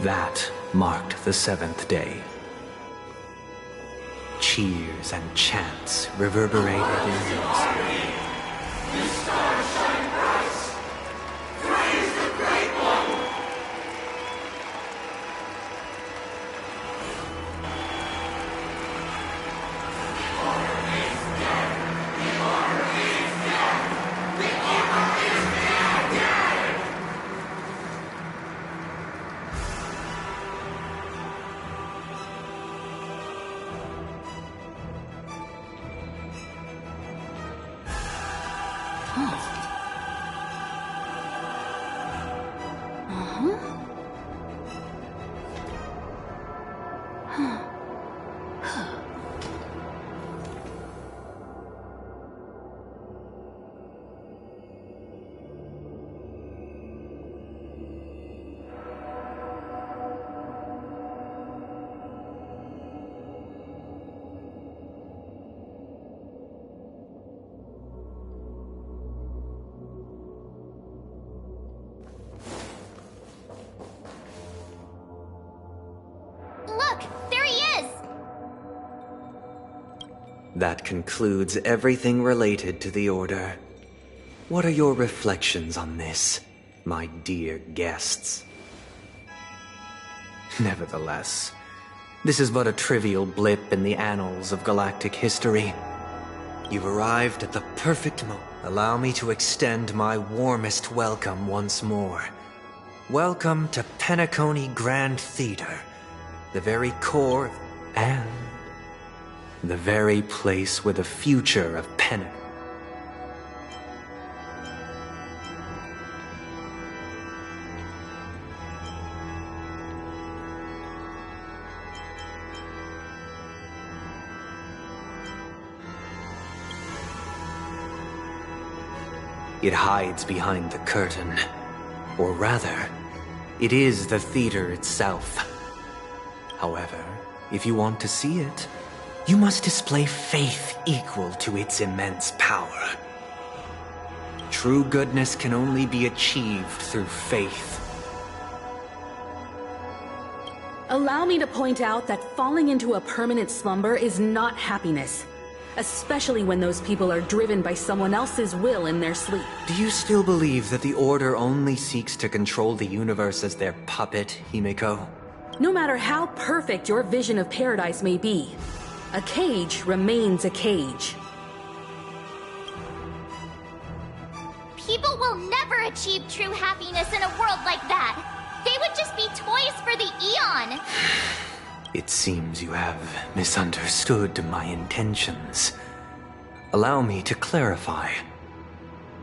That marked the seventh day. Cheers and chants reverberated in unison. That concludes everything related to the Order. What are your reflections on this, my dear guests? Nevertheless, this is but a trivial blip in the annals of galactic history. You've arrived at the perfect moment. Allow me to extend my warmest welcome once more. Welcome to Penacony Grand Theater, the very core and the very place where the future of Penacony. It hides behind the curtain. Or rather, it is the theater itself. However, if you want to see it, you must display faith equal to its immense power. True goodness can only be achieved through faith. Allow me to point out that falling into a permanent slumber is not happiness. Especially when those people are driven by someone else's will in their sleep. Do you still believe that the Order only seeks to control the universe as their puppet, Himiko? No matter how perfect your vision of paradise may be, a cage remains a cage. People will never achieve true happiness in a world like that. They would just be toys for the Eon. It seems you have misunderstood my intentions. Allow me to clarify.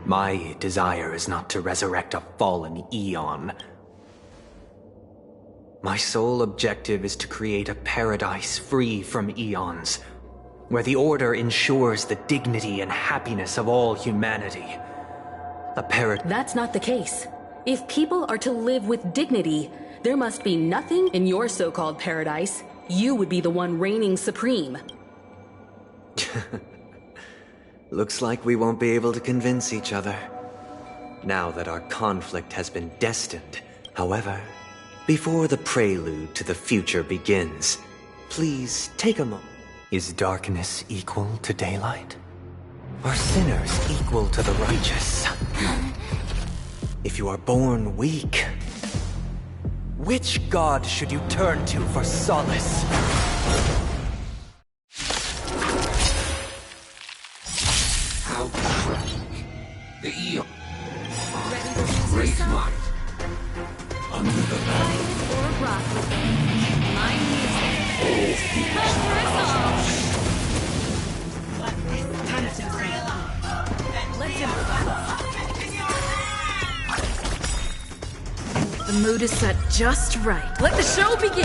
My desire is not to resurrect a fallen Eon. My sole objective is to create a paradise free from Eons, where the Order ensures the dignity and happiness of all humanity. That's not the case. If people are to live with dignity, there must be nothing in your so-called paradise. You would be the one reigning supreme. Looks like we won't be able to convince each other. Now that our conflict has been destined, however, before the prelude to the future begins, please take a moment. Is darkness equal to daylight? Are sinners equal to the righteous? If you are born weak, which god should you turn to for solace? How the Eon. Great might. Under the light. Or rock with my music. For us all. The mood is set just right. Let the show begin!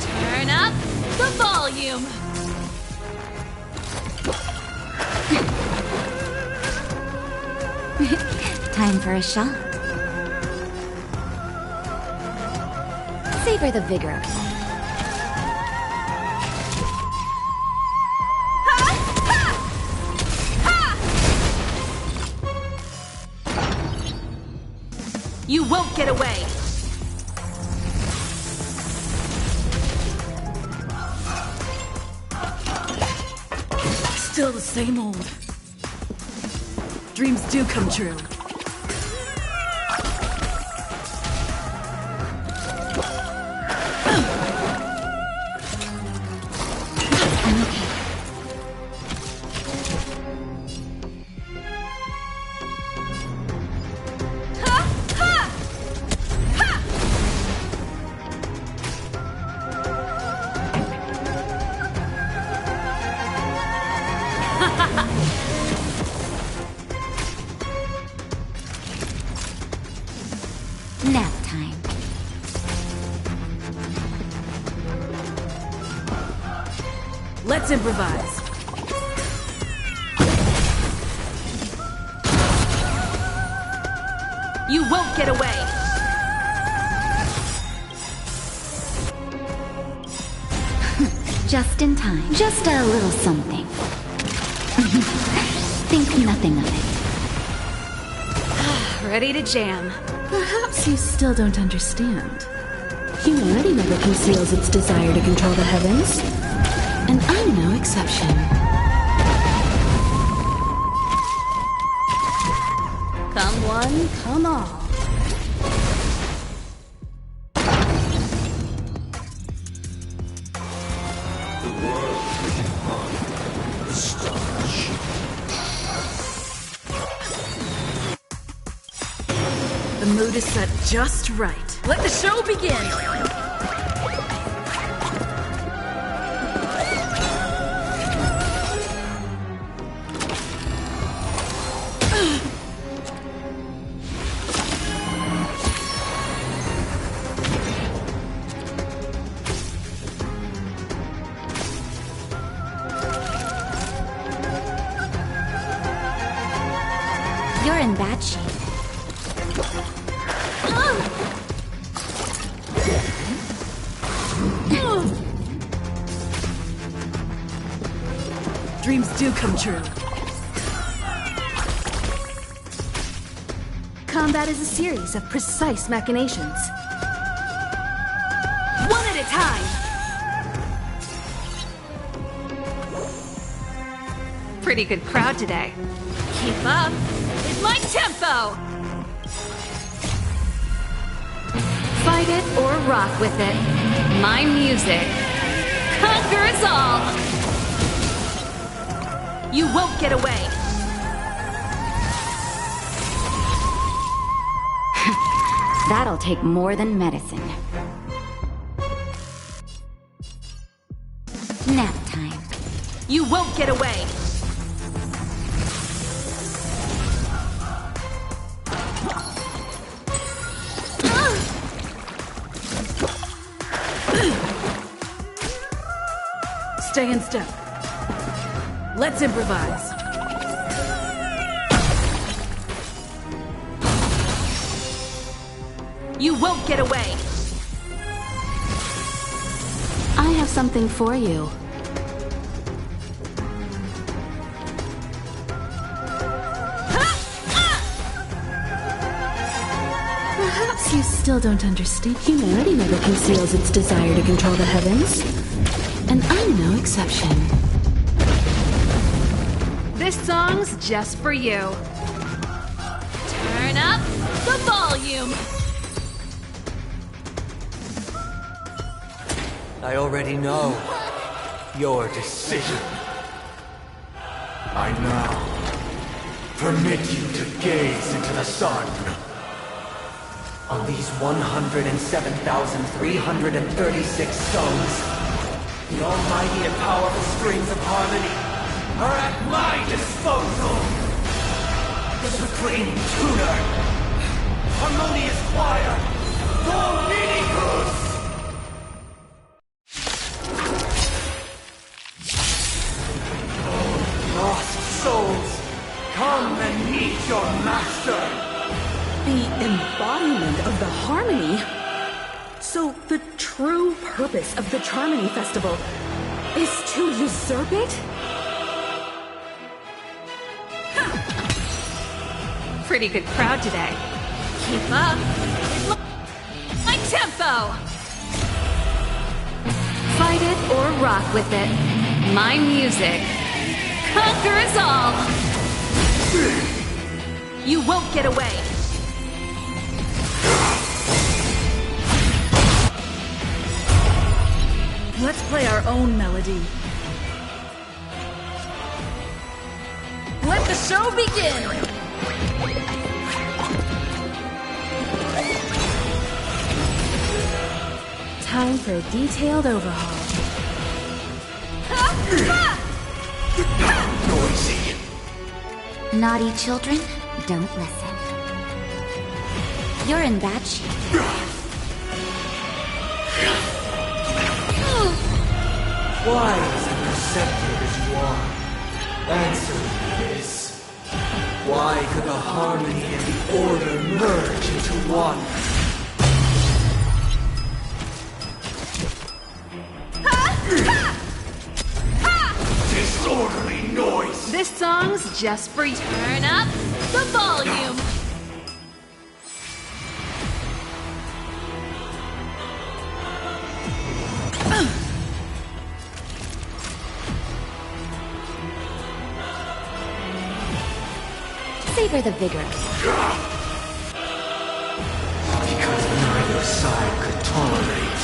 Turn up the volume. Time for a shot. Savor the vigor of it. get away! Still the same old. Dreams do come true. Nap time. Let's improvise. You won't get away! Just in time. Just a little something. Think nothing of it. Ready to jam. Perhaps you still don't understand. Humanity never conceals its desire to control the heavens. And I'm no exception. Come one, come all. The mood is set just right. Let the show begin! You're in bad shape. Dreams do come true. Combat is a series of precise machinations. One at a time! Pretty good crowd today. Keep up is my tempo! Fight it or rock with it. My music conquers all! You won't get away! That'll take more than medicine. Nap time. You won't get away! Stay in step. Let's improvise. You won't get away! I have something for you. Perhaps you still don't understand. Humanity never conceals its desire to control the heavens. And I'm no exception. This song's just for you. Turn up the volume! I already know your decision. I now permit you to gaze into the sun. On these 107,336 stones, The almighty and powerful strings of harmony are at my disposal. The supreme tuner, harmonious choir, Dominicus! Lost souls, come and meet your master! The embodiment of the harmony? So the true purpose of the Charmony Festival is to usurp it? Pretty good crowd today. Keep up. tempo! Fight it or rock with it. My music conquers all! You won't get away! Let's play our own melody. Let the show begin! Time for a detailed overhaul. Noisy. Naughty children, don't listen. You're in bad shape. Wise and receptive as you are, answer me this. Why could the harmony and the order merge into one? Disorderly noise. This song's just for you. Turn up the volume! Savor the vigor. Because neither side could tolerate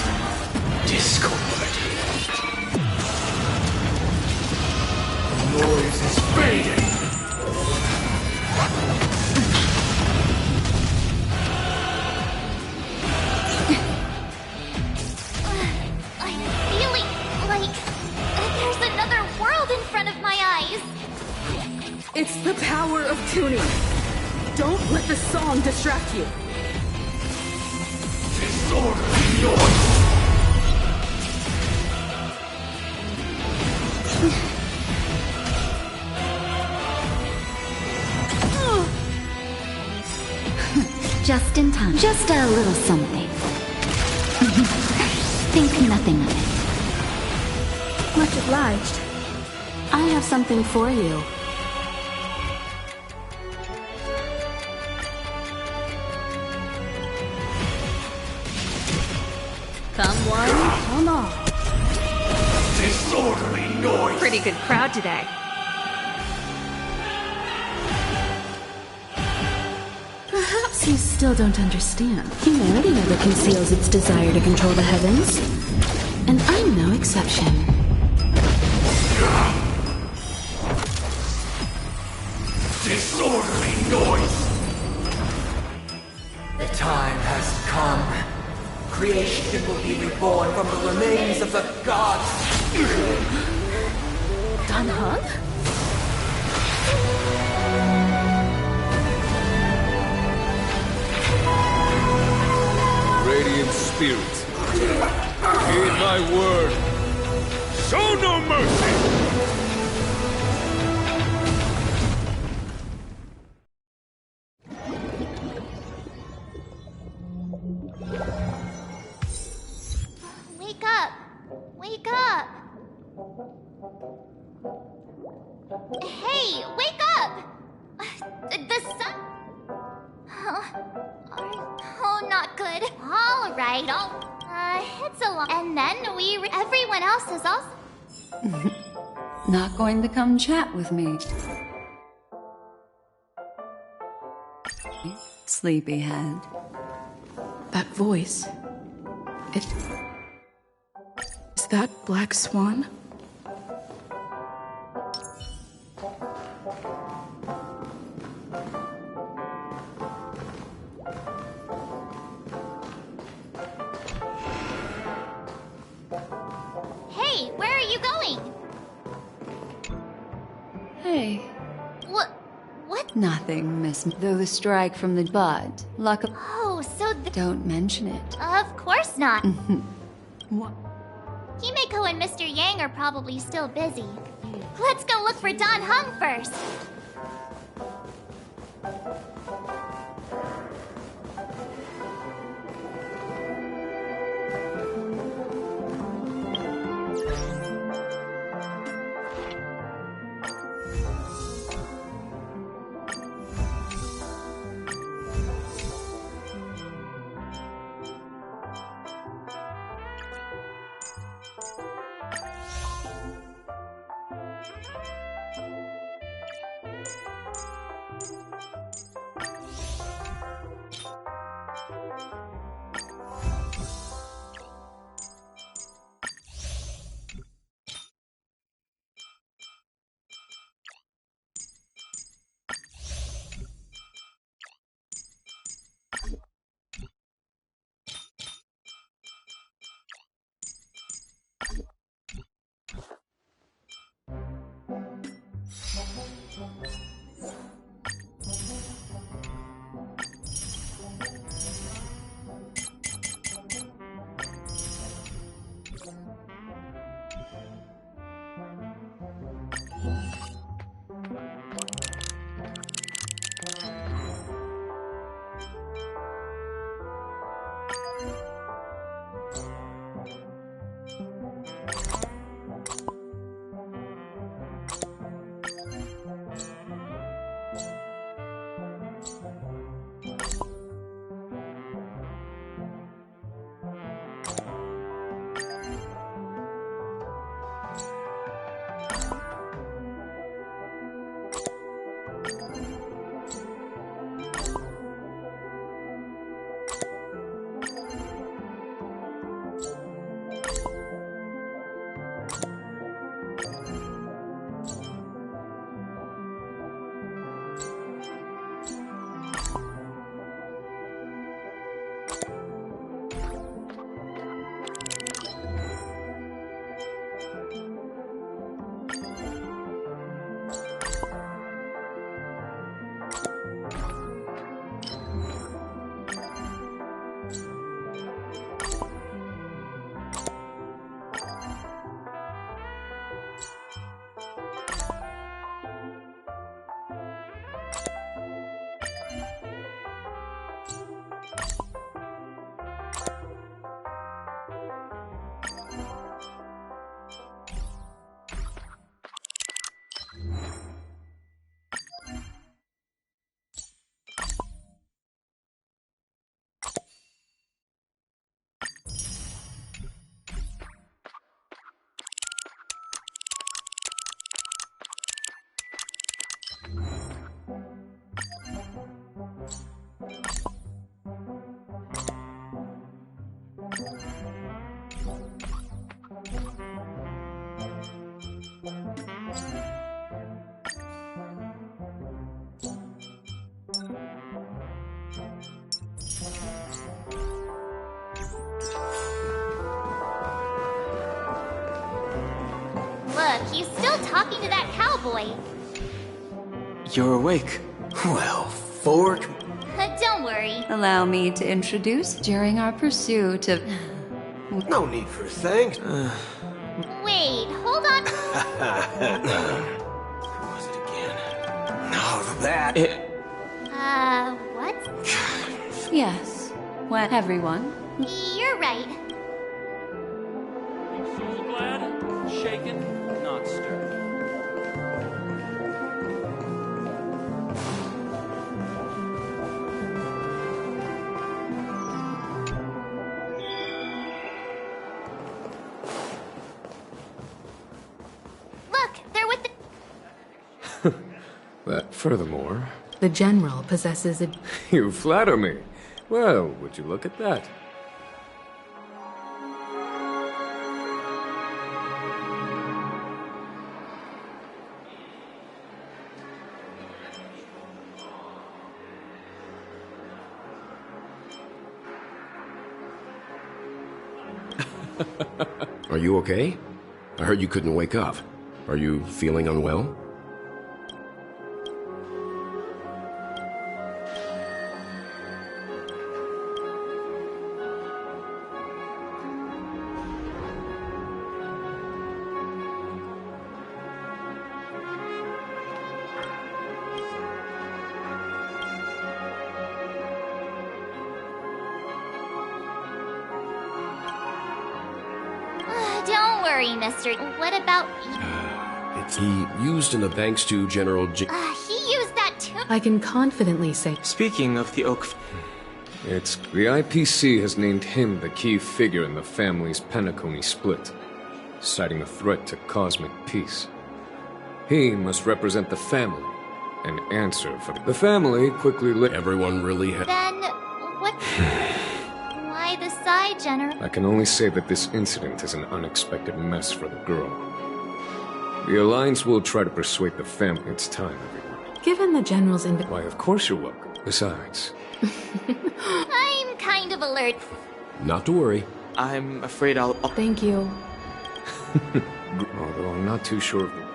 discord. The noise is fading. I'm feeling like there's another world in front of my eyes. It's the power of tuning. Don't let the song distract you. Disorderly noise. Just in time. Just a little something. Think nothing of it. Much obliged. I have something for you. Come one, come all. Disorderly noise. Pretty good crowd today. Perhaps you still don't understand. Humanity never conceals its desire to control the heavens. And I'm no exception. Disorderly noise. The time has come. Creation will be reborn from the remains of the gods. Danheng? Radiant spirits, heed my word. Show no mercy! Wake up! Wake up! Hey, wake up! The sun... Oh, not good. All right, it's a long... And then everyone else is also... Not going to come chat with me. Sleepyhead. That voice. Is that Black Swan? Hey, where are you going? Hey. What? Nothing, miss. Though the strike from the bud. Luck of... Oh, so Don't mention it. Of course not. What? Himeko and Mr. Yang are probably still busy. Let's go look for Don Hung first. Look, he's still talking to that cowboy. You're awake. Well, fork. Don't worry. Allow me to introduce during our pursuit of... No need for thanks. Wait, hold on. Who was it again? No, that. What? Yes. When everyone... You're right. So glad, shaken, not stirred. Look, they're with the... Furthermore... The General possesses a... You flatter me. Well, would you look at that? Are you okay? I heard you couldn't wake up. Are you feeling unwell? Don't worry, mister. What about... He used in the thanks to General he used that too. I can confidently say... Speaking of the Oak... It's... The IPC has named him the key figure in the family's Penacony split, citing a threat to cosmic peace. He must represent the family and answer for the family quickly Everyone really had... Then, what... Why the side, General? I can only say that this incident is an unexpected mess for the girl. The Alliance will try to persuade the family it's time, everyone. Given the General's Why, of course you're welcome. Besides... I'm kind of alert. Not to worry. I'm afraid I'll... Thank you. Although I'm not too sure of it.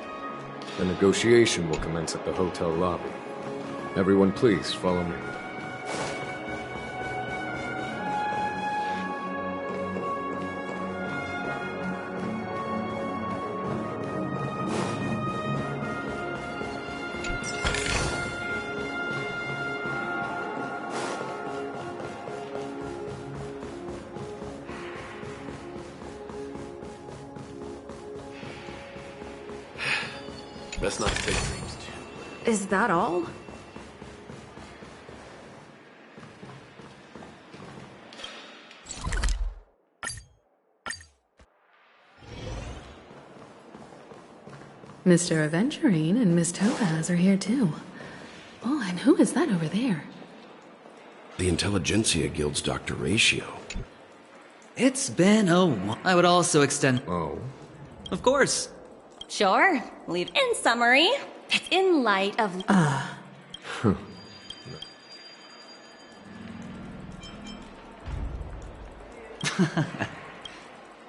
The negotiation will commence at the hotel lobby. Everyone please, follow me. Best not take things too. Is that all? Mr. Aventurine and Miss Topaz are here too. Oh, and who is that over there? The Intelligentsia Guild's Dr. Ratio. It's been a while. I would also extend... Oh. Of course. Sure. Lead in summary. It's in light of...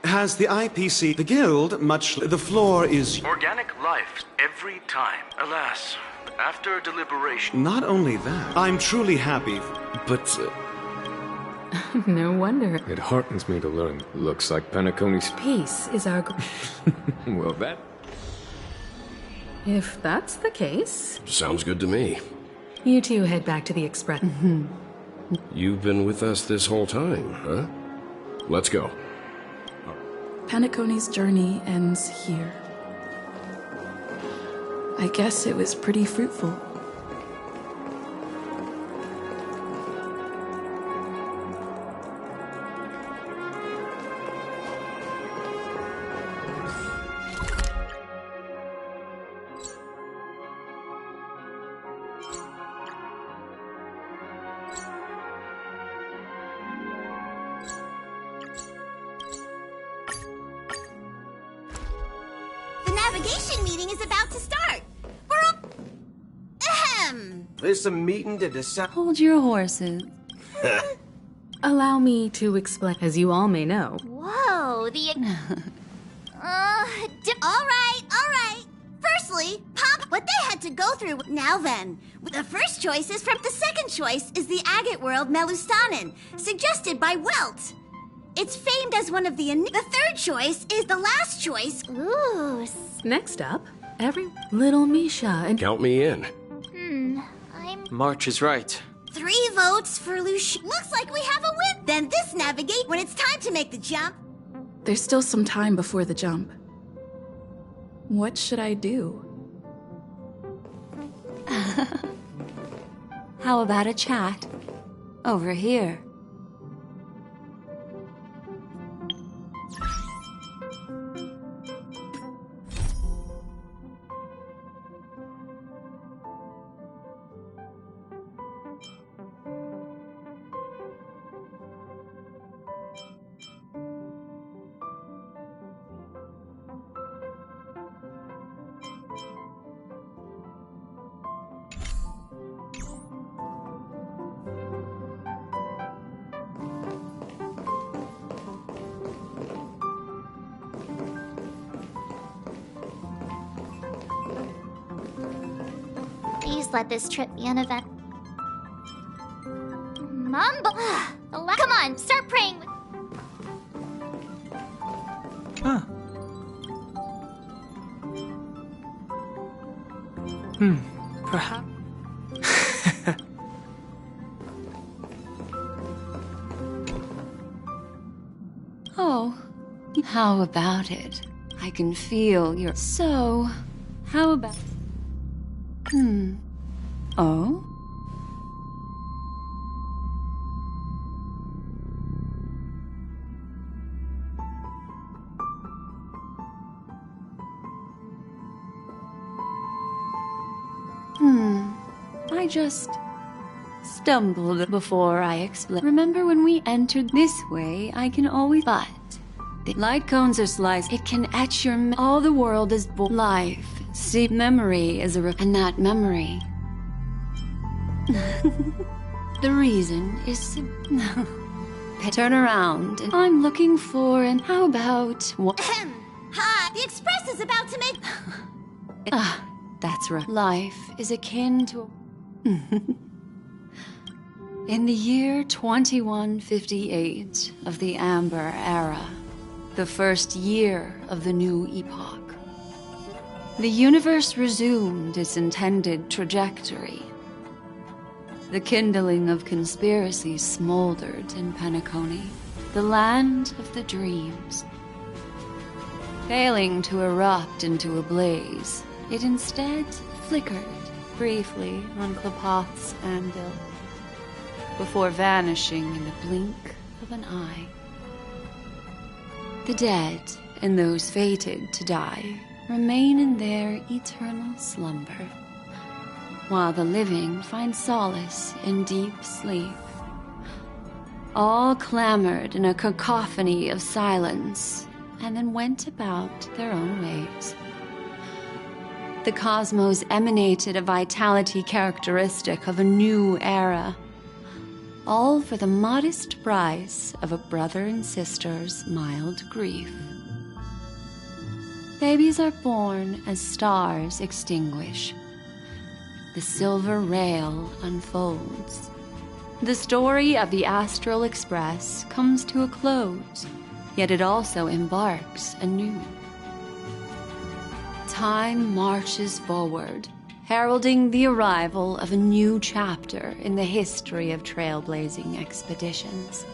Has the IPC, the guild, much... The floor is... Organic life every time. Alas, after deliberation... Not only that, I'm truly happy, but... No wonder. It heartens me to learn. Looks like Penacony's... Peace is our... Well, that... If that's the case... Sounds good to me. You two head back to the Express. You've been with us this whole time, huh? Let's go. Penacony's journey ends here. I guess it was pretty fruitful. navigation meeting is about to start. We're up. Ahem. There's a meeting to decide. Hold your horses. Allow me to explain. As you all may know, Whoa, Alright. Firstly, Pop, what they had to go through. Now then, the first choice is from the second choice is the agate world Melustanen, suggested by Welt. It's famed as one of the third choice is the last choice. Ooh. Next up, every little Misha and Count me in. March is right. 3 votes for Lucia. Looks like we have a win. Then this navigate when it's time to make the jump. There's still some time before the jump. What should I do? How about a chat? Over here. Please let this trip be an event. Mumble. Come on, start praying. Huh. Perhaps. Oh, how about it? I can feel your... So, how about... Oh? I just stumbled before I explained. Remember when we entered this way, I can always... But the light cones are sliced. It can etch your... All the world is life. See, memory is and that memory. The reason is... Turn around. And I'm looking for... And how about... What? Hi, the Express is about to make... That's right. Life is akin to... In the year 2158 of the Amber Era, the first year of the new epoch, the universe resumed its intended trajectory. The kindling of conspiracy smoldered in Penacony, the land of the dreams. Failing to erupt into a blaze, it instead flickered briefly on Klapoth's anvil, before vanishing in the blink of an eye. The dead and those fated to die remain in their eternal slumber, while the living find solace in deep sleep. All clamored in a cacophony of silence, and then went about their own ways. The cosmos emanated a vitality characteristic of a new era, all for the modest price of a brother and sister's mild grief. Babies are born as stars extinguish. The silver rail unfolds. The story of the Astral Express comes to a close, yet it also embarks anew. Time marches forward, heralding the arrival of a new chapter in the history of trailblazing expeditions.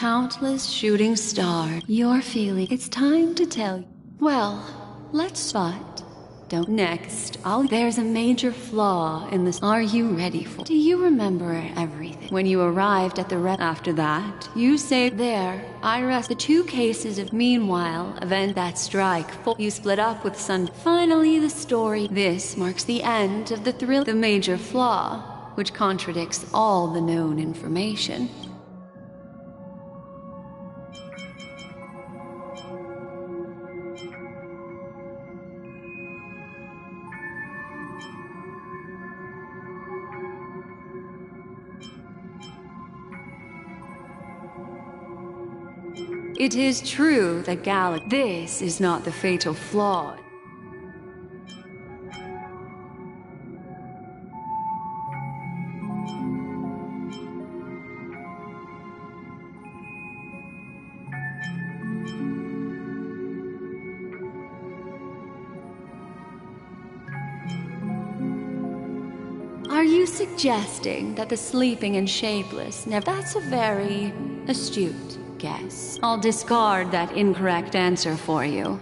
countless shooting stars. You're feeling it's time to tell you. Well, let's spot. Don't. Next, there's a major flaw in this. Are you ready for? Do you remember everything? When you arrived at the after that, you say there, I rest the 2 cases of meanwhile, event that strike full. You split up with Sun. Finally, the story. This marks the end of the thrill. The major flaw, which contradicts all the known information. It is true that this is not the fatal flaw. Are you suggesting that the sleeping and shapeless that's a very astute guess. I'll discard that incorrect answer for you.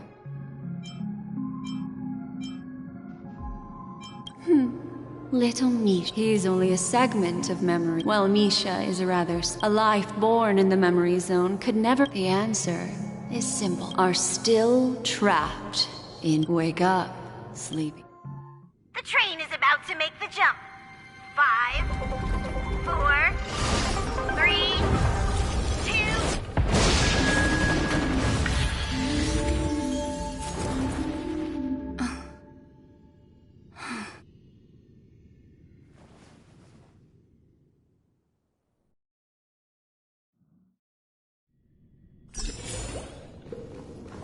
Little Misha. He's only a segment of memory. Well, Misha is a life born in the memory zone could never. The answer is simple. Are still trapped in. Wake up, sleepy. The train is about to make the jump. 5, 4, 3, 2.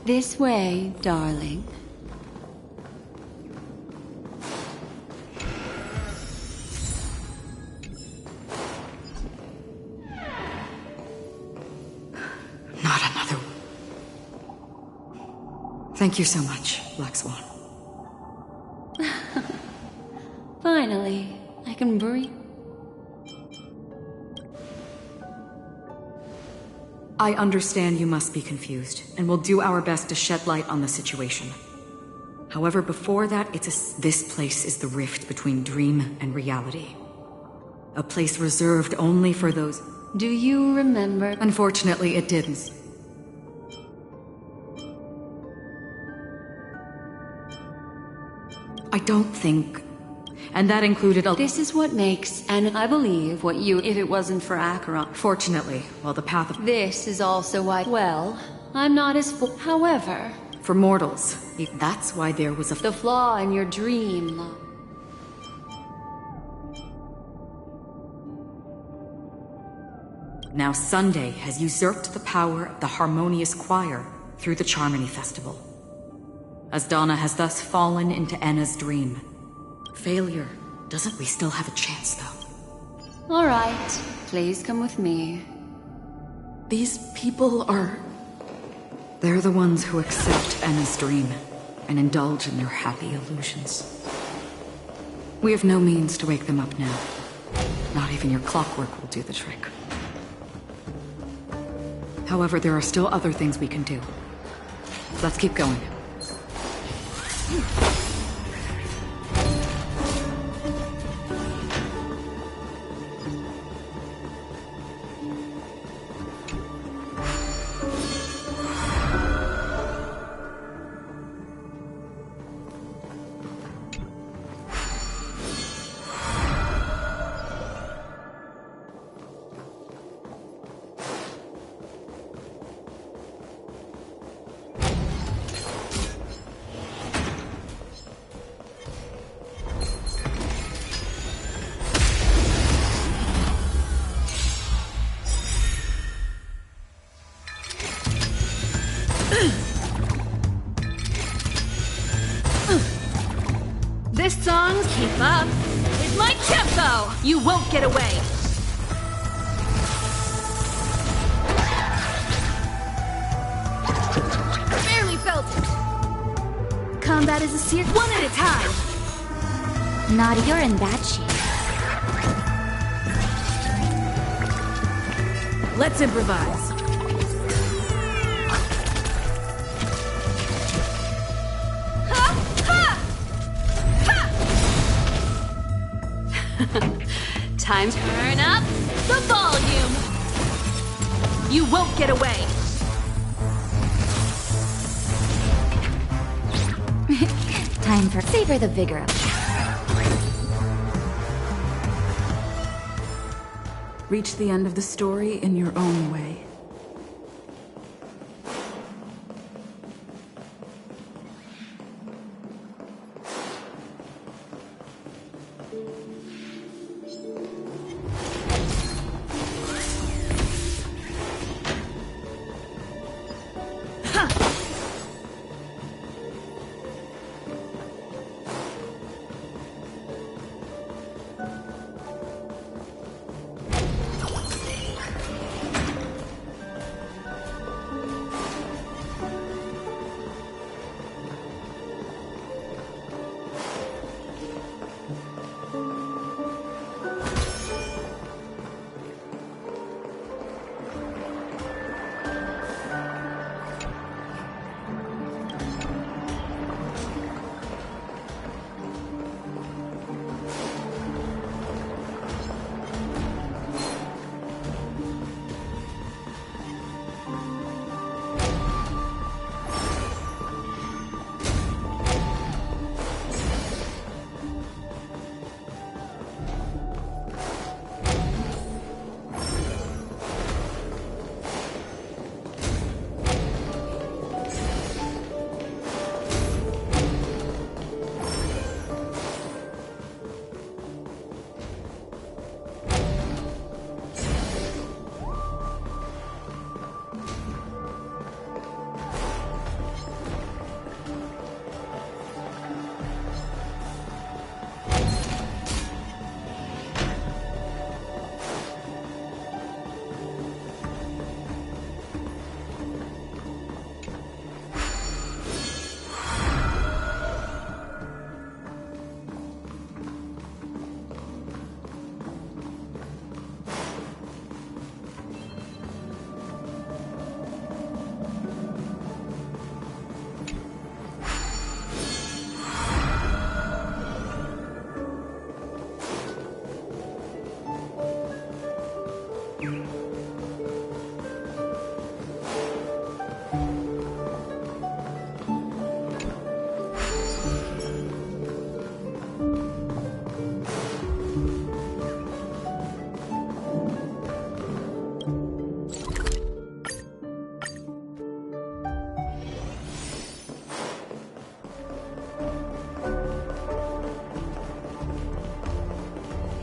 This way, darling. Not another. Thank you so much, Black Swan. Finally, I can breathe. I understand you must be confused, and we'll do our best to shed light on the situation. However, before that, this place is the rift between dream and reality. A place reserved only for those... Do you remember? Unfortunately, it didn't. I don't think... And that included a... This is what makes, and I believe, what you... If it wasn't for Acheron. Fortunately, while the path of... This is also why... Well, I'm not as... However... For mortals, that's why there was a... The flaw in your dream, love. Now Sunday has usurped the power of the Harmonious Choir through the Charmony Festival. As Donna has thus fallen into Enna's dream. Failure. Doesn't we still have a chance, though? All right. Please come with me. These people are... They're the ones who accept Enna's dream and indulge in their happy illusions. We have no means to wake them up now. Not even your clockwork will do the trick. However, there are still other things we can do. Let's keep going. This song, keep up, is my tempo! You won't get away! Barely felt it! Combat is a series, one at a time! Naughty, you're in that shape. Let's improvise. Time to turn up the volume! You won't get away! Time for savor the vigor of Reach the end of the story in your own way.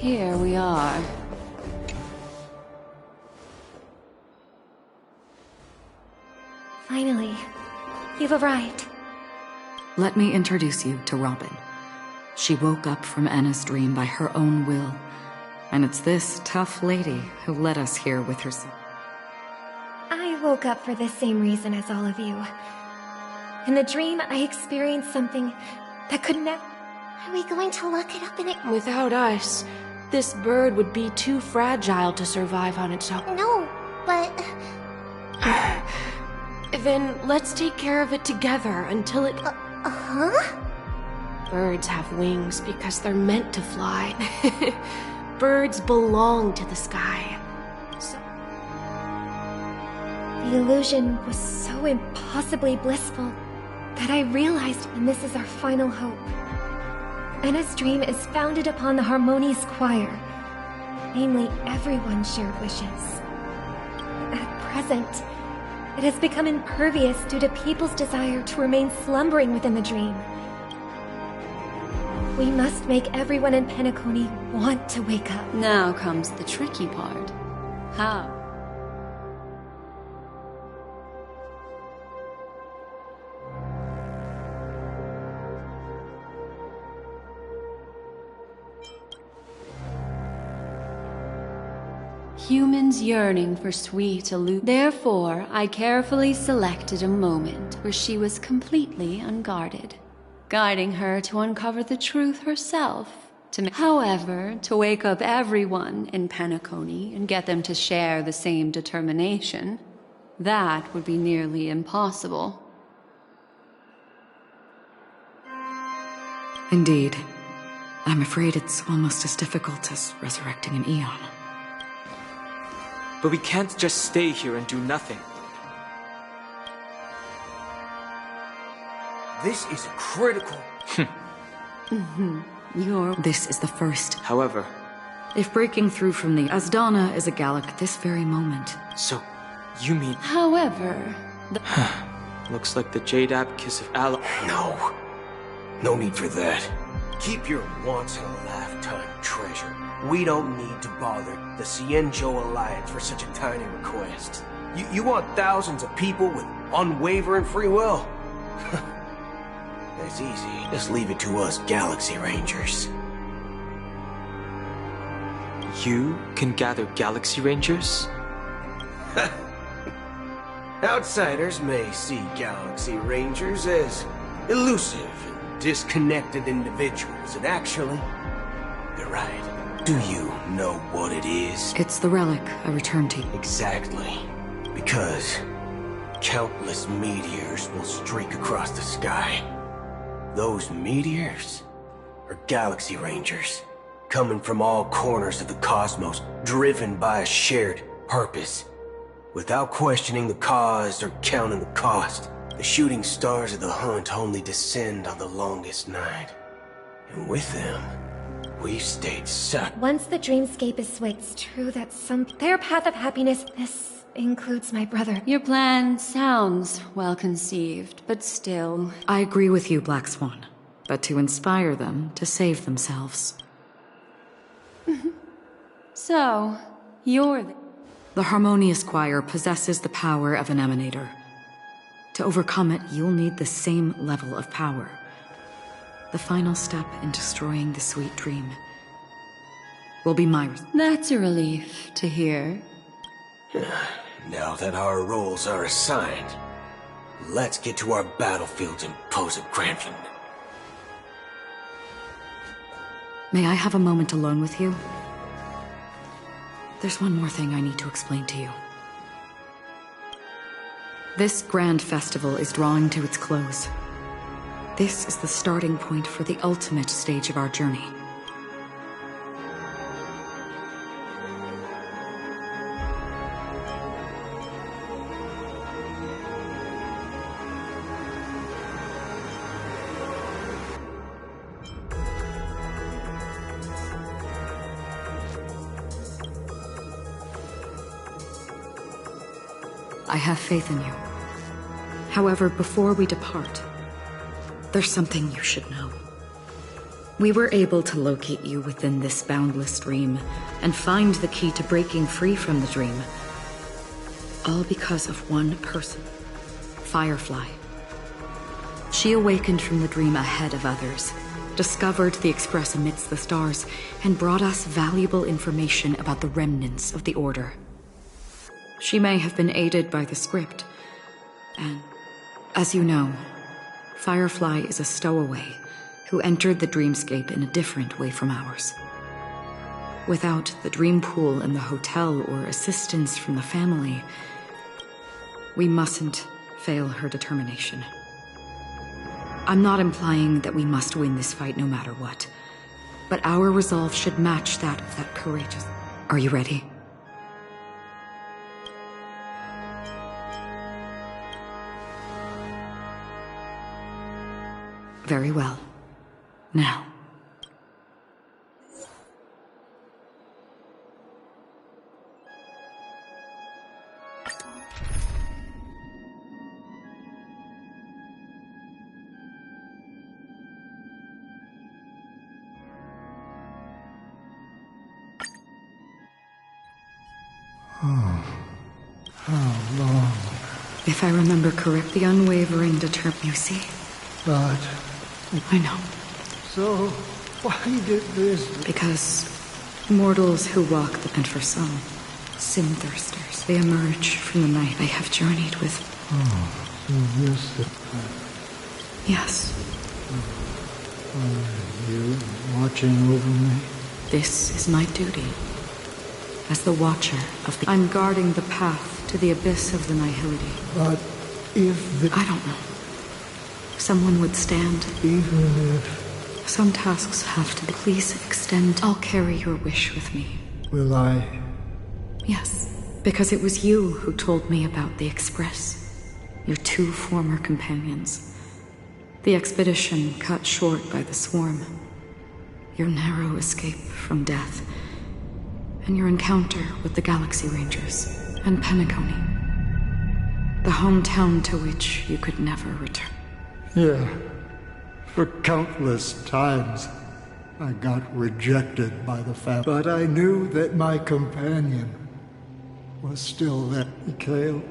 Here we are. Finally, you've arrived. Let me introduce you to Robin. She woke up from Anna's dream by her own will, and it's this tough lady who led us here with her son. I woke up for the same reason as all of you. In the dream, I experienced something that could never... Are we going to look it up in it? Without us, this bird would be too fragile to survive on its own. No, but... Then let's take care of it together until it... Huh? Birds have wings because they're meant to fly. Birds belong to the sky. So... The illusion was so impossibly blissful that I realized, and this is our final hope. Anna's dream is founded upon the harmonious choir, namely everyone's shared wishes. At present, it has become impervious due to people's desire to remain slumbering within the dream. We must make everyone in Penacony want to wake up. Now comes the tricky part. How? Humans yearning for sweet illusion. Therefore, I carefully selected a moment where she was completely unguarded, guiding her to uncover the truth herself. However, to wake up everyone in Penacony and get them to share the same determination, that would be nearly impossible. Indeed. I'm afraid it's almost as difficult as resurrecting an Eon. But we can't just stay here and do nothing. This is critical. This is the first. However, if breaking through from the Asdana is a Gallic at this very moment. So, you mean... However, Looks like the Jade Abacus of Ala... No need for that. Keep your once-in-a-lifetime treasure. We don't need to bother the Cienjo Alliance for such a tiny request. You want thousands of people with unwavering free will? That's easy. Just leave it to us Galaxy Rangers. You can gather Galaxy Rangers? Outsiders may see Galaxy Rangers as elusive and disconnected individuals, and actually, they're right. Do you know what it is? It's the relic I returned to. Exactly. Because countless meteors will streak across the sky. Those meteors are Galaxy Rangers, coming from all corners of the cosmos, driven by a shared purpose. Without questioning the cause or counting the cost, the shooting stars of the hunt only descend on the longest night. And with them, we've stayed stuck. Once the dreamscape is swayed, it's true that their path of happiness, this includes my brother. Your plan sounds well conceived, but still... I agree with you, Black Swan. But to inspire them to save themselves. So, you're The Harmonious Choir possesses the power of an emanator. To overcome it, you'll need the same level of power. The final step in destroying the sweet dream will be my... That's a relief to hear. Now that our roles are assigned, let's get to our battlefields and pose at Granvin. May I have a moment alone with you? There's one more thing I need to explain to you. This grand festival is drawing to its close. This is the starting point for the ultimate stage of our journey. I have faith in you. However, before we depart, there's something you should know. We were able to locate you within this boundless dream and find the key to breaking free from the dream. All because of one person, Firefly. She awakened from the dream ahead of others, discovered the Express amidst the stars, and brought us valuable information about the remnants of the Order. She may have been aided by the script, and, as you know, Firefly is a stowaway who entered the dreamscape in a different way from ours. Without the dream pool in the hotel or assistance from the family, we mustn't fail her determination. I'm not implying that we must win this fight no matter what, but our resolve should match that of that courageous... Are you ready? Very well. Now. How long? If I remember correctly, unwavering determination. You see? But... I know. So, why did this... Because mortals who walk the... And for some, sin-thirsters, they emerge from the night they have journeyed with... Oh, so this the path. Yes. Are you watching over me? This is my duty. As the Watcher of the... I'm guarding the path to the abyss of the Nihility. But if the... I don't know. Someone would stand. Even if Some tasks have to be. Please extend. I'll carry your wish with me. Will I? Yes, because it was you who told me about the Express. Your 2 former companions. The expedition cut short by the swarm. Your narrow escape from death. And your encounter with the Galaxy Rangers and Penacony. The hometown to which you could never return. Yeah. For countless times, I got rejected by the family. But I knew that my companion was still there. Mikhail.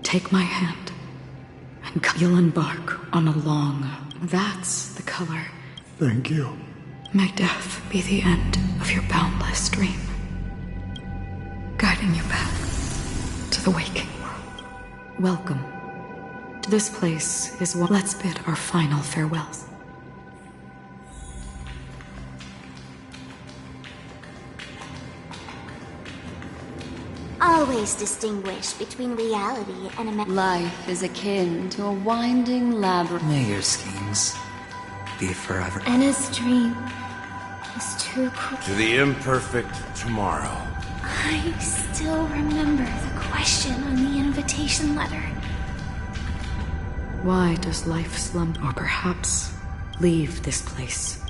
Take my hand, and you'll embark on a long... That's the color. Thank you. May death be the end of your boundless dream, guiding you back to the waking world. Welcome. This place is one. Let's bid our final farewells. Always distinguish between reality and imagination. Life is akin to a winding labyrinth. May your schemes be forever. Anna's dream is too cruel. To the imperfect tomorrow. I still remember the question on the invitation letter. Why does life slump, or perhaps leave this place?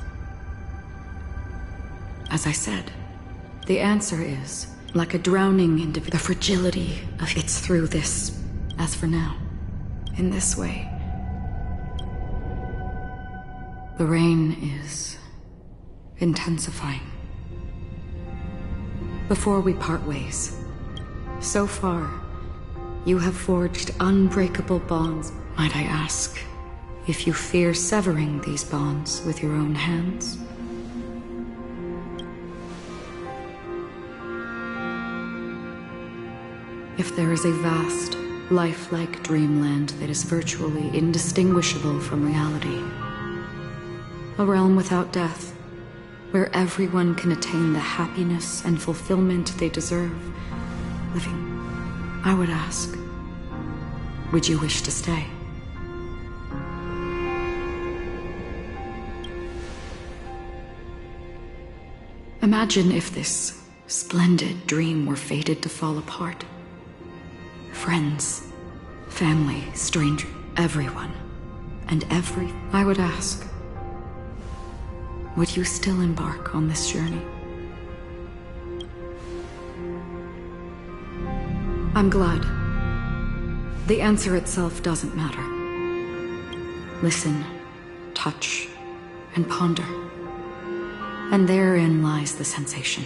As I said, the answer is, like a drowning individual, the fragility of it's through this. As for now, in this way, the rain is intensifying. Before we part ways, so far, you have forged unbreakable bonds. Might I ask if you fear severing these bonds with your own hands? If there is a vast, lifelike dreamland that is virtually indistinguishable from reality, a realm without death, where everyone can attain the happiness and fulfillment they deserve, living, I would ask, would you wish to stay? Imagine if this splendid dream were fated to fall apart. Friends, family, stranger, everyone, and I would ask, would you still embark on this journey? I'm glad. The answer itself doesn't matter. Listen, touch, and ponder. And therein lies the sensation.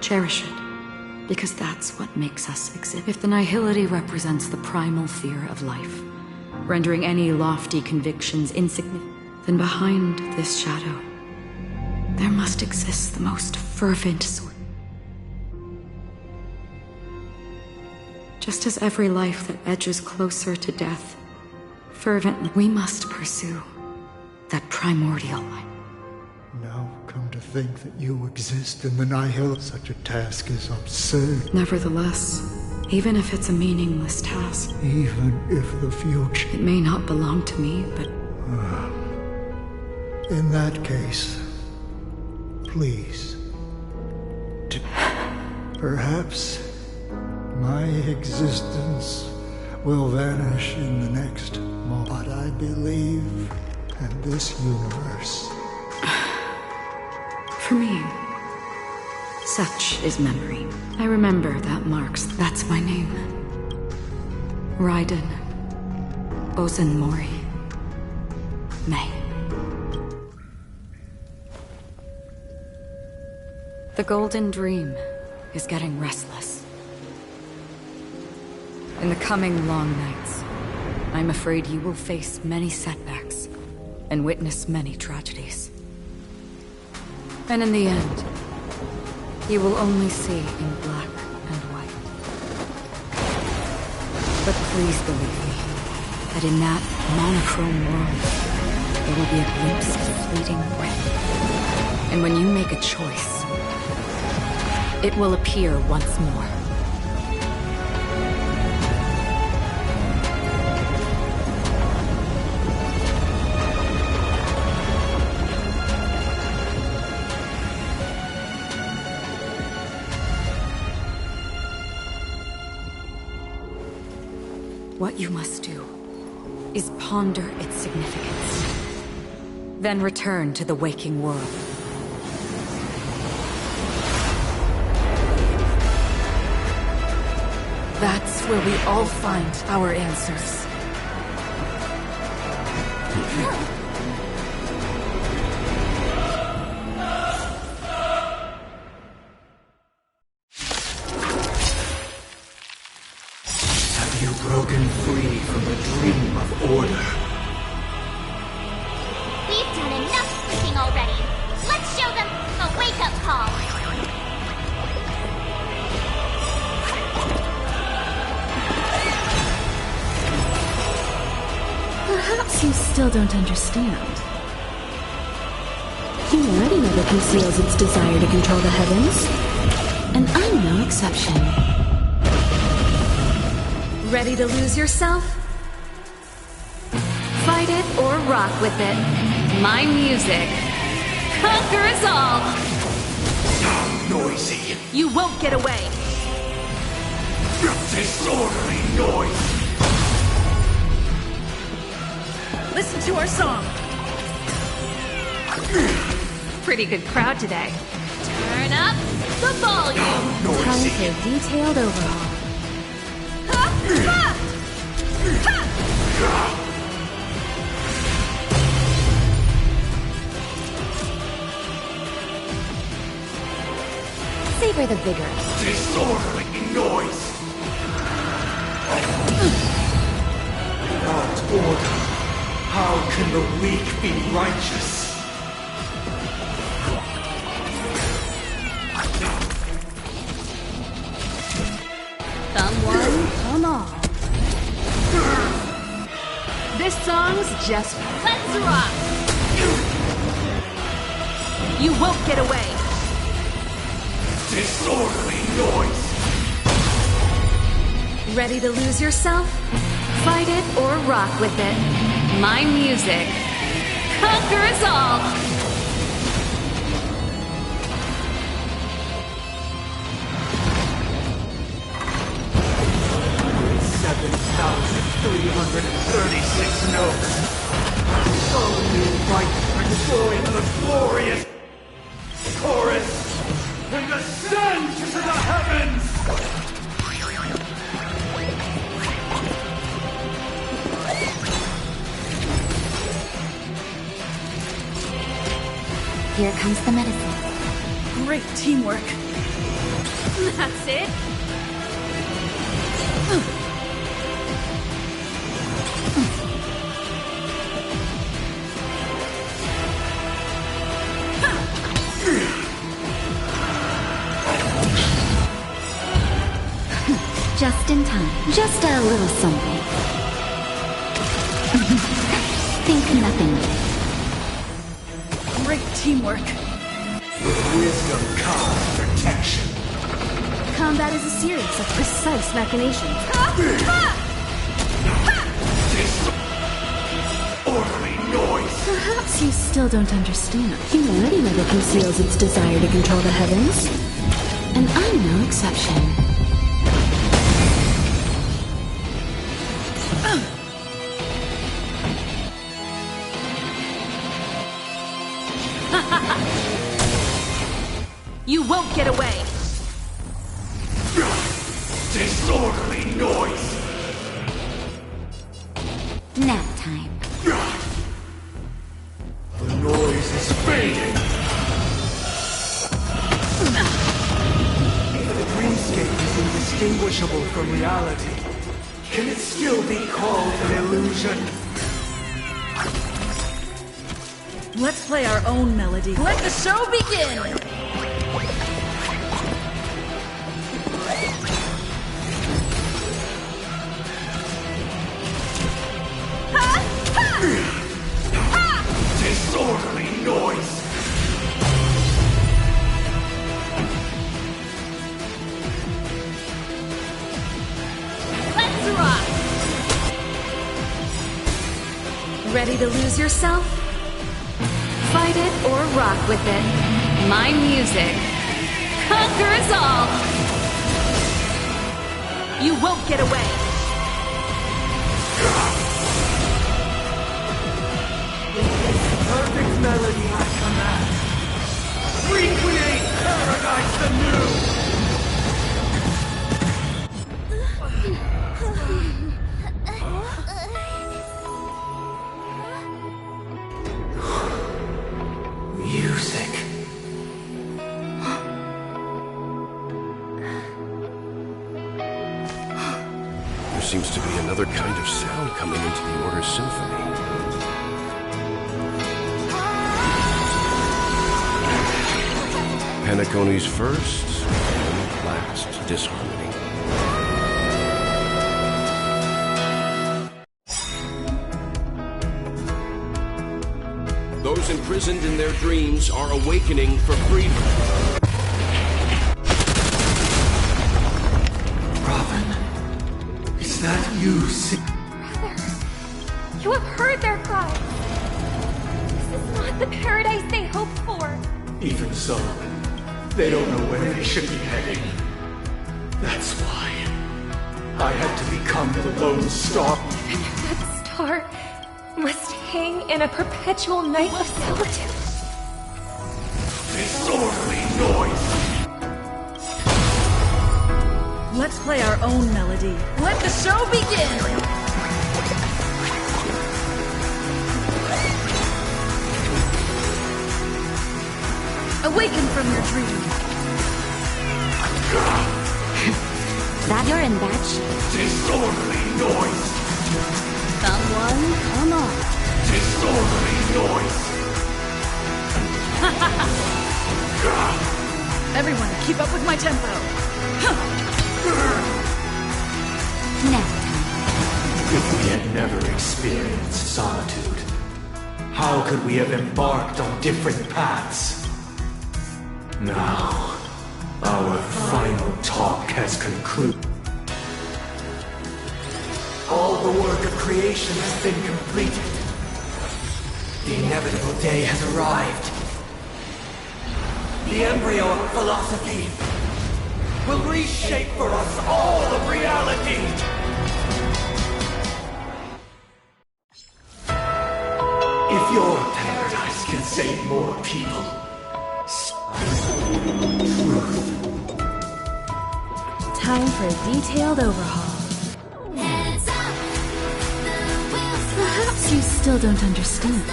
Cherish it, because that's what makes us exist. If the nihility represents the primal fear of life, rendering any lofty convictions insignificant, then behind this shadow, there must exist the most fervent sort. Just as every life that edges closer to death, fervently, we must pursue that primordial light. Now come to think that you exist in the Nihil, such a task is absurd. Nevertheless, even if it's a meaningless task, even if the future... It may not belong to me, but... in that case, please. Perhaps my existence will vanish in the next moment. But I believe in this universe. For me, such is memory. I remember that marks. That's my name. Raiden Ozenmori May. The Golden Dream is getting restless. In the coming long nights, I'm afraid you will face many setbacks and witness many tragedies. And in the end, you will only see in black and white. But please believe me, that in that monochrome world, there will be a glimpse of fleeting red. And when you make a choice, it will appear once more. What you must do is ponder its significance. Then return to the waking world. That's where we all find our answers. Have you broken free from the dream of order? We've done enough freaking already. Let's show them a wake-up call. Perhaps you still don't understand. Humanity never conceals its desire to control the heavens, and I'm no exception. Ready to lose yourself? Fight it or rock with it. My music. Conquer us all! Noisy. You won't get away. Disorderly noise. Listen to our song. Pretty good crowd today. Turn up the volume. Time for a detailed overhaul. Savor the vigorous. Disorderly noise. Without order, how can the weak be righteous? Someone, come on. This song's just let's rock. You won't get away. Disorderly noise. Ready to lose yourself? Fight it or rock with it. My music. Conquer us all. 7,336 notes. Only right for join the glorious chorus and ascend to the heavens! Here comes the medicine. Great teamwork. That's it. Just in time. Just a little something. Think nothing of it. Great teamwork. With wisdom comes protection. Combat is a series of precise machinations. Disorderly noise. Perhaps you still don't understand. Humanity never conceals its desire to control the heavens, and I'm no exception. You won't get away. Disorderly noise. Nap time. The noise is fading. If the dreamscape is indistinguishable from reality, can it still be called an illusion? Let's play our own melody. Let the show begin! Disorderly noise. Let's rock! Ready to lose yourself? Fight it or rock with it. My music. Conquer us all! You won't get away. Perfect melody I command. Recreate paradise anew! Music. There seems to be another kind of sound coming into the Order's symphony. Penacony's first and last disharmony. Those imprisoned in their dreams are awakening for freedom. Robin, is that you? Brother, you have heard their cries. This is not the paradise they hoped for. Even so, they don't know where they should be heading. That's why I had to become the Lone Star. That star must hang in a perpetual night of solitude. Disorderly noise! Let's play our own melody. Let the show begin! Awaken from your dream. That you're in bad shape. Disorderly noise! Someone, come on. Disorderly noise! Everyone, keep up with my tempo. Now. If we had never experienced solitude, how could we have embarked on different paths? Now, our final talk has concluded. All the work of creation has been completed. The inevitable day has arrived. The embryo of philosophy will reshape for us all of reality. If your paradise can save more people, truth. Time for a detailed overhaul. Perhaps you still don't understand.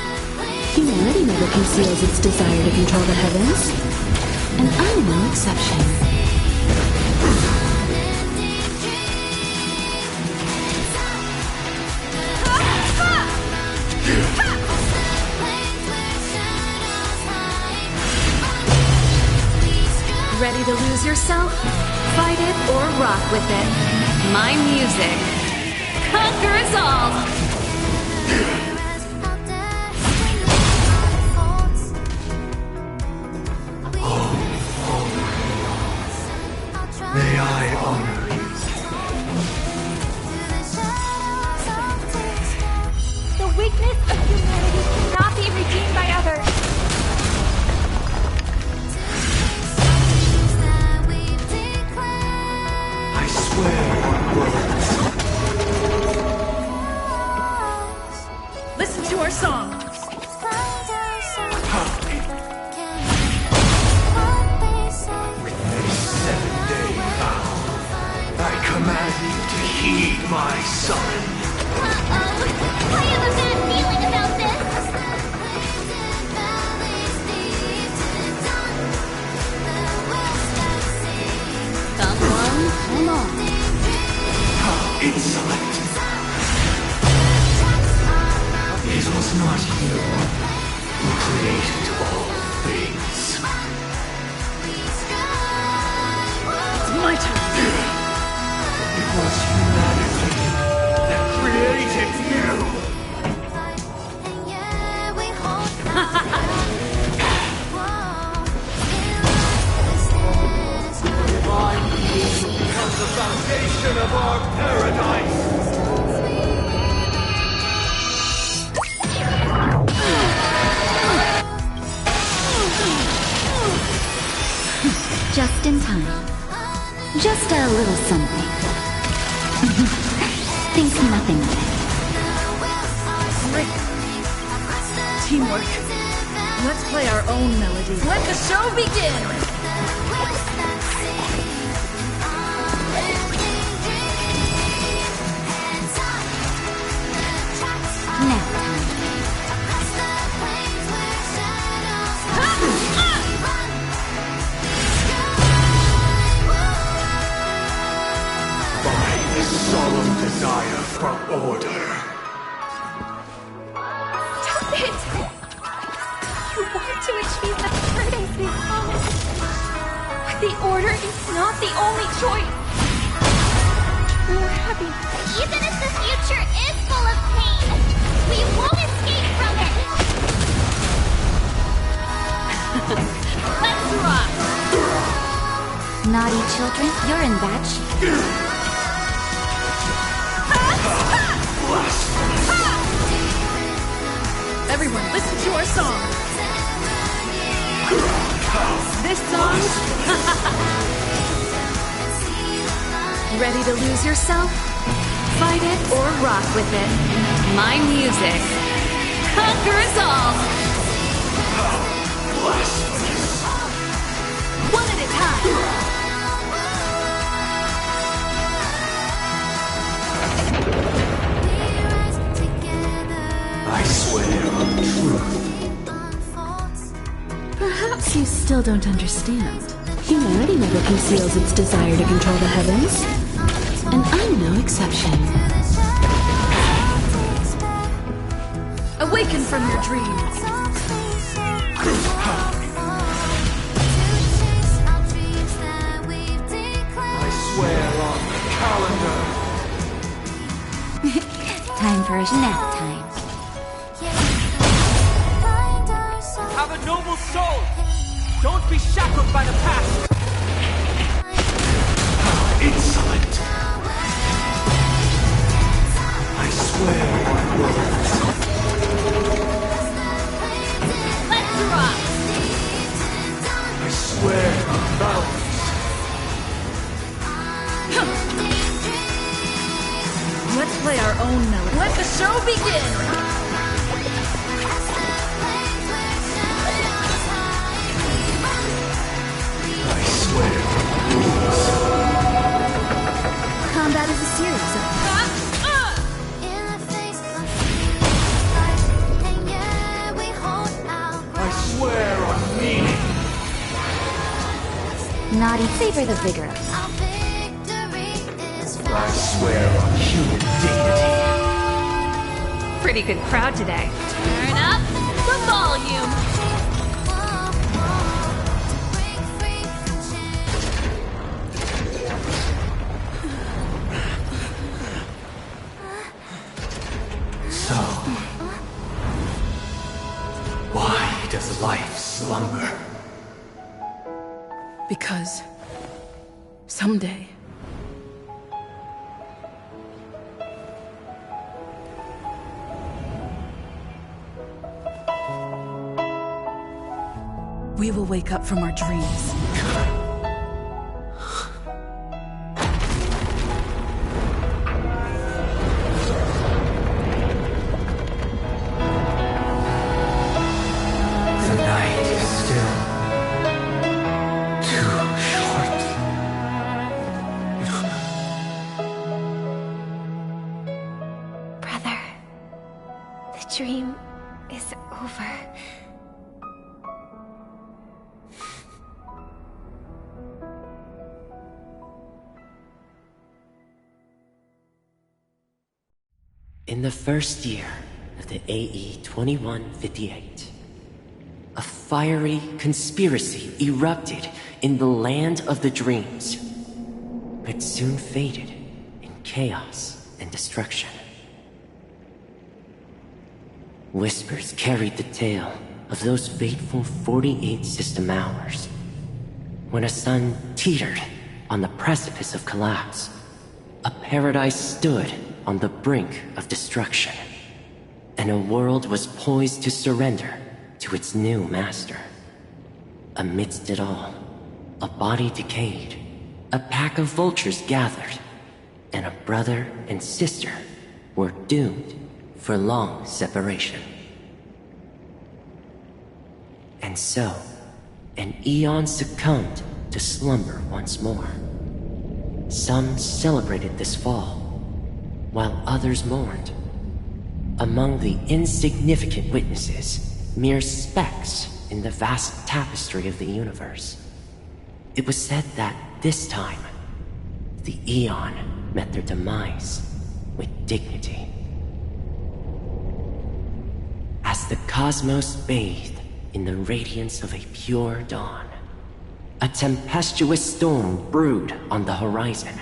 Humanity never conceals its desire to control the heavens. And I'm no exception. Ready to lose yourself? Fight it or rock with it. My music conquers all. May I honor you? The weakness of humanity cannot be redeemed by others. I swear on words. Listen to our song. I command you to heed my summon. I have a bad feeling about this. Someone, come on. How insolent. It was not you who created all things. It's my turn. It was humanity that created you! Divine being becomes the foundation of our paradise! Just in time. Just a little something. Think nothing of it. strength. Teamwork. Let's play our own melody. Let the show begin! Solemn desire for order. Stop it! You want to achieve the paradise we promised. But the order is not the only choice. More happiness. Even if the future is full of pain, we won't escape from it. Let's rock! Naughty children, you're in bad shape. Everyone, listen to our song. This song? Ready to lose yourself? Fight it or rock with it. My music conquers all. One at a time. I swear on truth. Perhaps you still don't understand. Humanity never conceals its desire to control the heavens. And I'm no exception. Awaken from your dreams. I swear on the calendar. Time for a nap time. Have a noble soul! Don't be shackled by the past! How insolent! I swear on words. Let's rock! I swear on vows. Let's play our own melody. Let the show begin! Combat is a series of... I swear on meaning. Naughty, favor the vigorous. I swear on human dignity. Pretty good crowd today. Turn up the volume. So, why does life slumber? Because someday we will wake up from our dreams. The night is still too short. Brother, the dream is over. In the first year of the AE 2158, a fiery conspiracy erupted in the land of the dreams, but soon faded in chaos and destruction. Whispers carried the tale of those fateful 48 system hours, when a sun teetered on the precipice of collapse. A paradise stood on the brink of destruction, and a world was poised to surrender to its new master. Amidst it all, a body decayed, a pack of vultures gathered, and a brother and sister were doomed for long separation. And so, an eon succumbed to slumber once more. Some celebrated this fall, while others mourned. Among the insignificant witnesses, mere specks in the vast tapestry of the universe, it was said that this time, the Eon met their demise with dignity. As the cosmos bathed in the radiance of a pure dawn, a tempestuous storm brewed on the horizon.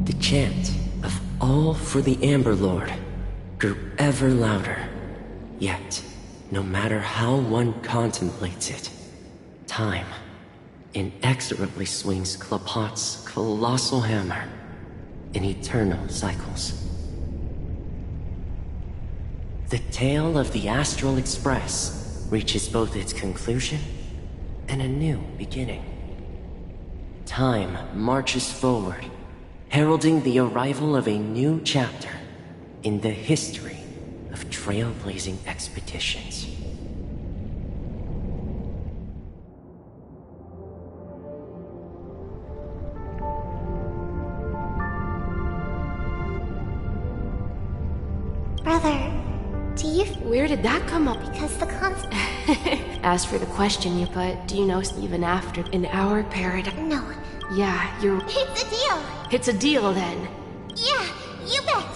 The chant of "All for the Amber Lord" grew ever louder. Yet, no matter how one contemplates it, time inexorably swings Klapot's colossal hammer in eternal cycles. The tale of the Astral Express reaches both its conclusion and a new beginning. Time marches forward, heralding the arrival of a new chapter in the history of trailblazing expeditions. Brother, do you... Where did that come up? Because the constant... As for the question, but do you know even after in our paradise? No. Yeah, you're... It's a deal. It's a deal, then. Yeah, you bet.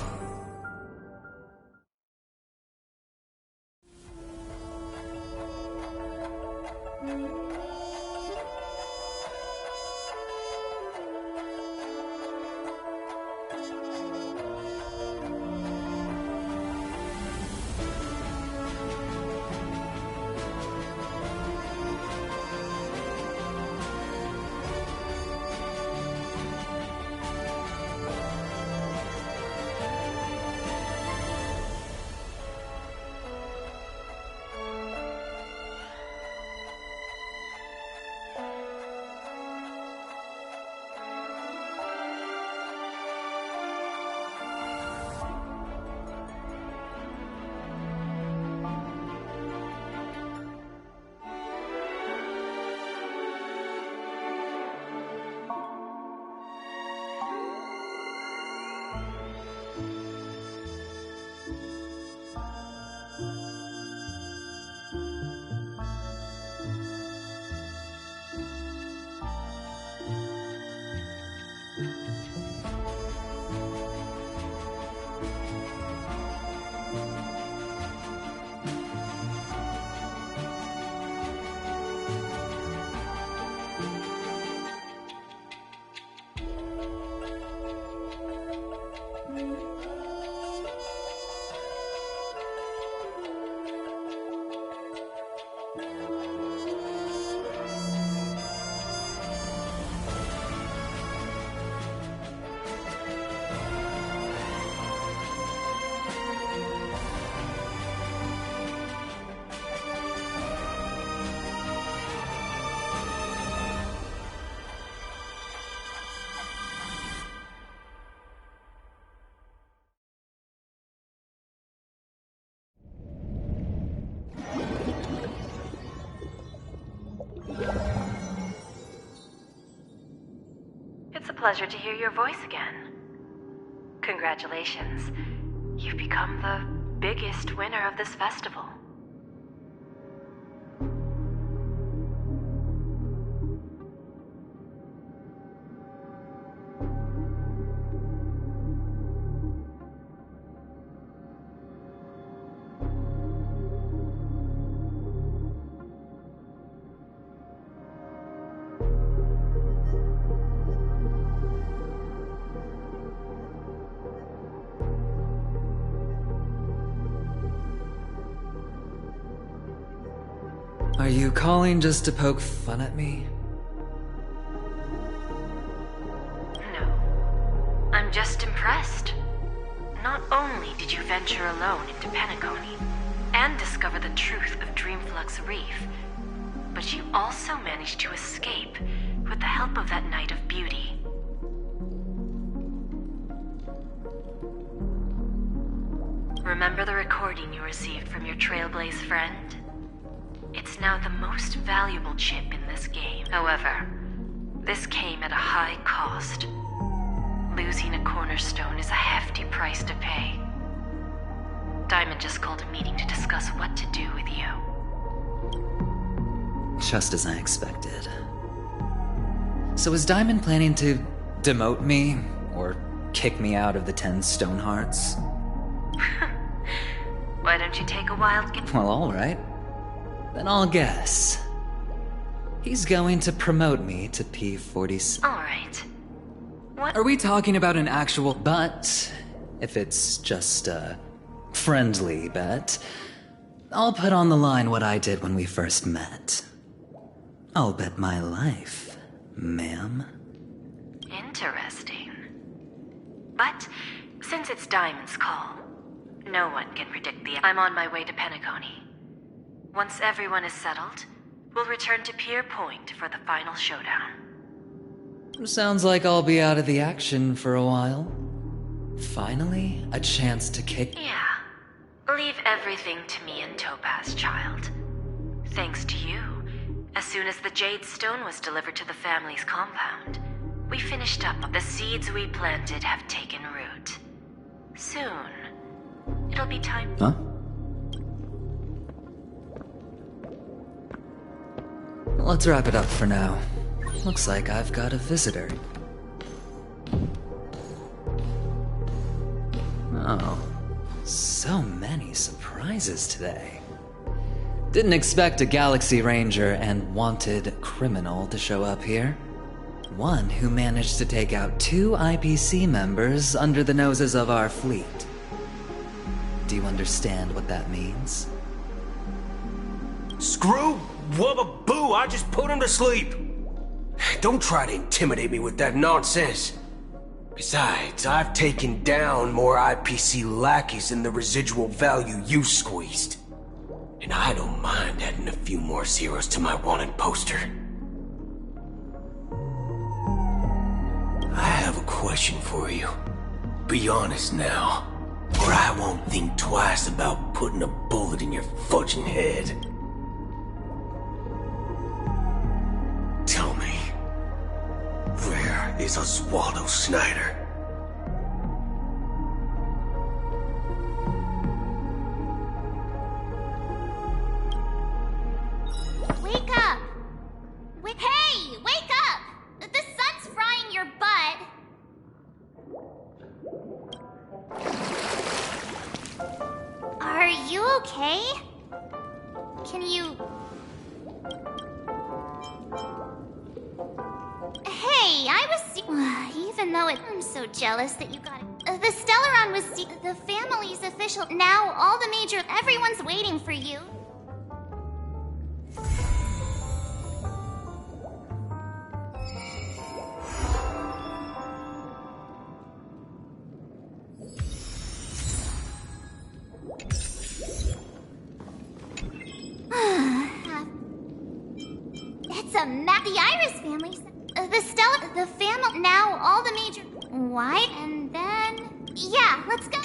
It's a pleasure to hear your voice again. Congratulations. You've become the biggest winner of this festival. Are you calling just to poke fun at me? No. I'm just impressed. Not only did you venture alone into Penacony and discover the truth of Dreamflux Reef, but you also managed to escape with the help of that Knight of Beauty. Remember the recording you received from your Trailblaze friend? It's now the most valuable chip in this game. However, this came at a high cost. Losing a cornerstone is a hefty price to pay. Diamond just called a meeting to discuss what to do with you. Just as I expected. So is Diamond planning to demote me, or kick me out of the 10 Stonehearts? Why don't you take a wild guess? Well, alright. Then I'll guess. He's going to promote me to P46. Alright. What? Are we talking about an actual... But, if it's just a friendly bet, I'll put on the line what I did when we first met. I'll bet my life, ma'am. Interesting. But, since it's Diamond's call, no one can predict the... I'm on my way to Penacony. Once everyone is settled, we'll return to Pier Point for the final showdown. Sounds like I'll be out of the action for a while. Finally, a chance to kick... Yeah. Leave everything to me and Topaz, child. Thanks to you, as soon as the Jade Stone was delivered to the family's compound, we finished up. The seeds we planted have taken root. Soon, it'll be time... Huh? Let's wrap it up for now. Looks like I've got a visitor. Oh, so many surprises today. Didn't expect a Galaxy Ranger and wanted criminal to show up here. One who managed to take out 2 IPC members under the noses of our fleet. Do you understand what that means? Screw wubba boo, I just put him to sleep. Don't try to intimidate me with that nonsense. Besides, I've taken down more IPC lackeys than the residual value you squeezed. And I don't mind adding a few more zeros to my wanted poster. I have a question for you. Be honest now, or I won't think twice about putting a bullet in your fudging head. Tell me, where is Oswaldo Snyder? Wake up! Hey, wake up! The sun's frying your butt. Are you okay? Can you... Hey, I was even though I'm so jealous that you got it. The Stellaron was the family's official. Now all the major... Everyone's waiting for you. It's the Iris family. The Stella... The family... Now all the major... What? And then... Yeah, let's go.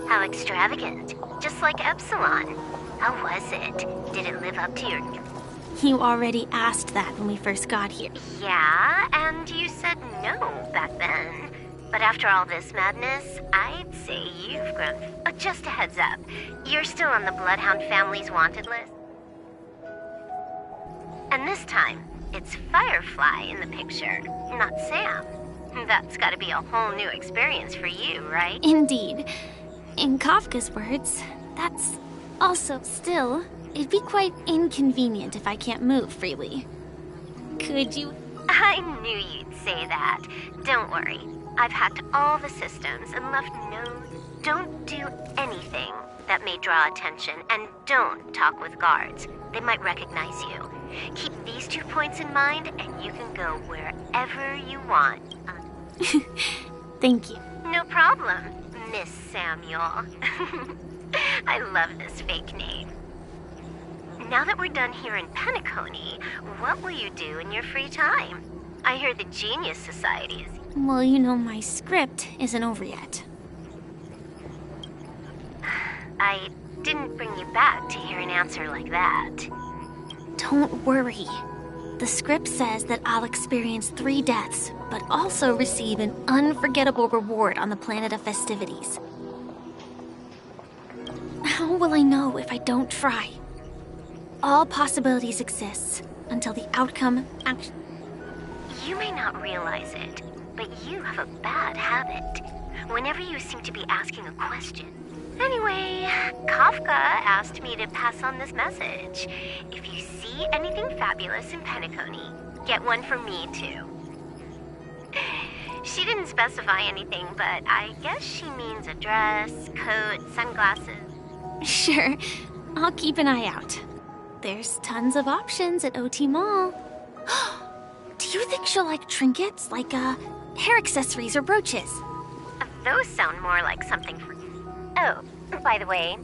How extravagant. Just like Epsilon. How was it? Did it live up to your... You already asked that when we first got here. Yeah, and you said no back then. But after all this madness, I'd say you've grown... just a heads up. You're still on the Bloodhound family's wanted list. And this time, it's Firefly in the picture, not Sam. That's gotta be a whole new experience for you, right? Indeed. In Kafka's words, that's also still... It'd be quite inconvenient if I can't move freely. Could you... I knew you'd say that. Don't worry. I've hacked all the systems and left nodes. Don't do anything that may draw attention, and don't talk with guards. They might recognize you. Keep these 2 points in mind, and you can go wherever you want. Thank you. No problem, Miss Samuel. I love this fake name. Now that we're done here in Penacony, what will you do in your free time? I hear the Genius Society is... Well, you know, my script isn't over yet. I didn't bring you back to hear an answer like that. Don't worry. The script says that I'll experience 3 deaths, but also receive an unforgettable reward on the planet of festivities. How will I know if I don't try? All possibilities exist until the outcome actually... You may not realize it, but you have a bad habit. Whenever you seem to be asking a question. Anyway, Kafka asked me to pass on this message. If you see anything fabulous in Penacony, get one for me too. She didn't specify anything, but I guess she means a dress, coat, sunglasses. Sure, I'll keep an eye out. There's tons of options at OT Mall. Do you think she'll like trinkets, like hair accessories or brooches? Those sound more like something for... Oh, by the way,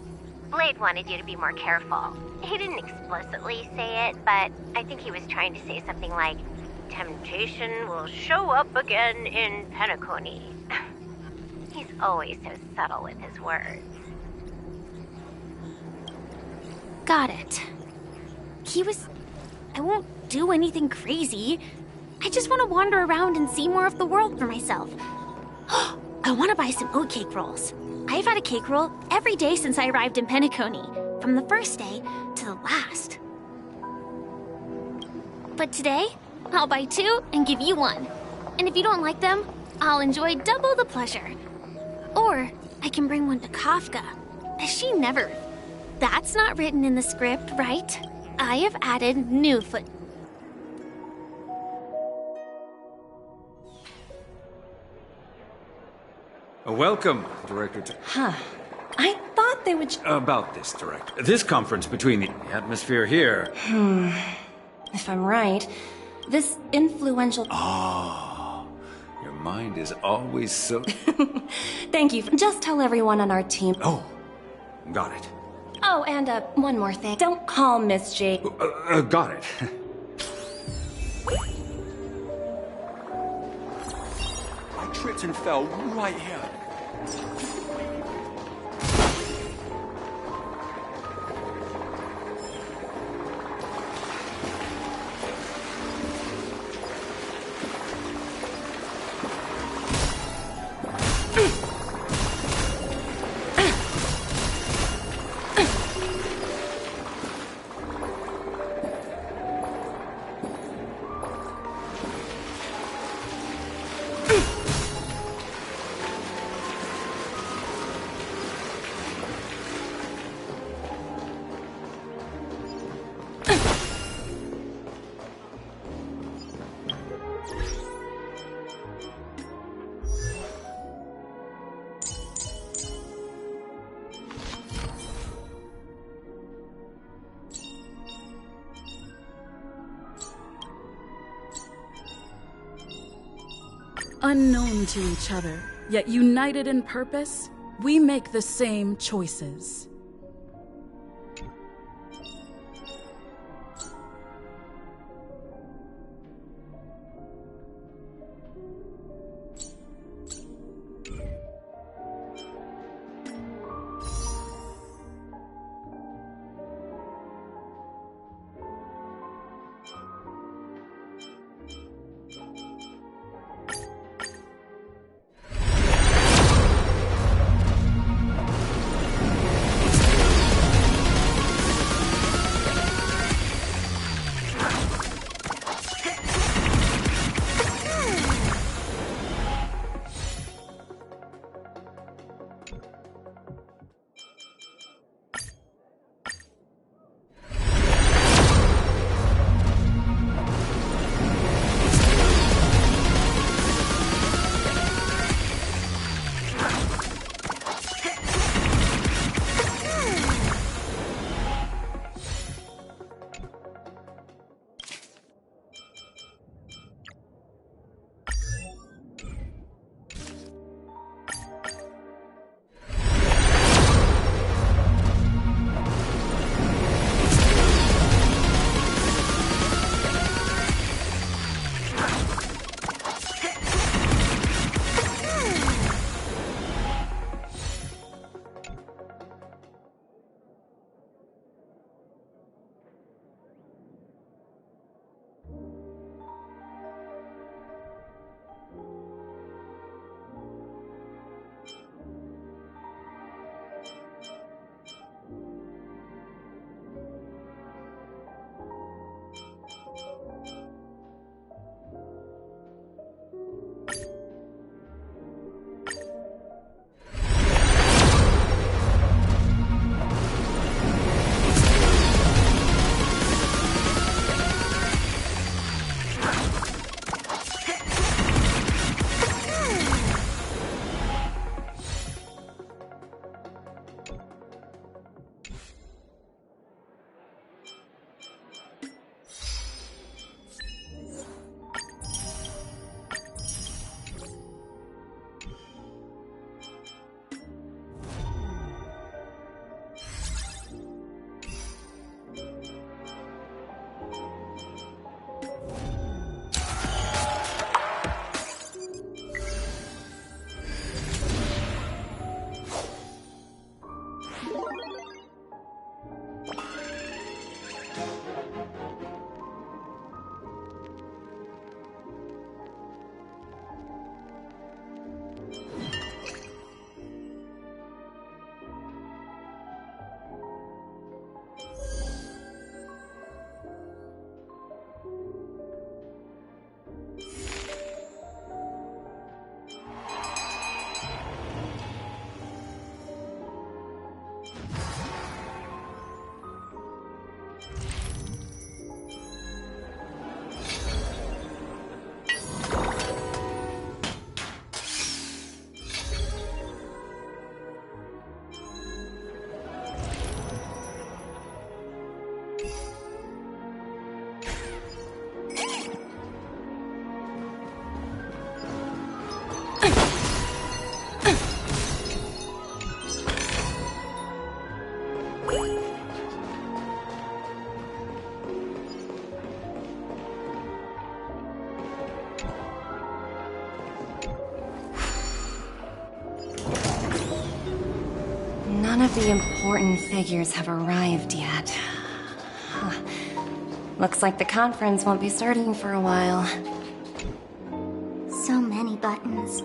Blade wanted you to be more careful. He didn't explicitly say it, but I think he was trying to say something like, temptation will show up again in Penacony. He's always so subtle with his words. Got it. I won't do anything crazy. I just want to wander around and see more of the world for myself. I want to buy some oatcake rolls. I've had a cake roll every day since I arrived in Penacony, from the first day to the last. But today, I'll buy 2 and give you 1. And if you don't like them, I'll enjoy double the pleasure. Or I can bring one to Kafka. She never... That's not written in the script, right? I have added new foot... Welcome, Director. Huh. I thought they would... About this, Director. This conference between the atmosphere here. If I'm right, this influential... Oh, your mind is always so... Thank you. Just tell everyone on our team... Oh, got it. Oh, and one more thing. Don't call Miss J... Got it. I tripped and fell right here. Unknown to each other, yet united in purpose, we make the same choices. of the important figures have arrived yet. Looks like the conference won't be starting for a while. So many buttons.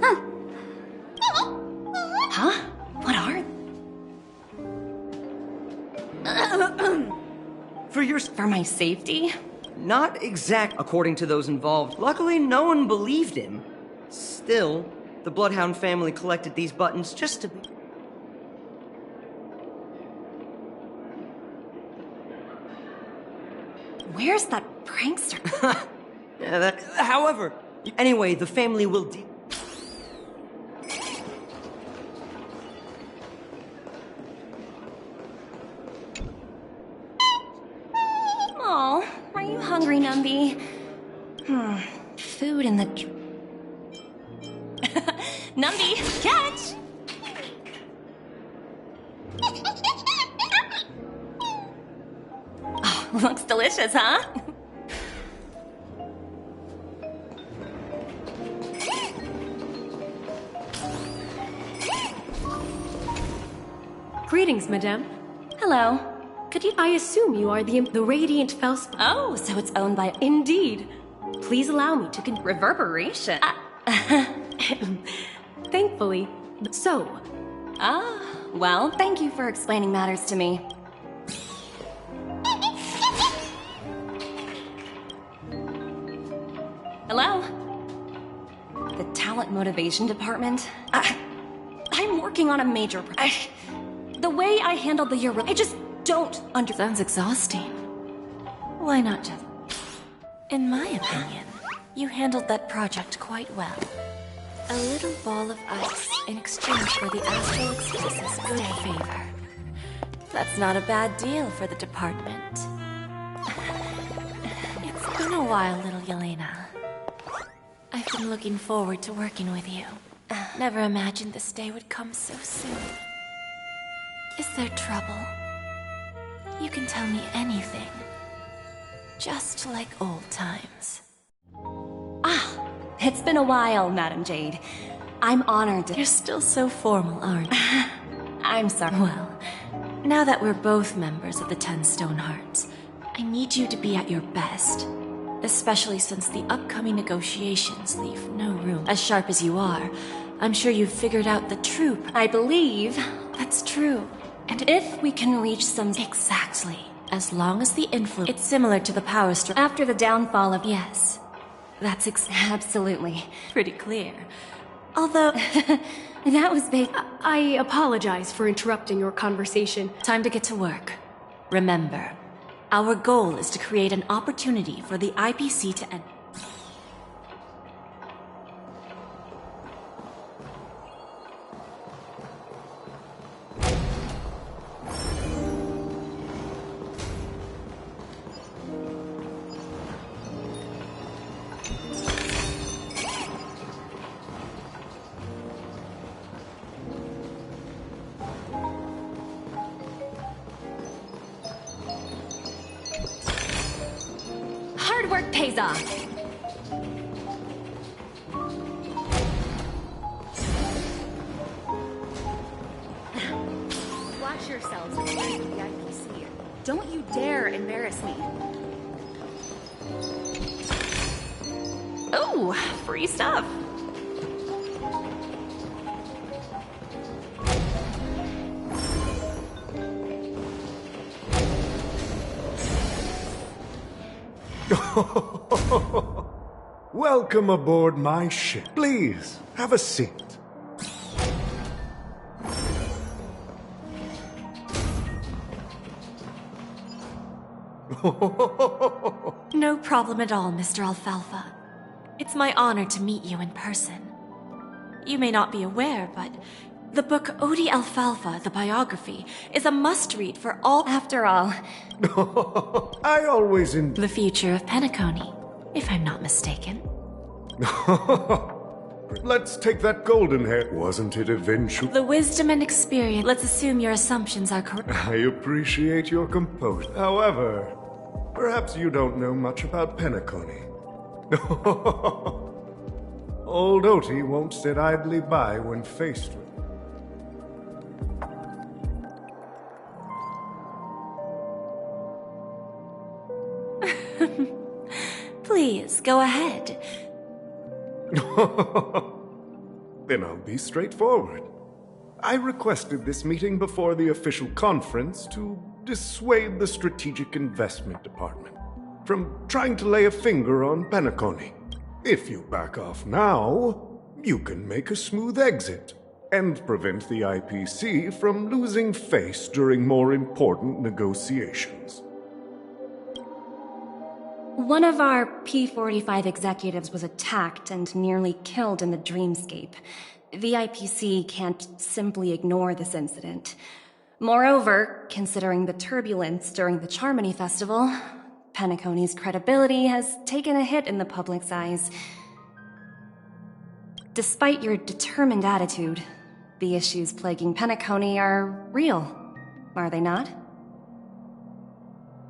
Huh? What are... For my safety? Not exact, according to those involved. Luckily, no one believed him. Still, the Bloodhound family collected these buttons just to be... Where's that prankster? However, anyway, the family will Aw, are you hungry, Numby? Food in the... Numby, catch! Oh, looks delicious, huh? Greetings, madame. Hello. Could you... I assume you are the Radiant Felspar. Oh, so it's owned by... Indeed. Please allow me to Reverberation. Thankfully. So. Well, thank you for explaining matters to me. Hello? The Talent Motivation Department? I'm working on a major project. The way I handled the year, I just don't understand. Sounds exhausting. Why not just... In my opinion, you handled that project quite well. A little ball of ice in exchange for the astral express's good favor. That's not a bad deal for the department. It's been a while, little Yelena. I've been looking forward to working with you. Never imagined this day would come so soon. Is there trouble? You can tell me anything. Just like old times. It's been a while, Madam Jade. I'm honored to... You're still so formal, aren't you? I'm sorry. Well, now that we're both members of the 10 Stone Hearts, I need you to be at your best. Especially since the upcoming negotiations leave no room. As sharp as you are, I'm sure you've figured out the true... I believe... That's true. And if we can reach some... Exactly. As long as the influence... It's similar to the power structure. After the downfall of... Yes. That's absolutely pretty clear. Although... that was big... I apologize for interrupting your conversation. Time to get to work. Remember, our goal is to create an opportunity for the IPC to end... Hard work pays off. Watch yourselves in front of the IPC. Don't you dare embarrass me. Oh, free stuff. Welcome aboard my ship. Please, have a seat. No problem at all, Mr. Alfalfa. It's my honor to meet you in person. You may not be aware, but the book Odie Alfalfa, the biography, is a must-read for all... After all... I always The future of Penacony, if I'm not mistaken. Let's take that golden hair. Wasn't it eventual? The wisdom and experience... Let's assume your assumptions are correct. I appreciate your composure. However, perhaps you don't know much about Penacony. Old Oti won't sit idly by when faced with... Please, go ahead. Then I'll be straightforward. I requested this meeting before the official conference to dissuade the Strategic Investment Department from trying to lay a finger on Penacony. If you back off now, you can make a smooth exit and prevent the IPC from losing face during more important negotiations. One of our P45 executives was attacked and nearly killed in the dreamscape. The IPC can't simply ignore this incident. Moreover, considering the turbulence during the Charmony Festival, Penacony's credibility has taken a hit in the public's eyes. Despite your determined attitude, the issues plaguing Penacony are real, are they not?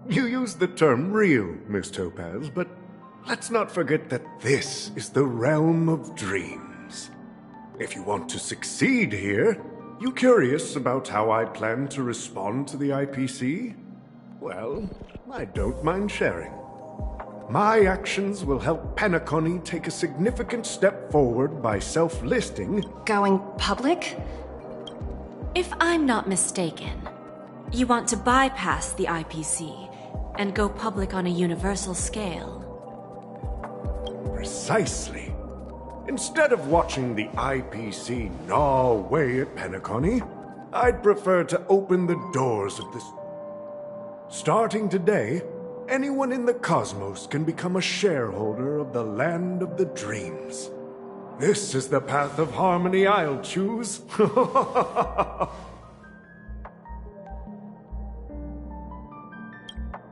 You used the term real, Miss Topaz, but let's not forget that this is the realm of dreams. If you want to succeed here, you curious about how I plan to respond to the IPC? Well, I don't mind sharing. My actions will help Penacony take a significant step forward by self-listing. Going public? If I'm not mistaken, you want to bypass the IPC and go public on a universal scale. Precisely. Instead of watching the IPC gnaw away at Penacony, I'd prefer to open the doors of this. Starting today, anyone in the cosmos can become a shareholder of the Land of the Dreams. This is the path of harmony I'll choose.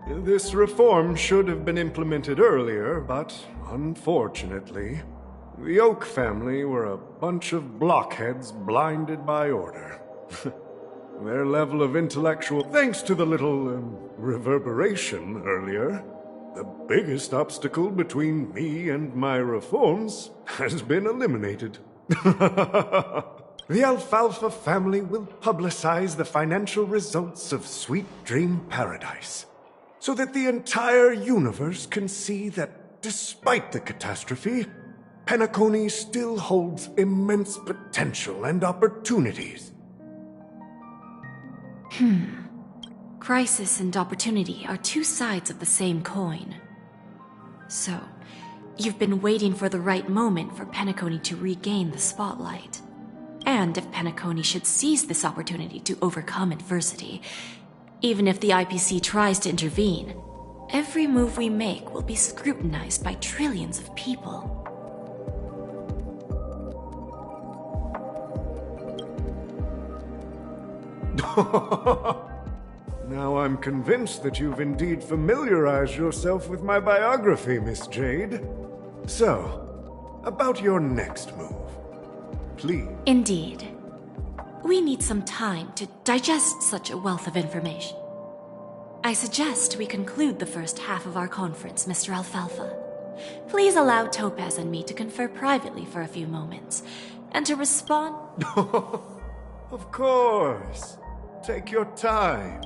This reform should have been implemented earlier, but unfortunately, the Oak family were a bunch of blockheads blinded by order. Their level of intellectual... Thanks to the little reverberation earlier, the biggest obstacle between me and my reforms has been eliminated. The Alfalfa family will publicize the financial results of Sweet Dream Paradise, so that the entire universe can see that despite the catastrophe, Penacony still holds immense potential and opportunities. Crisis and opportunity are two sides of the same coin. So, you've been waiting for the right moment for Penacony to regain the spotlight. And if Penacony should seize this opportunity to overcome adversity, even if the IPC tries to intervene, every move we make will be scrutinized by trillions of people. Now I'm convinced that you've indeed familiarized yourself with my biography, Miss Jade. So, about your next move, please. Indeed. We need some time to digest such a wealth of information. I suggest we conclude the first half of our conference, Mr. Alfalfa. Please allow Topaz and me to confer privately for a few moments, and to respond... Of course. Take your time.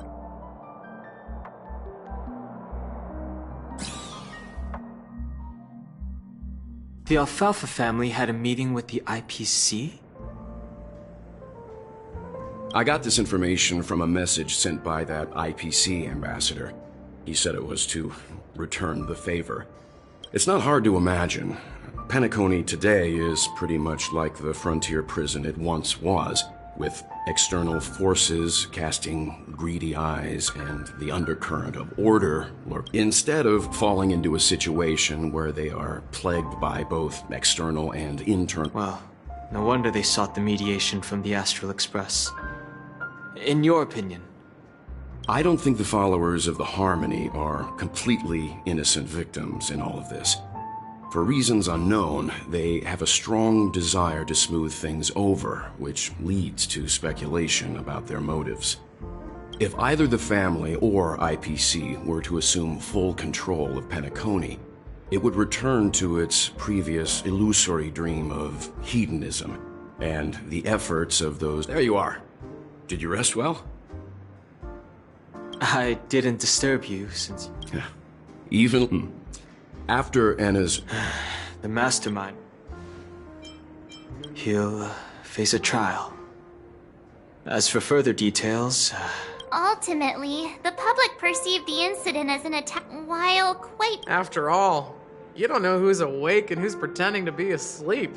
The Alfalfa family had a meeting with the IPC? I got this information from a message sent by that IPC ambassador. He said it was to return the favor. It's not hard to imagine. Penacony today is pretty much like the frontier prison it once was, with external forces casting greedy eyes and the undercurrent of order, instead of falling into a situation where they are plagued by both external and internal. Well, no wonder they sought the mediation from the Astral Express. In your opinion? I don't think the followers of the Harmony are completely innocent victims in all of this. For reasons unknown, they have a strong desire to smooth things over, which leads to speculation about their motives. If either the family or IPC were to assume full control of Penacony, it would return to its previous illusory dream of hedonism and the efforts of those... There you are. Did you rest well? I didn't disturb you since... Even after Anna's... The mastermind. He'll face a trial. As for further details... Ultimately, the public perceived the incident as an attack while quite... After all, you don't know who's awake and who's pretending to be asleep.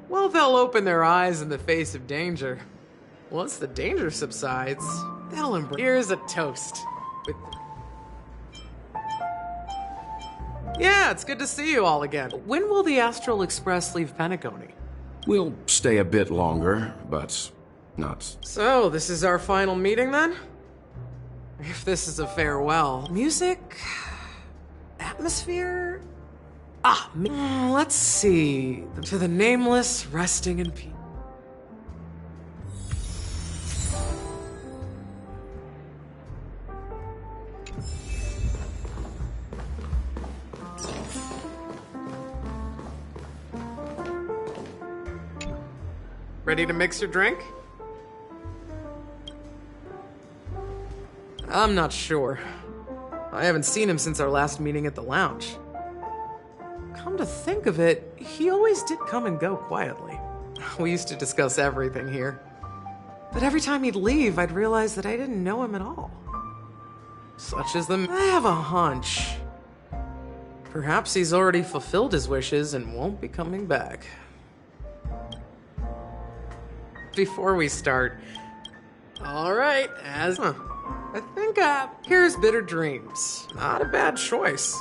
Well, they'll open their eyes in the face of danger. Once the danger subsides, they'll embrace... Here's a toast. Yeah, it's good to see you all again. When will the Astral Express leave Penacony? We'll stay a bit longer, but not... So, this is our final meeting then? If this is a farewell. Music? Atmosphere? Let's see. To the nameless, resting in peace. Ready to mix your drink? I'm not sure. I haven't seen him since our last meeting at the lounge. Come to think of it, he always did come and go quietly. We used to discuss everything here. But every time he'd leave, I'd realize that I didn't know him at all. Such is the... I have a hunch. Perhaps he's already fulfilled his wishes and won't be coming back. Before we start... Alright, I think, here's Bitter Dreams. Not a bad choice.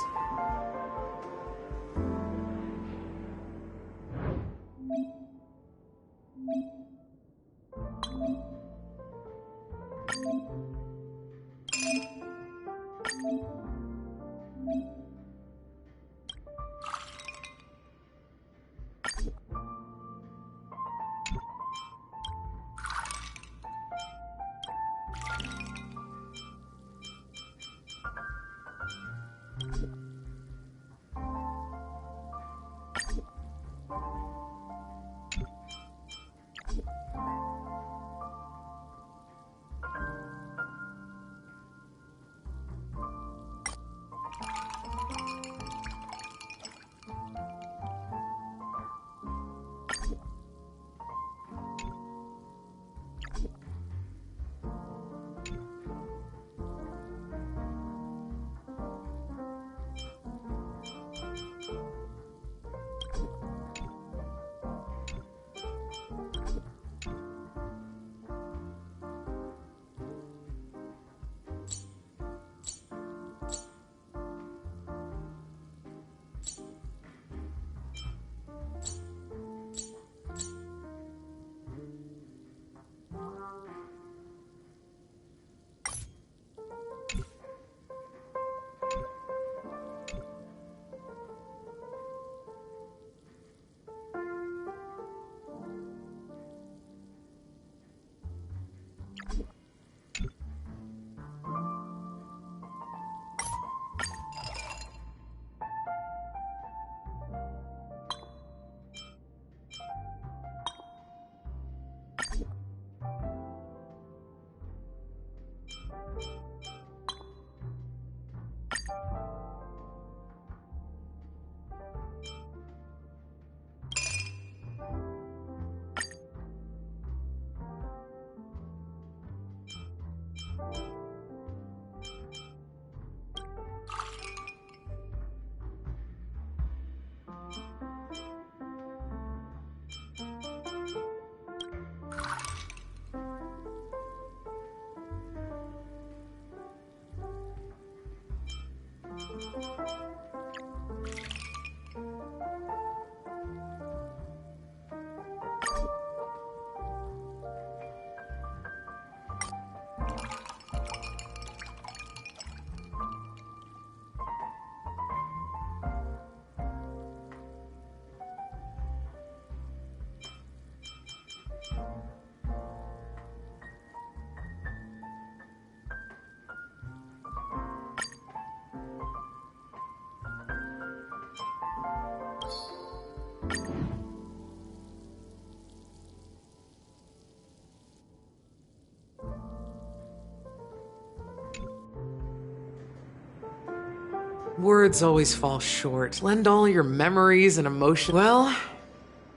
Words always fall short. Lend all your memories and emotion. Well,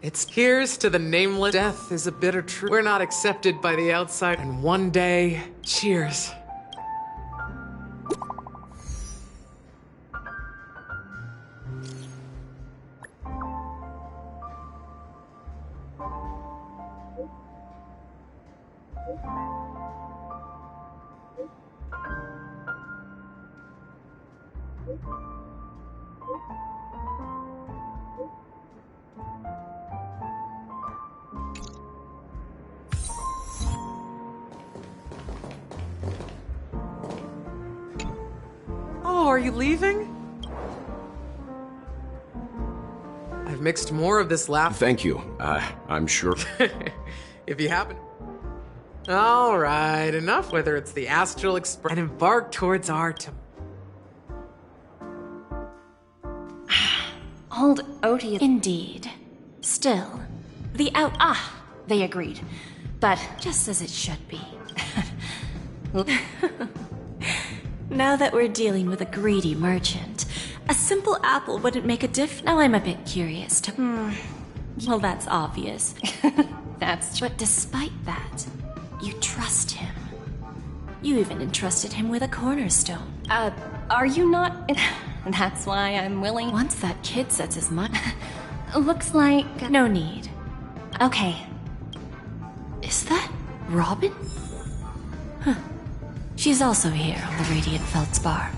it's here's to the nameless. Death is a bitter truth. We're not accepted by the outside. And one day, cheers. Oh, are you leaving? I've mixed more of this laugh. Thank you. I'm sure. If you happen. All right, enough. Whether it's the astral express and embark towards our Old Odie. Indeed. Still, they agreed. But just as it should be. Now that we're dealing with a greedy merchant, a simple apple wouldn't make a diff. Now I'm a bit curious to. Well, that's obvious. That's true. But despite that, you trust him. You even entrusted him with a cornerstone. Are you not? That's why I'm willing. Once that kid sets his mind. Looks like. No need. Okay. Is that Robin? Huh. She's also here on the Radiant Feldspar.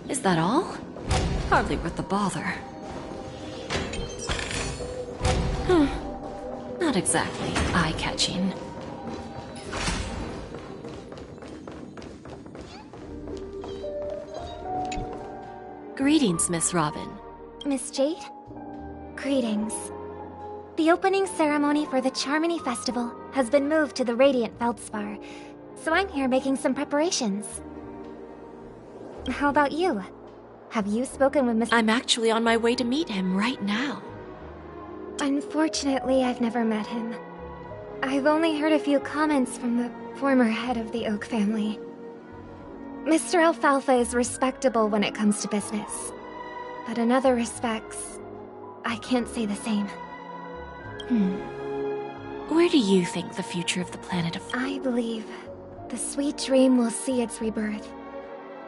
Is that all? Hardly worth the bother. Not exactly eye-catching. Greetings, Miss Robin. Miss Jade? Greetings. The opening ceremony for the Charmony Festival has been moved to the Radiant Feldspar, so I'm here making some preparations. How about you? Have you spoken with Miss... I'm actually on my way to meet him right now. Unfortunately, I've never met him. I've only heard a few comments from the former head of the Oak family. Mr. Alfalfa is respectable when it comes to business. But in other respects, I can't say the same. Where do you think the future of the planet of... I believe the sweet dream will see its rebirth.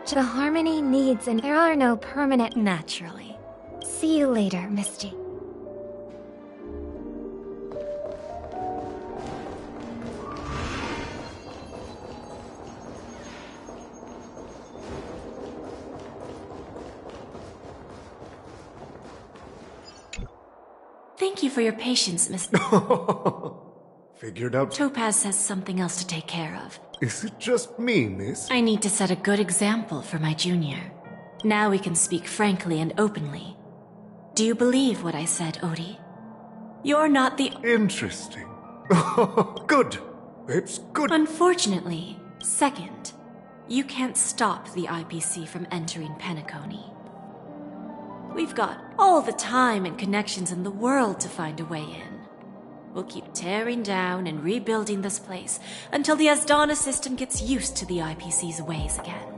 The harmony needs and there are no permanent... Naturally. See you later, Misty. Thank you for your patience, Miss... Figured out... Topaz has something else to take care of. Is it just me, miss? I need to set a good example for my junior. Now we can speak frankly and openly. Do you believe what I said, Odie? You're not the... Interesting. Good. It's good. Unfortunately, second, you can't stop the IPC from entering Penacony. We've got all the time and connections in the world to find a way in. We'll keep tearing down and rebuilding this place until the Asdana system gets used to the IPC's ways again.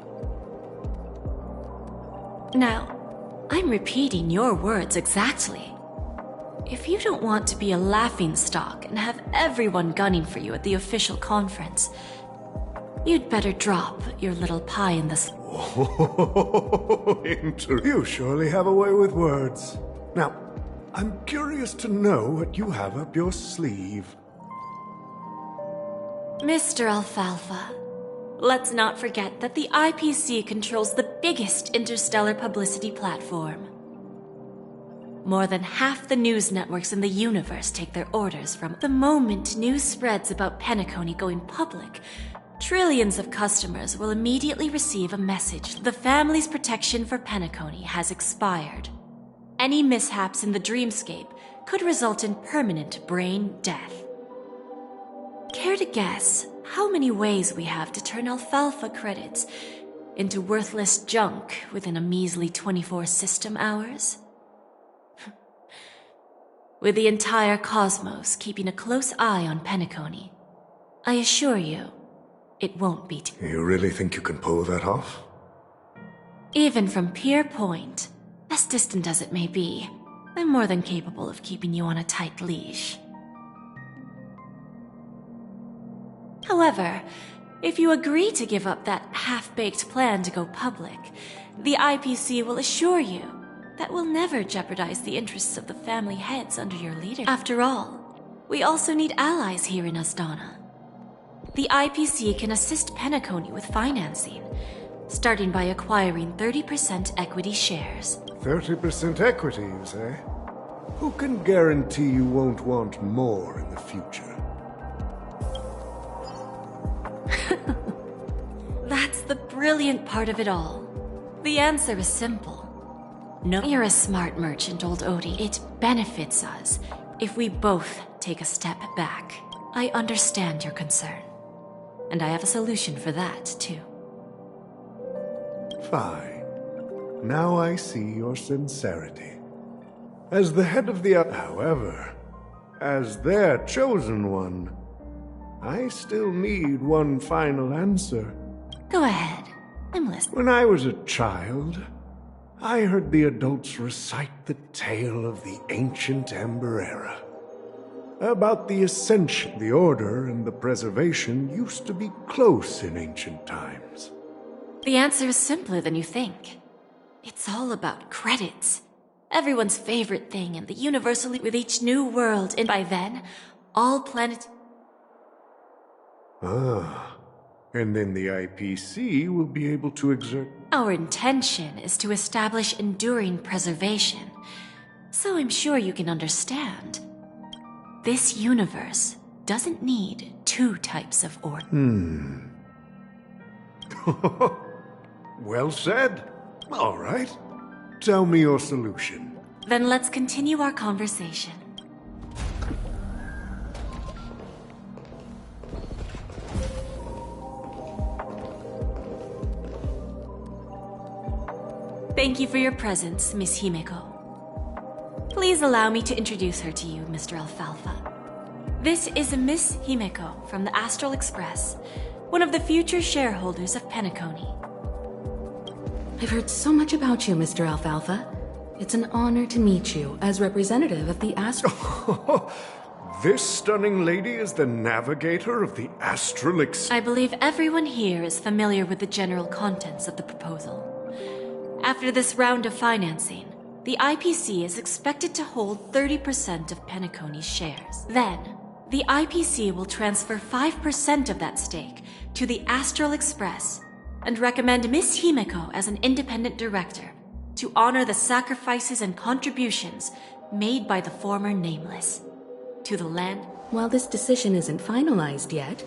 Now, I'm repeating your words exactly. If you don't want to be a laughingstock and have everyone gunning for you at the official conference, You'd better drop your little pie in the... You surely have a way with words. Now, I'm curious to know what you have up your sleeve. Mr. Alfalfa, let's not forget that the IPC controls the biggest interstellar publicity platform. More than half the news networks in the universe take their orders from. The moment news spreads about Penacony going public, trillions of customers will immediately receive a message. The family's protection for Penacony has expired. Any mishaps in the dreamscape could result in permanent brain death. Care to guess how many ways we have to turn Alfalfa credits into worthless junk within a measly 24 system hours? With the entire cosmos keeping a close eye on Penacony, I assure you, it won't be You really think you can pull that off? Even from Pier Point, as distant as it may be, I'm more than capable of keeping you on a tight leash. However, if you agree to give up that half-baked plan to go public, the IPC will assure you that we'll never jeopardize the interests of the family heads under your leadership. After all, we also need allies here in Asdana. The IPC can assist Penacony with financing, starting by acquiring 30% equity shares. 30% equity, you say? Who can guarantee you won't want more in the future? That's the brilliant part of it all. The answer is simple. No, you're a smart merchant, old Odie. It benefits us if we both take a step back. I understand your concern, and I have a solution for that, too. Fine. Now I see your sincerity. As the head of the... However, as their chosen one, I still need one final answer. Go ahead. I'm listening. When I was a child, I heard the adults recite the tale of the ancient Ember Era. About the ascension, the order, and the preservation used to be close in ancient times. The answer is simpler than you think. It's all about credits. Everyone's favorite thing, and the universally with each new world, and by then, all planets... Ah, and then the IPC will be able to exert... Our intention is to establish enduring preservation, so I'm sure you can understand. This universe doesn't need two types of order. Well said. All right. Tell me your solution. Then let's continue our conversation. Thank you for your presence, Miss Himeko. Please allow me to introduce her to you, Mr. Alfalfa. This is Miss Himeko from the Astral Express, one of the future shareholders of Penacony. I've heard so much about you, Mr. Alfalfa. It's an honor to meet you as representative of the Astral... This stunning lady is the navigator of the Astral Express. I believe everyone here is familiar with the general contents of the proposal. After this round of financing, the IPC is expected to hold 30% of Penacony's shares. Then, the IPC will transfer 5% of that stake to the Astral Express and recommend Miss Himeko as an independent director to honor the sacrifices and contributions made by the former Nameless to the land. While this decision isn't finalized yet,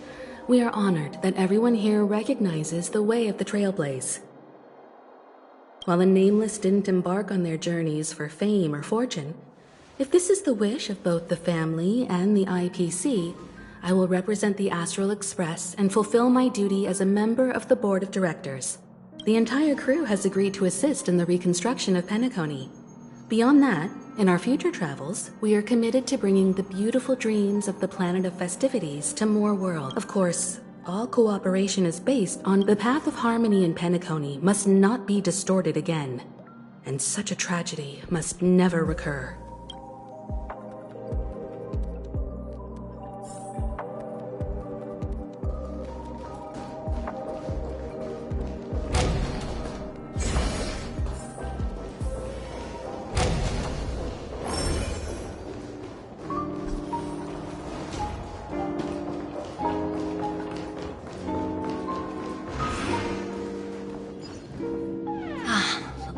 we are honored that everyone here recognizes the way of the Trailblaze. While the Nameless didn't embark on their journeys for fame or fortune, if this is the wish of both the family and the IPC, I will represent the Astral Express and fulfill my duty as a member of the board of directors. The entire crew has agreed to assist in the reconstruction of Penacony. Beyond that, in our future travels, we are committed to bringing the beautiful dreams of the planet of festivities to more worlds. Of course, all cooperation is based on the path of harmony in Penacony must not be distorted again, and such a tragedy must never recur.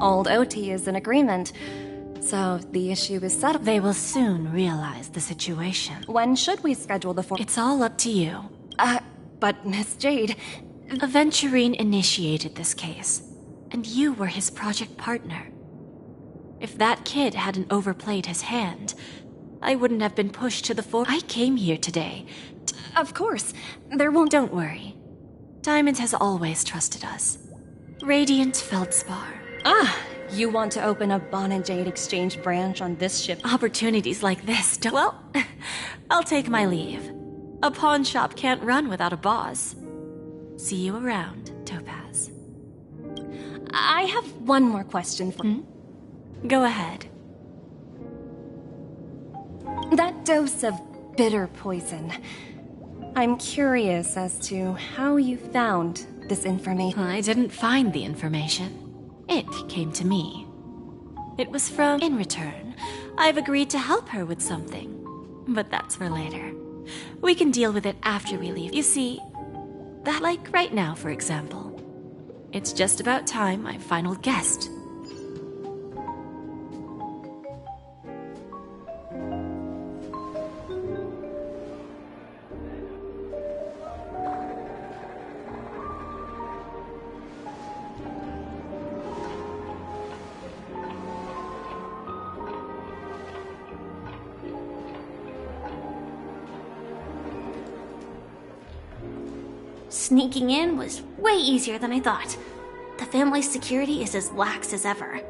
Old OT is in agreement, so the issue is settled. They will soon realize the situation. When should we schedule the It's all up to you. But Miss Jade... Aventurine initiated this case, and you were his project partner. If that kid hadn't overplayed his hand, I wouldn't have been pushed to the fore. I came here today. Of course, there won't... Don't worry. Diamond has always trusted us. Radiant Feldspar. You want to open a Bon and Jade exchange branch on this ship? Opportunities like this don't... Well, I'll take my leave. A pawn shop can't run without a boss. See you around, Topaz. I have one more question for... Go ahead. That dose of bitter poison. I'm curious as to how you found this information. I didn't find the information. It came to me. It was from... In return, I've agreed to help her with something. But that's for later. We can deal with it after we leave. You see, that like right now, for example. It's just about time my final guest. Sneaking in was way easier than I thought. The family's security is as lax as ever.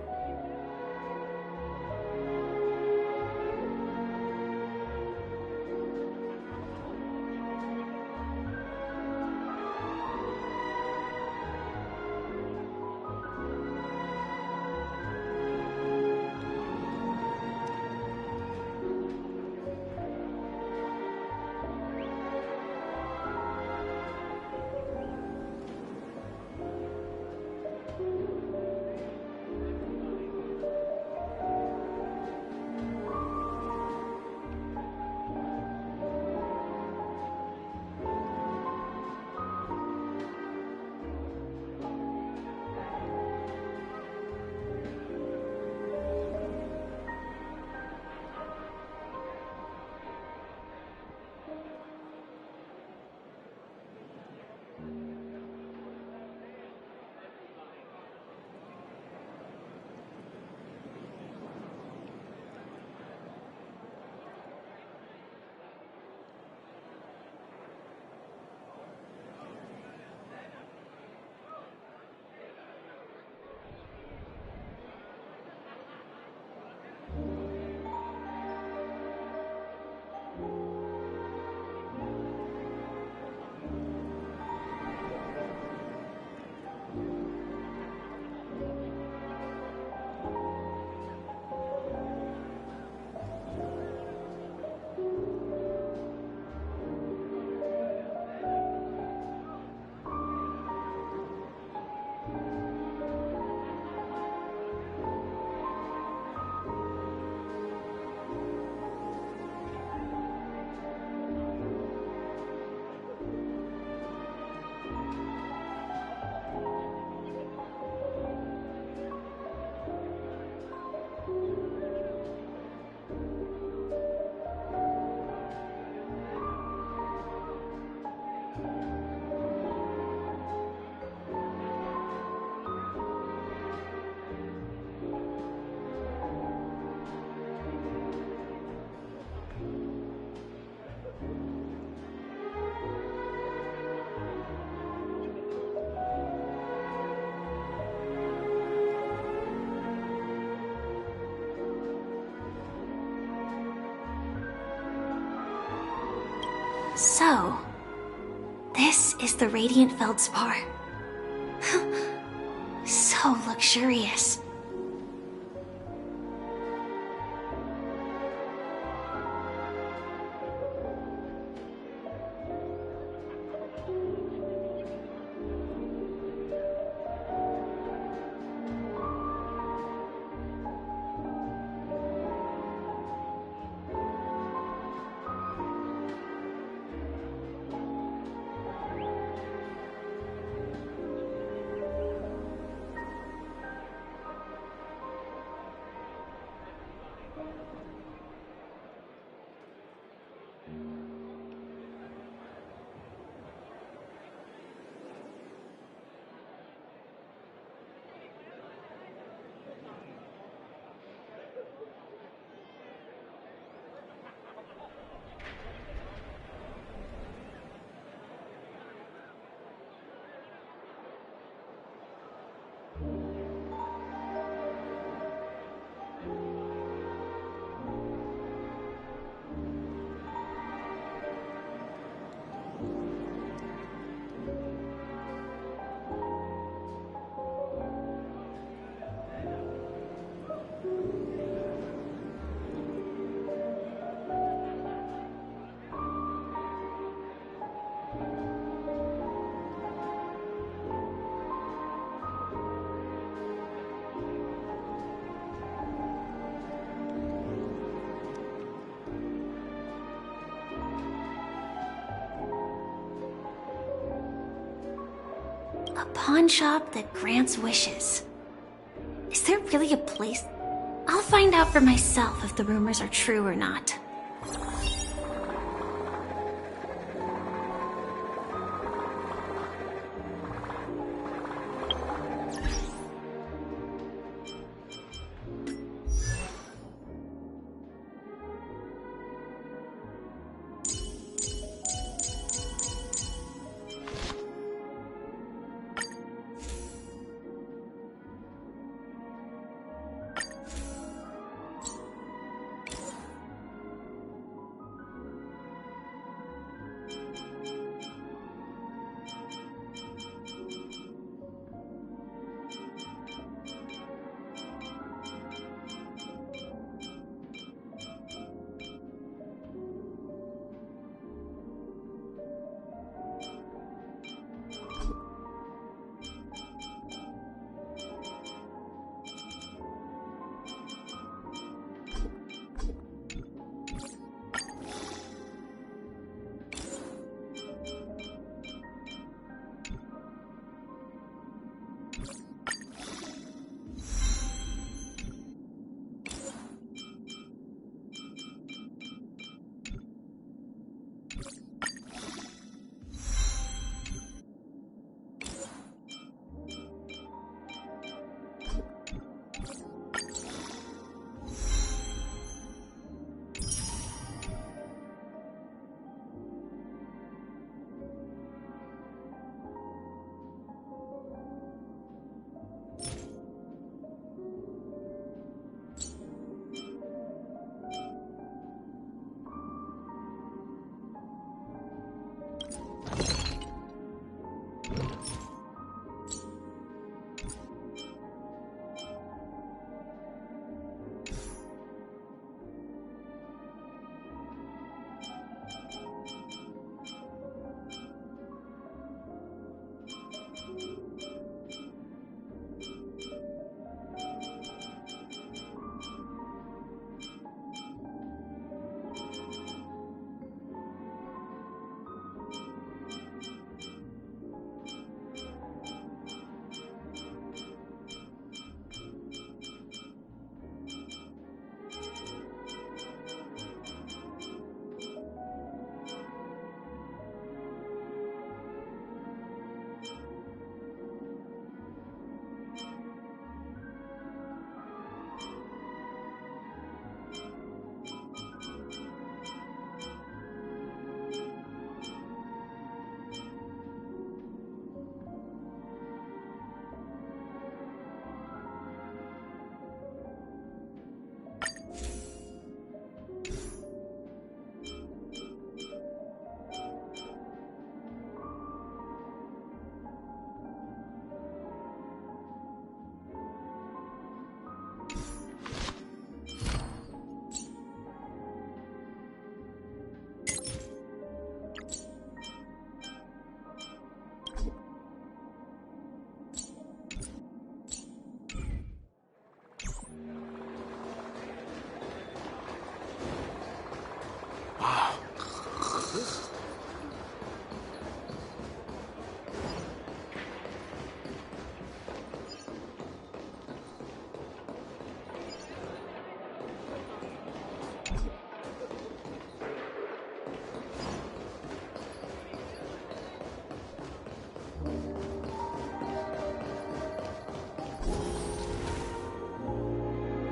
So, this is the Radiant Feldspar. So luxurious. A pawn shop that grants wishes. Is there really a place? I'll find out for myself if the rumors are true or not.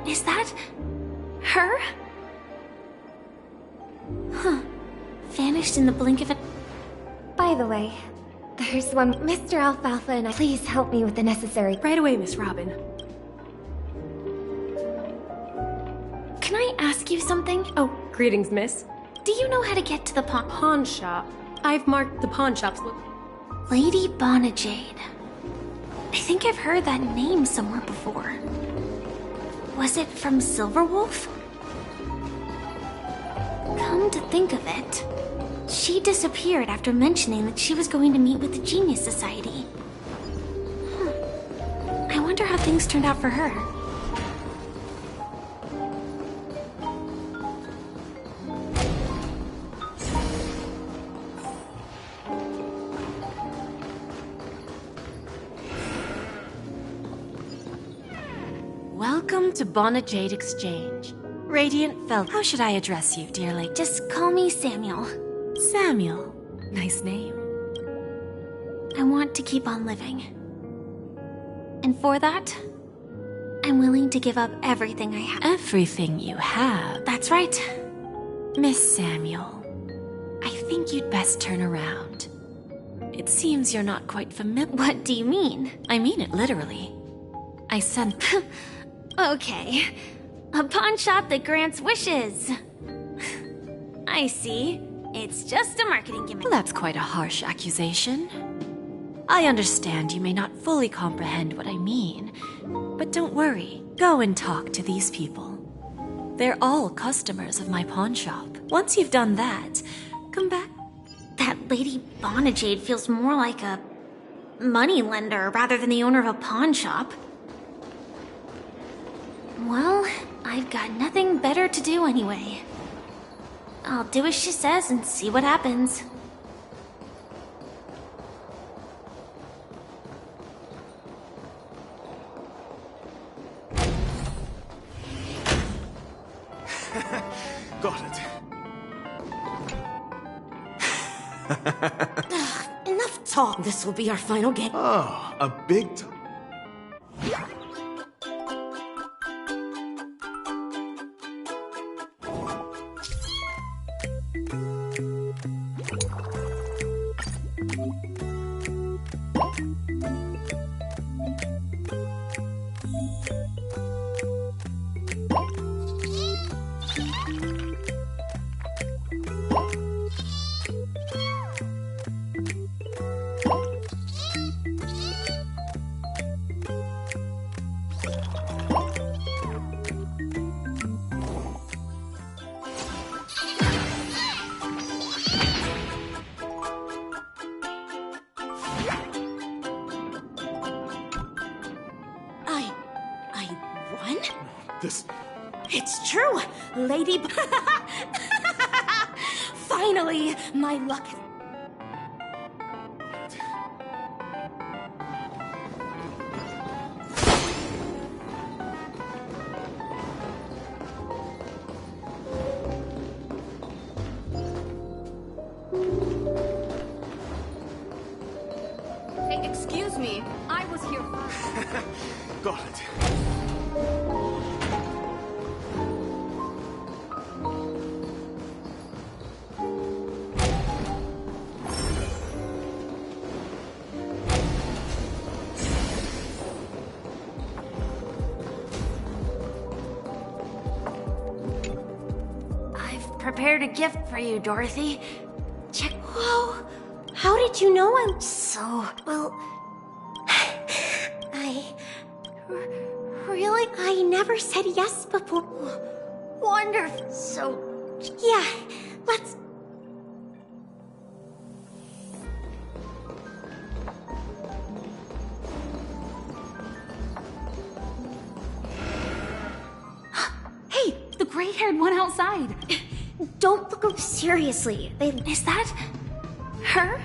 Is that her? Huh. Vanished in the blink of a... By the way, there's one Mr. Alfalfa and I. Please help me with the necessary... Right away, Miss Robin. Can I ask you something? Oh, greetings, miss. Do you know how to get to the pawn shop? I've marked the pawn shops. Lady Bonajade. I think I've heard that name somewhere before. Was it from Silverwolf? Come to think of it, she disappeared after mentioning that she was going to meet with the Genius Society. I wonder how things turned out for her. Welcome to Bonajade Exchange. Radiant Fel. How should I address you, dear lady? Just call me Samuel. Samuel. Nice name. I want to keep on living. And for that, I'm willing to give up everything I have. Everything you have? That's right. Miss Samuel, I think you'd best turn around. It seems you're not quite familiar. What do you mean? I mean it literally. I sent... Okay. A pawn shop that grants wishes. I see. It's just a marketing gimmick. Well, that's quite a harsh accusation. I understand you may not fully comprehend what I mean, but don't worry. Go and talk to these people. They're all customers of my pawn shop. Once you've done that, come back. That Lady Bonajade feels more like a money lender rather than the owner of a pawn shop. Well, I've got nothing better to do anyway. I'll do as she says and see what happens. Got it. Enough talk. This will be our final game. Oh, a big time. It's true, Lady... Finally, my luck... Hey, excuse me. I was here first. Got it. Prepared a gift for you, Dorothy. Check. Whoa! How did you know I'm so... Well... Really? I never said yes before. Wonderful. So... Yeah, let's... Hey, the gray-haired one outside. Don't look seriously. Is that... her?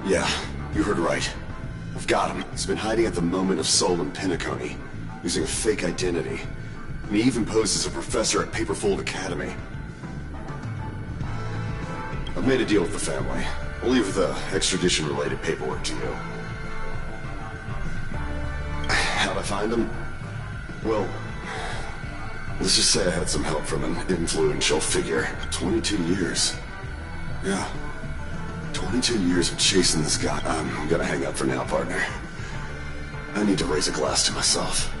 Yeah, you heard right. I've got him. He's been hiding at the moment of soul in Penacony, using a fake identity. And he even posed as a professor at Paperfold Academy. I've made a deal with the family. I'll leave the extradition-related paperwork to you. How'd I find him? Well, let's just say I had some help from an influential figure. 22 years. Yeah. 22 years of chasing this guy. I'm gonna hang up for now, partner. I need to raise a glass to myself.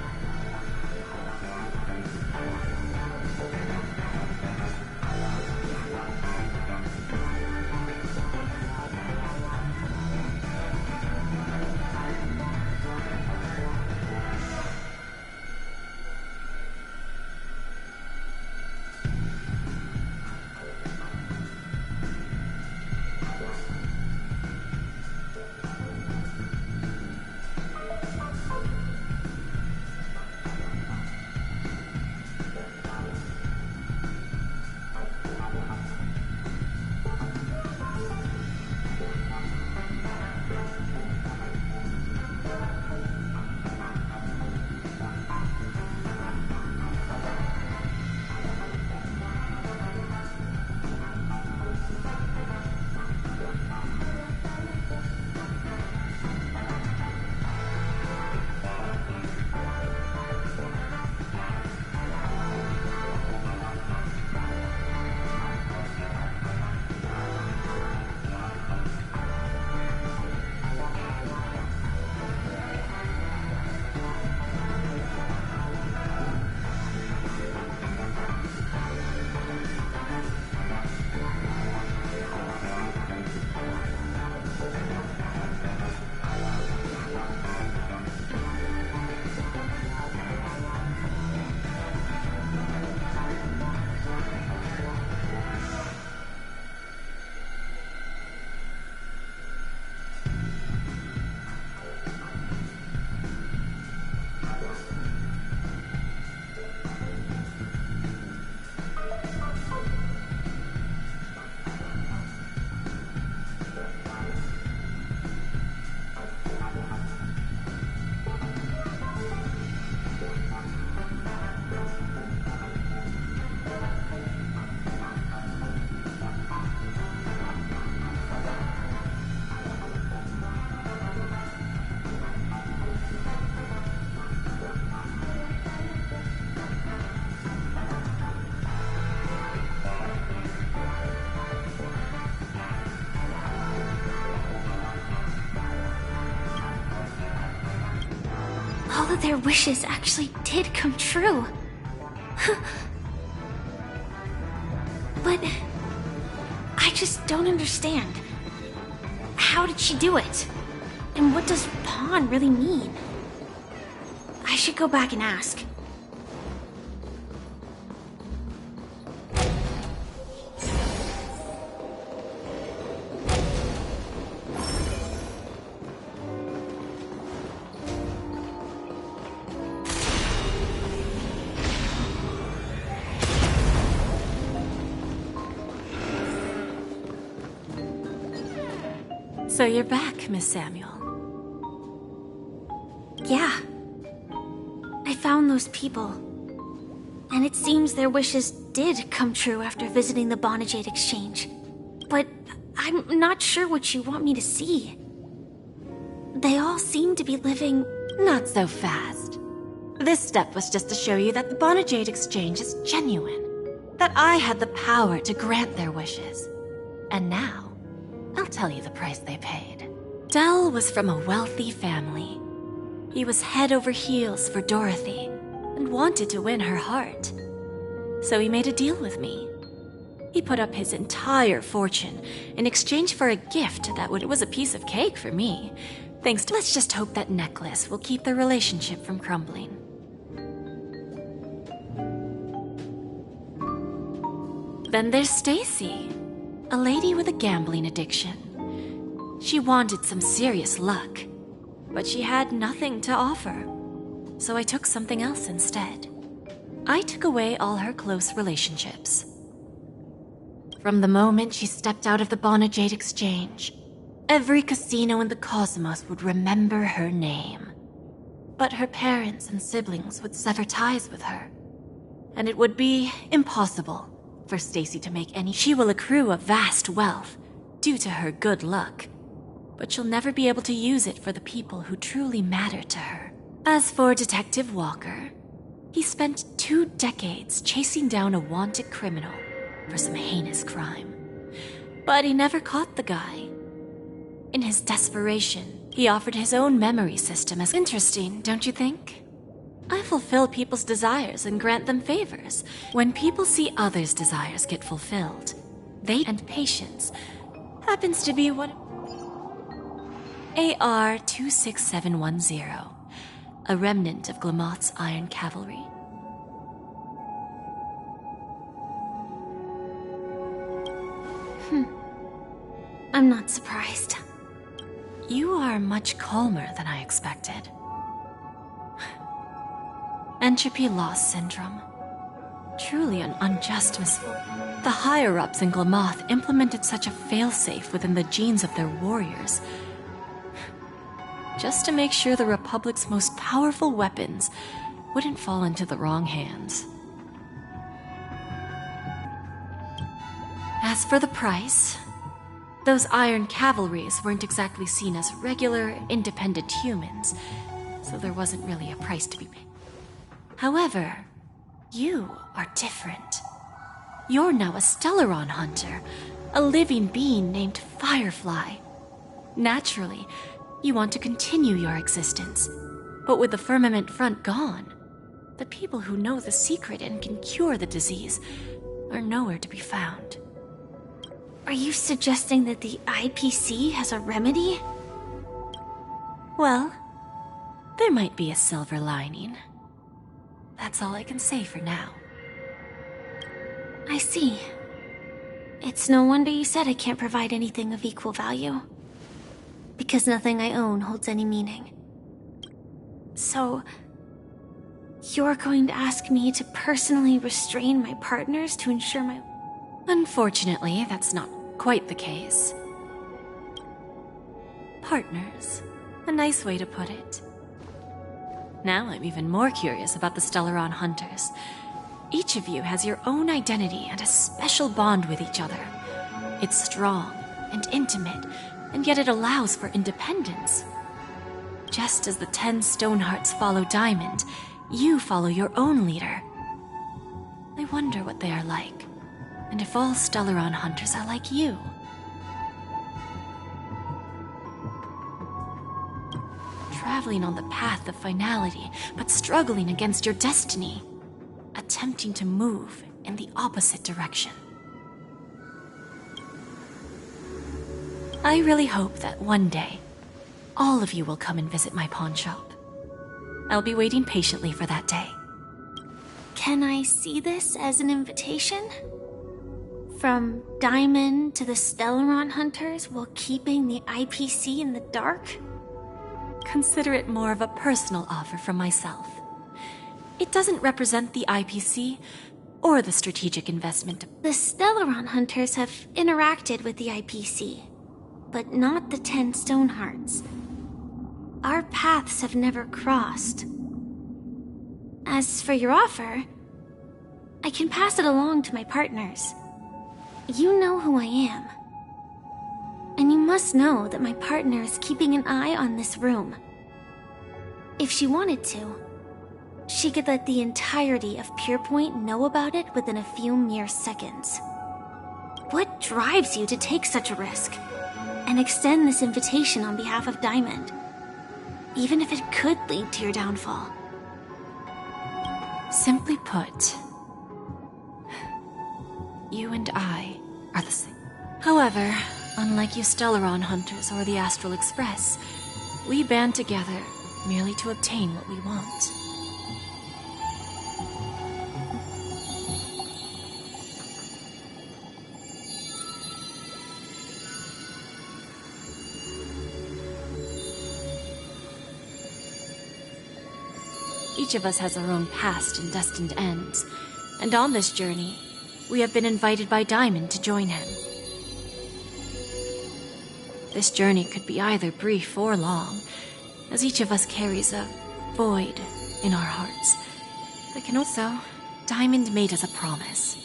So their wishes actually did come true. But I just don't understand. How did she do it? And what does pawn really mean? I should go back and ask. So you're back, Miss Samuel. Yeah. I found those people. And it seems their wishes did come true after visiting the Bonajade Exchange. But I'm not sure what you want me to see. They all seem to be living... Not so fast. This step was just to show you that the Bonajade Exchange is genuine. That I had the power to grant their wishes. And now, I'll tell you the price they paid. Dell was from a wealthy family. He was head over heels for Dorothy and wanted to win her heart. So he made a deal with me. He put up his entire fortune in exchange for a gift that was a piece of cake for me. Thanks to... Let's just hope that necklace will keep their relationship from crumbling. Then there's Stacy, a lady with a gambling addiction. She wanted some serious luck, but she had nothing to offer. So I took something else instead. I took away all her close relationships. From the moment she stepped out of the Bonajade Exchange, every casino in the cosmos would remember her name. But her parents and siblings would sever ties with her, and it would be impossible for Stacy to make any. She will accrue a vast wealth due to her good luck, but she'll never be able to use it for the people who truly matter to her. As for Detective Walker, he spent 2 decades chasing down a wanted criminal for some heinous crime. But he never caught the guy. In his desperation, he offered his own memory system as interesting, don't you think? I fulfill people's desires and grant them favors. When people see others' desires get fulfilled, and patience happens to be what... AR 26710, a remnant of Glamoth's Iron Cavalry. I'm not surprised. You are much calmer than I expected. Entropy loss syndrome. Truly an unjust misfortune. The higher-ups in Glamoth implemented such a failsafe within the genes of their warriors, just to make sure the Republic's most powerful weapons wouldn't fall into the wrong hands. As for the price, those Iron Cavalries weren't exactly seen as regular, independent humans, so there wasn't really a price to be paid. However, you are different. You're now a Stellaron hunter, a living being named Firefly. Naturally, you want to continue your existence, but with the Firmament Front gone, the people who know the secret and can cure the disease are nowhere to be found. Are you suggesting that the IPC has a remedy? Well, there might be a silver lining. That's all I can say for now. I see. It's no wonder you said I can't provide anything of equal value. Because nothing I own holds any meaning. So, you're going to ask me to personally restrain my partners to ensure my... Unfortunately, that's not quite the case. Partners. A nice way to put it. Now I'm even more curious about the Stellaron Hunters. Each of you has your own identity and a special bond with each other. It's strong and intimate, and yet it allows for independence. Just as the 10 Stonehearts follow Diamond, you follow your own leader. I wonder what they are like, and if all Stellaron Hunters are like you. traveling on the path of finality, but struggling against your destiny, attempting to move in the opposite direction. I really hope that one day, all of you will come and visit my pawn shop. I'll be waiting patiently for that day. Can I see this as an invitation? From Diamond to the Stellaron Hunters while keeping the IPC in the dark? Consider it more of a personal offer from myself. It doesn't represent the IPC or the strategic investment. The Stellaron Hunters have interacted with the IPC, but not the 10 Stonehearts. Our paths have never crossed. As for your offer, I can pass it along to my partners. You know who I am. And you must know that my partner is keeping an eye on this room. If she wanted to, she could let the entirety of Purepoint know about it within a few mere seconds. What drives you to take such a risk and extend this invitation on behalf of Diamond, even if it could lead to your downfall? Simply put, you and I are the same. However, unlike you Stellaron Hunters or the Astral Express, we band together merely to obtain what we want. Each of us has our own past and destined ends, and on this journey, we have been invited by Diamond to join him. This journey could be either brief or long, as each of us carries a void in our hearts. But can also, Diamond made us a promise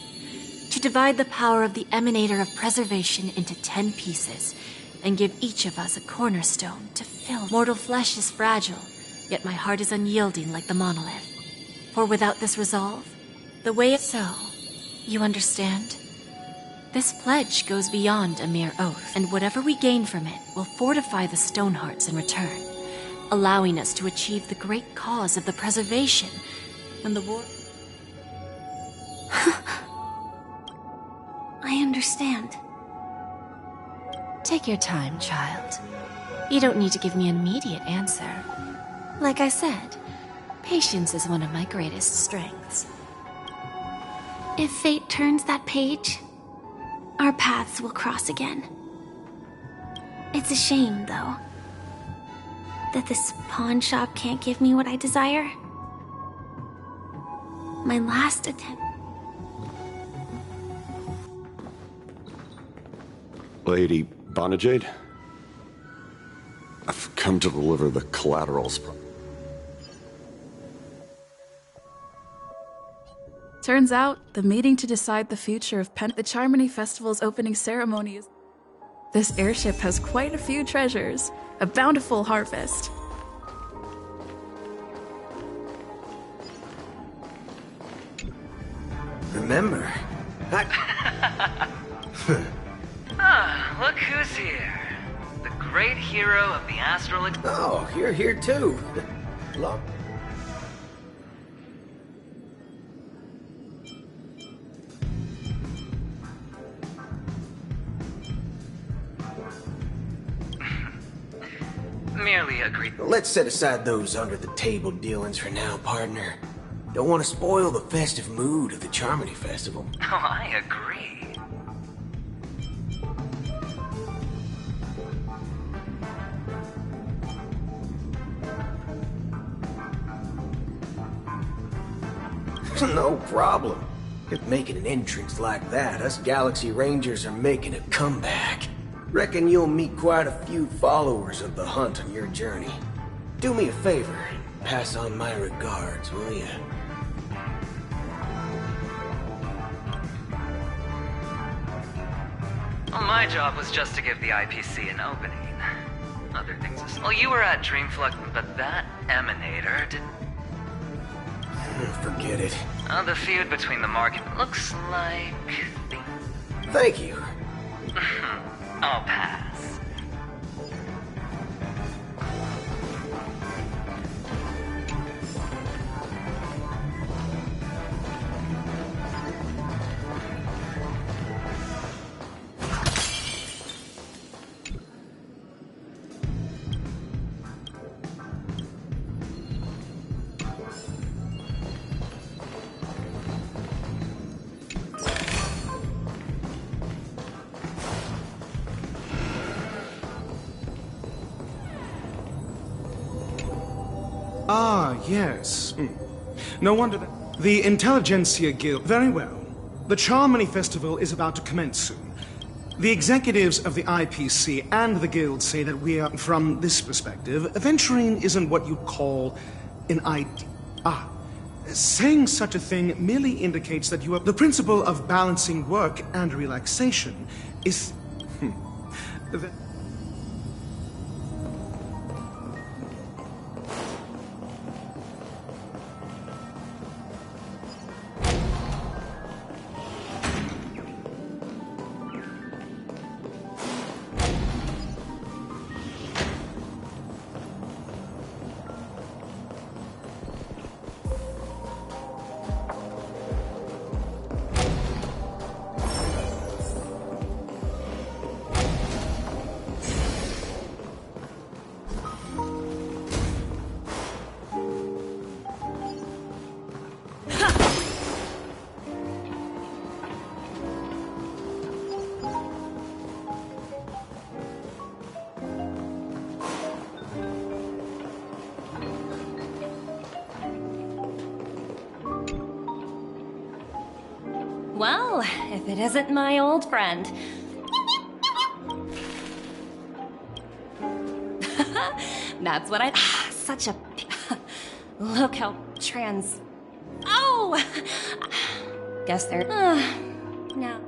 to divide the power of the Emanator of Preservation into 10 pieces and give each of us a cornerstone to fill. Mortal flesh is fragile, yet my heart is unyielding like the monolith. For without this resolve, the way is so. You understand? This pledge goes beyond a mere oath, and whatever we gain from it will fortify the Stonehearts in return, allowing us to achieve the great cause of the preservation when the war... I understand. Take your time, child. You don't need to give me an immediate answer. Like I said, patience is one of my greatest strengths. If fate turns that page, our paths will cross again. It's a shame, though, that this pawn shop can't give me what I desire. My last attempt... Lady Bonajade? I've come to deliver the collaterals. Turns out, the meeting to decide the future of the Charmony Festival's opening ceremony is... This airship has quite a few treasures, a bountiful harvest. Remember, Look who's here. The great hero of the Astral... Oh, you're here too. Look. Merely agreed. Let's set aside those under-the-table dealings for now, partner. Don't want to spoil the festive mood of the Charmony Festival. Oh, I agree. No problem. If making an entrance like that, us Galaxy Rangers are making a comeback. Reckon you'll meet quite a few followers of the hunt on your journey. Do me a favor, pass on my regards, will ya? Well, my job was just to give the IPC an opening. Other things is... Well, you were at Dreamflux, but that Emanator didn't... Forget it. The feud between the market looks like... Thank you. I'll pass. Yes. No wonder that... The Intelligentsia Guild... Very well. The Charmony Festival is about to commence soon. The executives of the IPC and the Guild say that we are, from this perspective, venturing isn't what you'd call an idea. Saying such a thing merely indicates that you have... The principle of balancing work and relaxation is... Well, if it isn't my old friend. That's what I... Such a... Look how trans... Oh! Guess they're... No.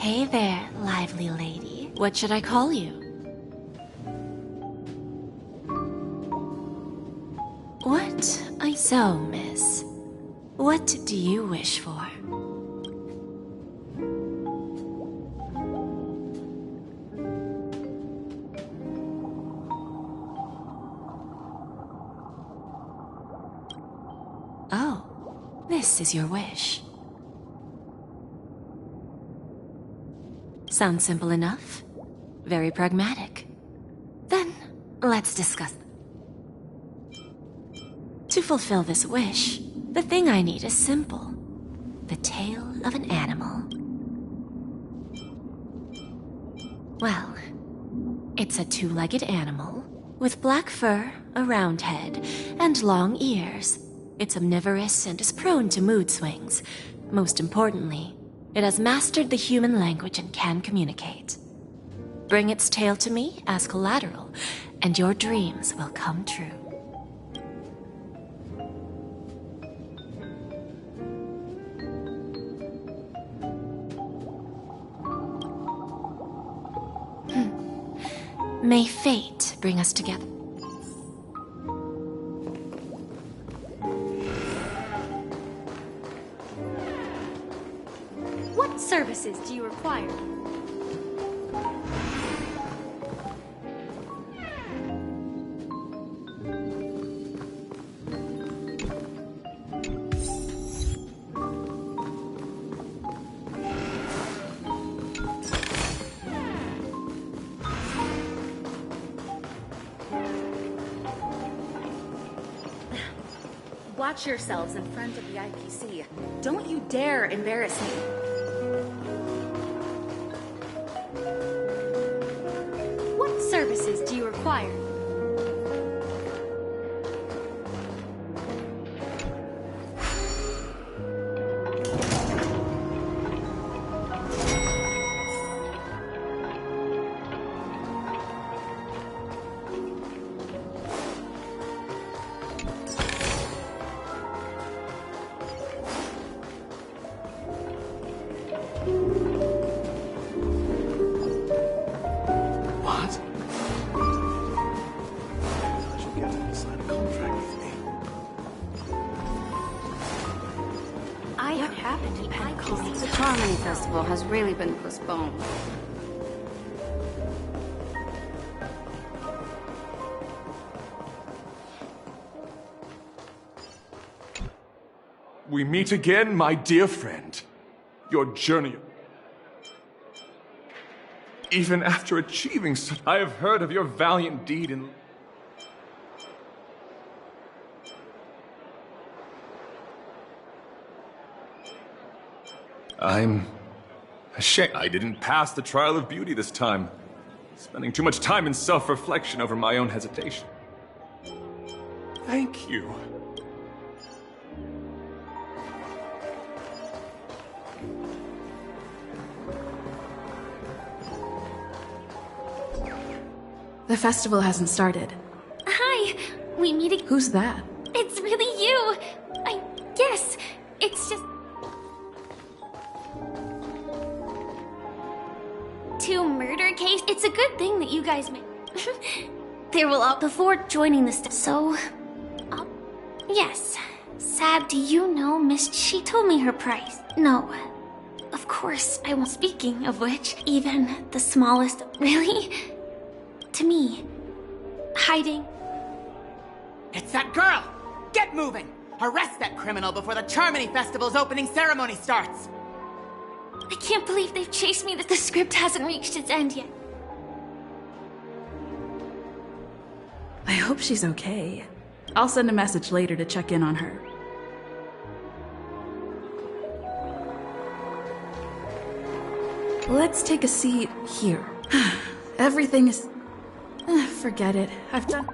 Hey there, lively lady. What should I call you? What? So, miss. What do you wish for? Oh, this is your wish. Sounds simple enough. Very pragmatic. Then, let's discuss. To fulfill this wish, the thing I need is simple. The tail of an animal. Well, it's a two-legged animal with black fur, a round head, and long ears. It's omnivorous and is prone to mood swings. Most importantly, it has mastered the human language and can communicate. Bring its tail to me as collateral, and your dreams will come true. May fate bring us together. What services do you require? Watch yourselves in front of the IPC. Don't you dare embarrass me. What services do you require? Has really been postponed. We meet again, my dear friend. Your journey... Even after achieving such, I have heard of your valiant deed in... I'm ashamed I didn't pass the trial of beauty this time, spending too much time in self-reflection over my own hesitation. Thank you. The festival hasn't started. Hi, we meet again. Who's that? It's really you. I guess it's just... Two murder case. It's a good thing that you guys made. There will all before joining the so. Yes. Sad. Do you know, Miss? She told me her price. No. Of course I won't. Speaking of which, even the smallest. Really? To me, hiding. It's that girl. Get moving. Arrest that criminal before the Charmony Festival's opening ceremony starts. I can't believe they've chased me, that the script hasn't reached its end yet. I hope she's okay. I'll send a message later to check in on her. Let's take a seat here. Everything is... forget it. I've done...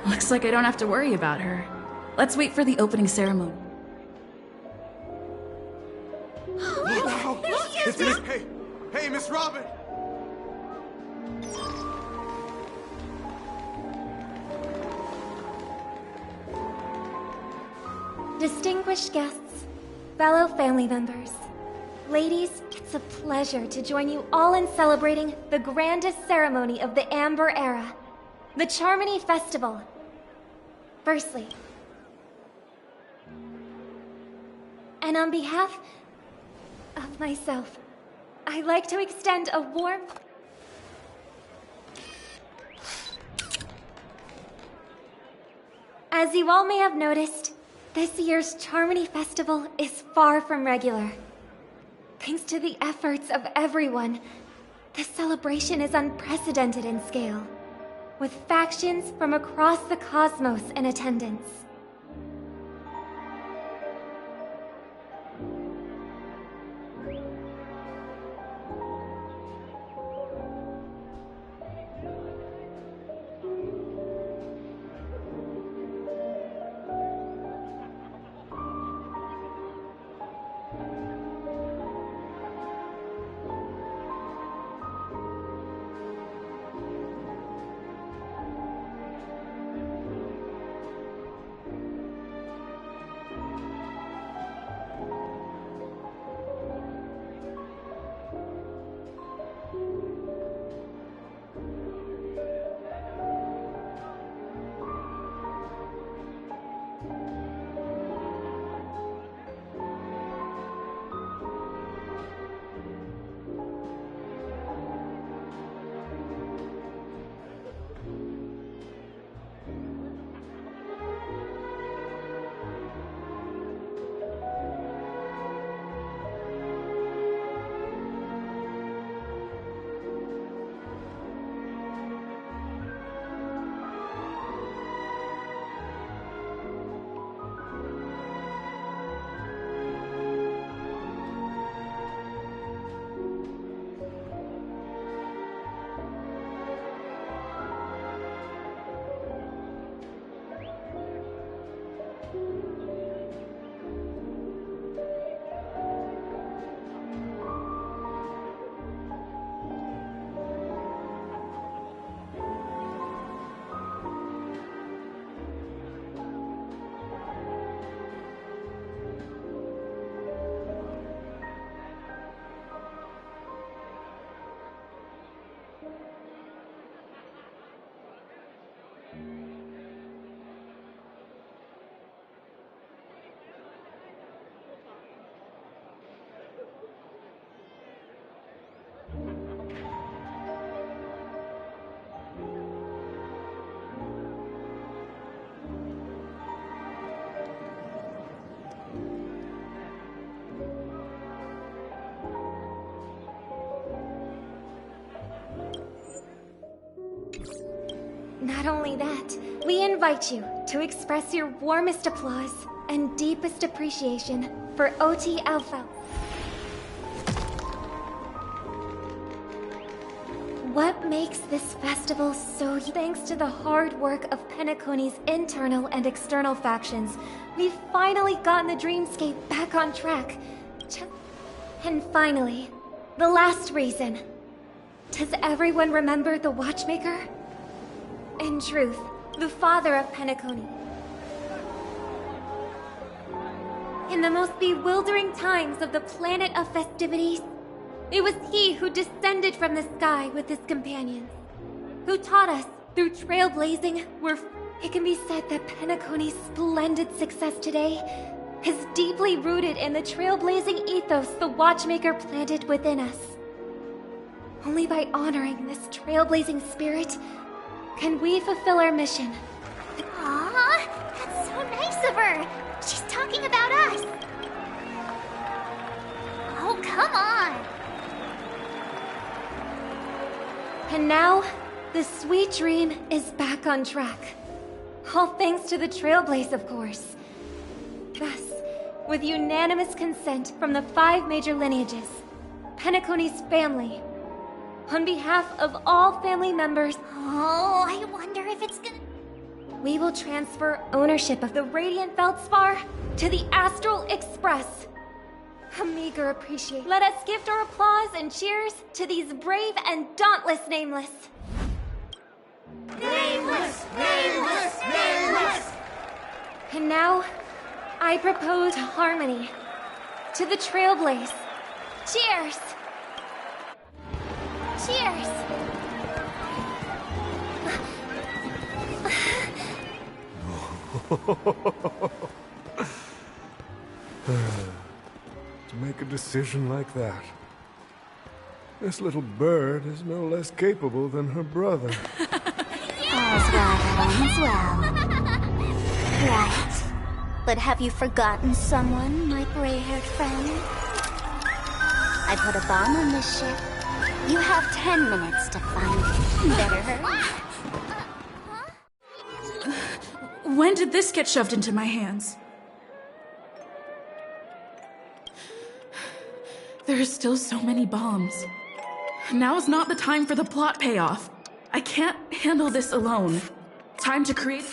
Looks like I don't have to worry about her. Let's wait for the opening ceremony. Hey, Miss Robin! Distinguished guests, fellow family members, ladies, it's a pleasure to join you all in celebrating the grandest ceremony of the Amber Era, the Charmony Festival. Firstly, and on behalf of myself, I'd like to extend a warm... As you all may have noticed, this year's Charmony Festival is far from regular. Thanks to the efforts of everyone, this celebration is unprecedented in scale, with factions from across the cosmos in attendance. Not only that, we invite you to express your warmest applause and deepest appreciation for OT Alpha. What makes this festival so thanks to the hard work of Penacony's internal and external factions, we've finally gotten the dreamscape back on track. And finally, the last reason. Does everyone remember the Watchmaker? In truth, the father of Penacony. In the most bewildering times of the planet of festivities, it was he who descended from the sky with his companions, who taught us through trailblazing where it can be said that Penacony's splendid success today is deeply rooted in the trailblazing ethos the Watchmaker planted within us. Only by honoring this trailblazing spirit can we fulfill our mission. Aw, that's so nice of her. She's talking about us. Oh, come on. And now, the sweet dream is back on track. All thanks to the Trailblaze, of course. Thus, with unanimous consent from the 5 major lineages, Penacony's family, on behalf of all family members... Oh, I wonder if it's gonna... We will transfer ownership of the Radiant Feldspar to the Astral Express. A meager appreciation. Let us gift our applause and cheers to these brave and dauntless Nameless. Nameless! Nameless! Nameless! And now, I propose harmony to the Trailblaze. Cheers! Cheers! To make a decision like that. This little bird is no less capable than her brother. All's well that ends well. Right. But have you forgotten someone, my gray-haired friend? I put a bomb on this ship. You have 10 minutes to find it. Better hurry. When did this get shoved into my hands? There are still so many bombs. Now is not the time for the plot payoff. I can't handle this alone. Time to create...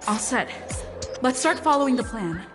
All set. Let's start following the plan.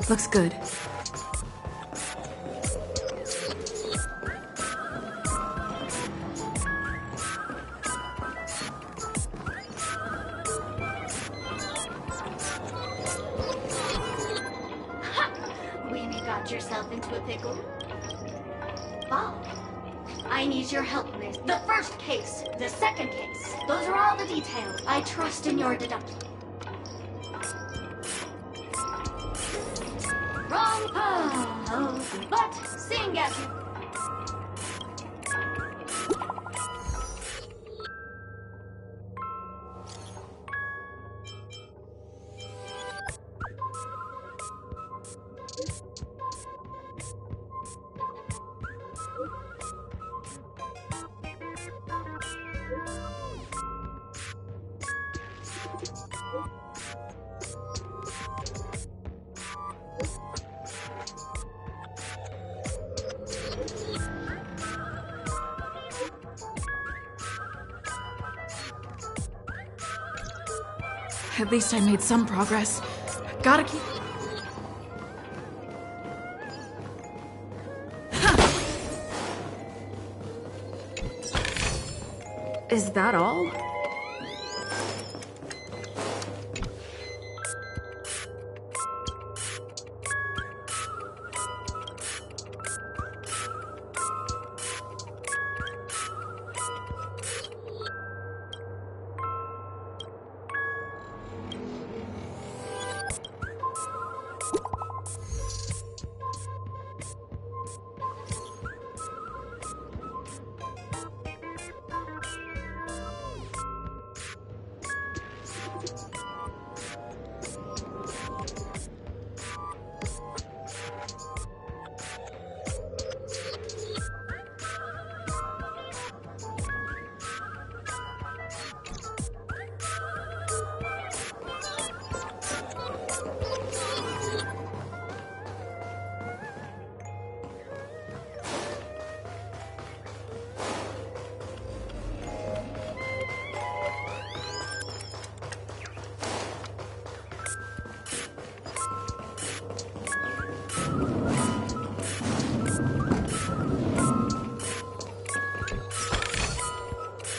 Looks good. Weenie got yourself into a pickle. Bob, I need your help with the first case, the second case. Those are all the details. I trust in your deduction. Wrong pose, but sing as you... At least I made some progress. Gotta keep... Is that all?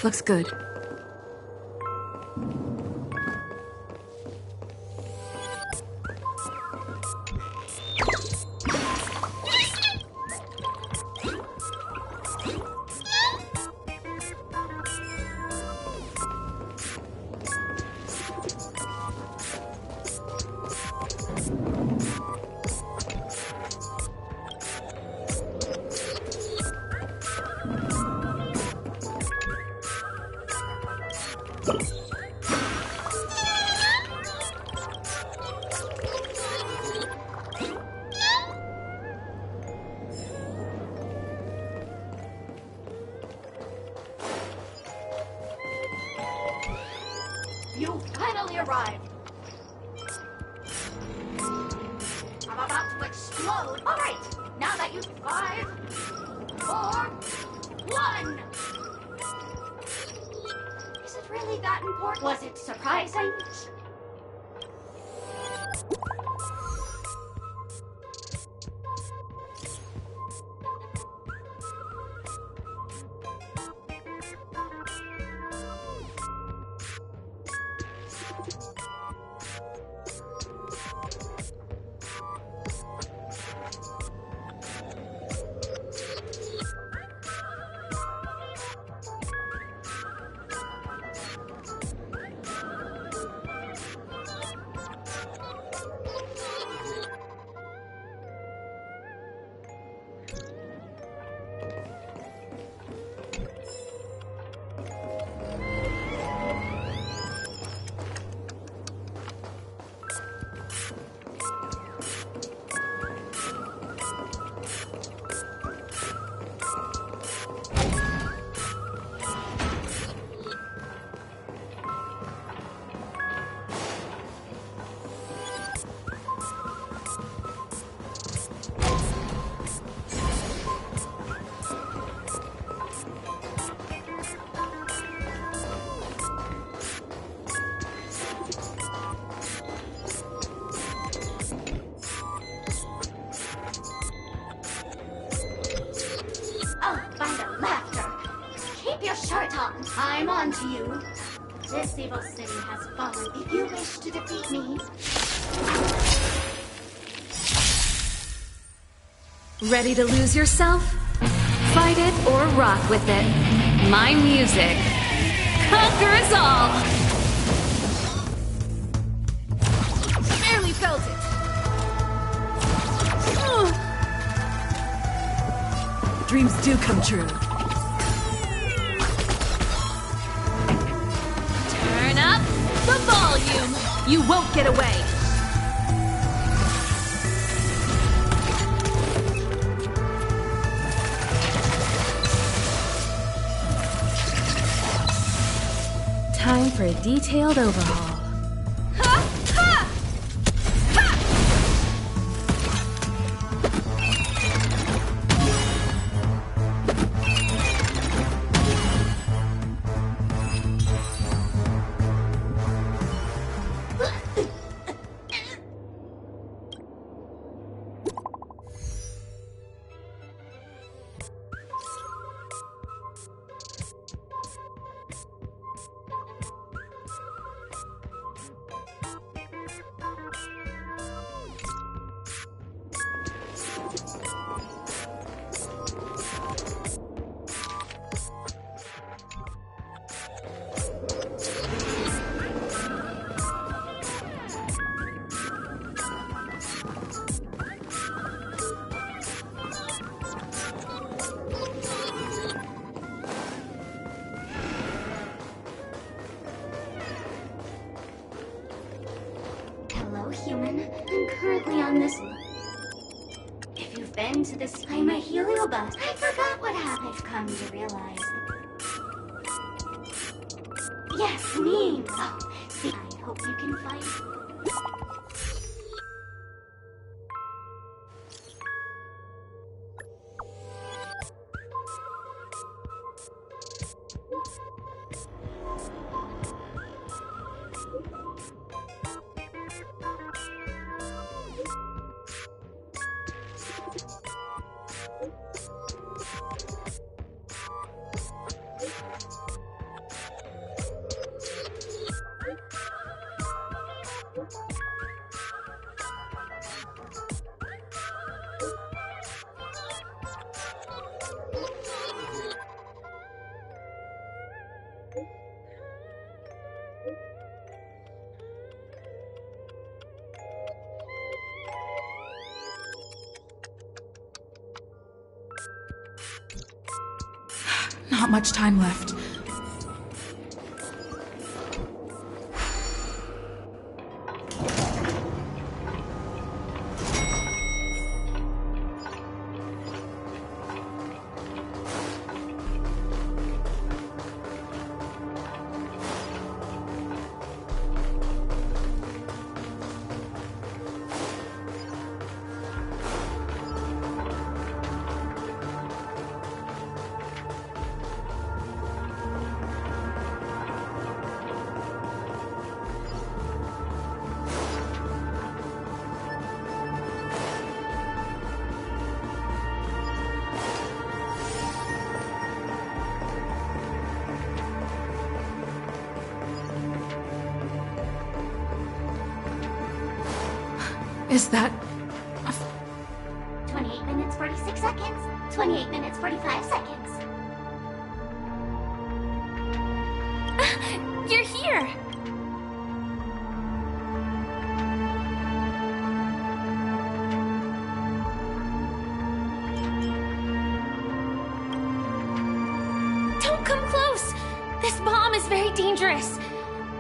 Looks good. You finally arrived. I'm about to explode. All right, now that you've 5, 4, 1. Is it really that important? Was it surprising? Oh, by the laughter. Keep your shirt on. I'm on to you. This evil city has fallen. If you wish to defeat me... Ready to lose yourself? Fight it or rock with it. My music conquers all! Barely felt it. Dreams do come true. Turn up the volume! You won't get away! Time for a detailed overhaul. Hello, human. I'm currently on this... If you've been to this... I'm a heliobus. I forgot what happened. I've come to realize... Yes, me. Oh, see, I hope you can fight. Not much time left. Is that... 28 minutes, 46 seconds. 28 minutes, 45 seconds. You're here! Don't come close! This bomb is very dangerous.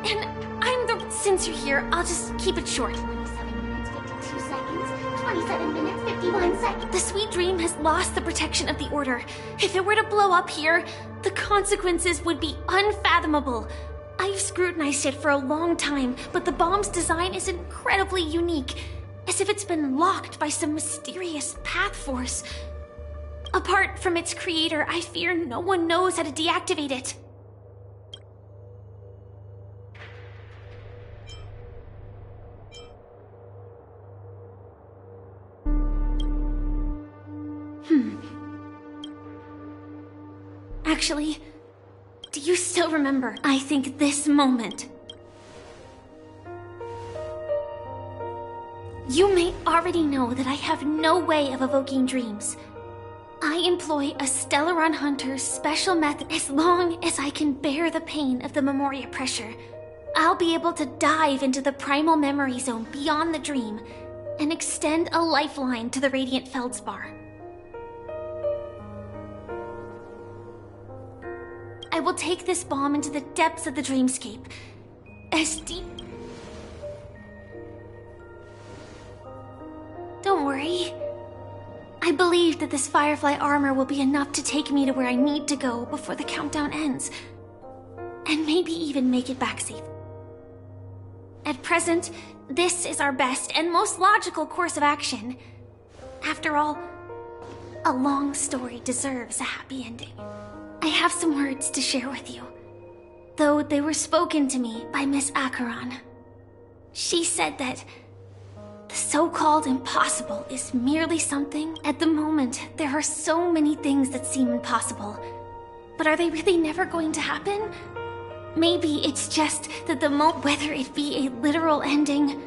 And since you're here, I'll just keep it short. 27 minutes, 52 seconds. 27 minutes, 51 seconds. The Sweet Dream has lost the protection of the Order. If it were to blow up here, the consequences would be unfathomable. I've scrutinized it for a long time, but the bomb's design is incredibly unique, as if it's been locked by some mysterious path force. Apart from its creator, I fear no one knows how to deactivate it. Actually, do you still remember? I think this moment. You may already know that I have no way of evoking dreams. I employ a Stellaron Hunter's special method. As long as I can bear the pain of the Memoria pressure, I'll be able to dive into the primal memory zone beyond the dream and extend a lifeline to the Radiant Feldspar. I will take this bomb into the depths of the dreamscape, as deep... Don't worry. I believe that this Firefly armor will be enough to take me to where I need to go before the countdown ends, and maybe even make it back safe. At present, this is our best and most logical course of action. After all, a long story deserves a happy ending. I have some words to share with you, though they were spoken to me by Miss Acheron. She said that the so-called impossible is merely something. At the moment, there are so many things that seem impossible. But are they really never going to happen? Maybe it's just that the moment, whether it be a literal ending...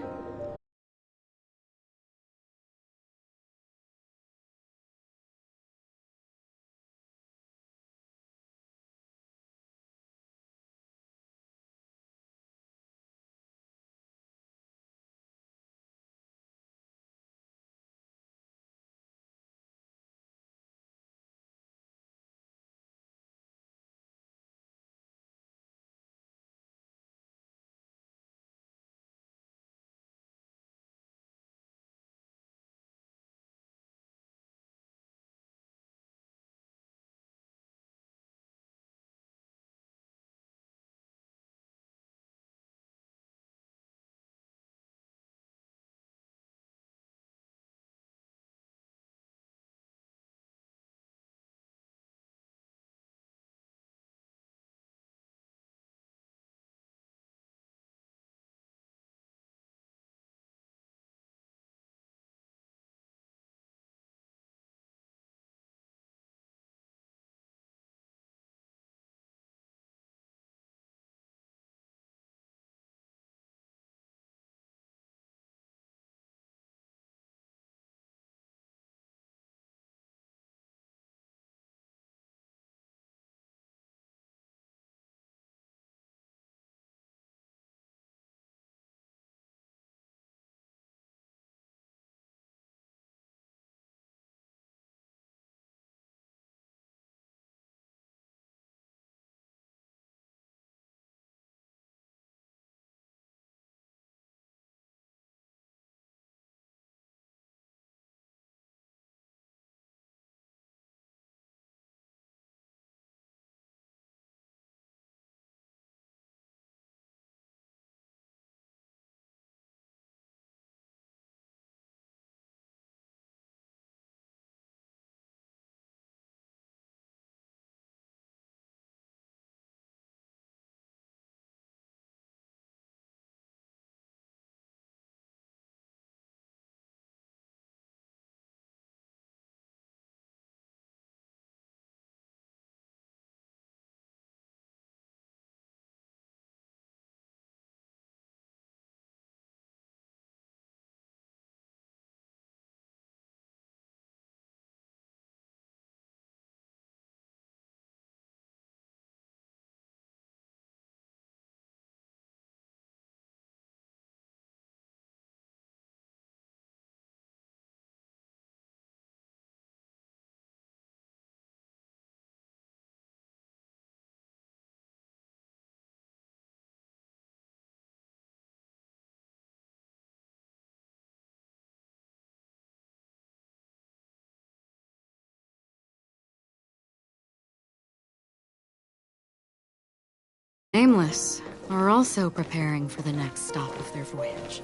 Nameless are also preparing for the next stop of their voyage.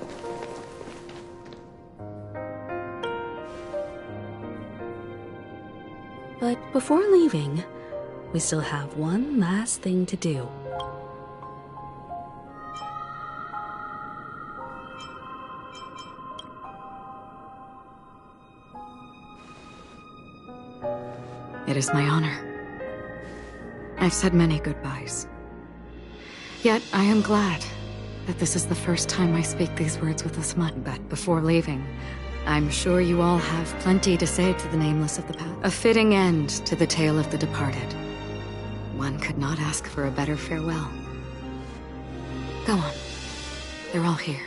But before leaving, we still have one last thing to do. It is my honor. I've said many goodbyes. Yet I am glad that this is the first time I speak these words with a smile. But before leaving, I'm sure you all have plenty to say to the Nameless of the Past. A fitting end to the tale of the departed. One could not ask for a better farewell. Go on. They're all here.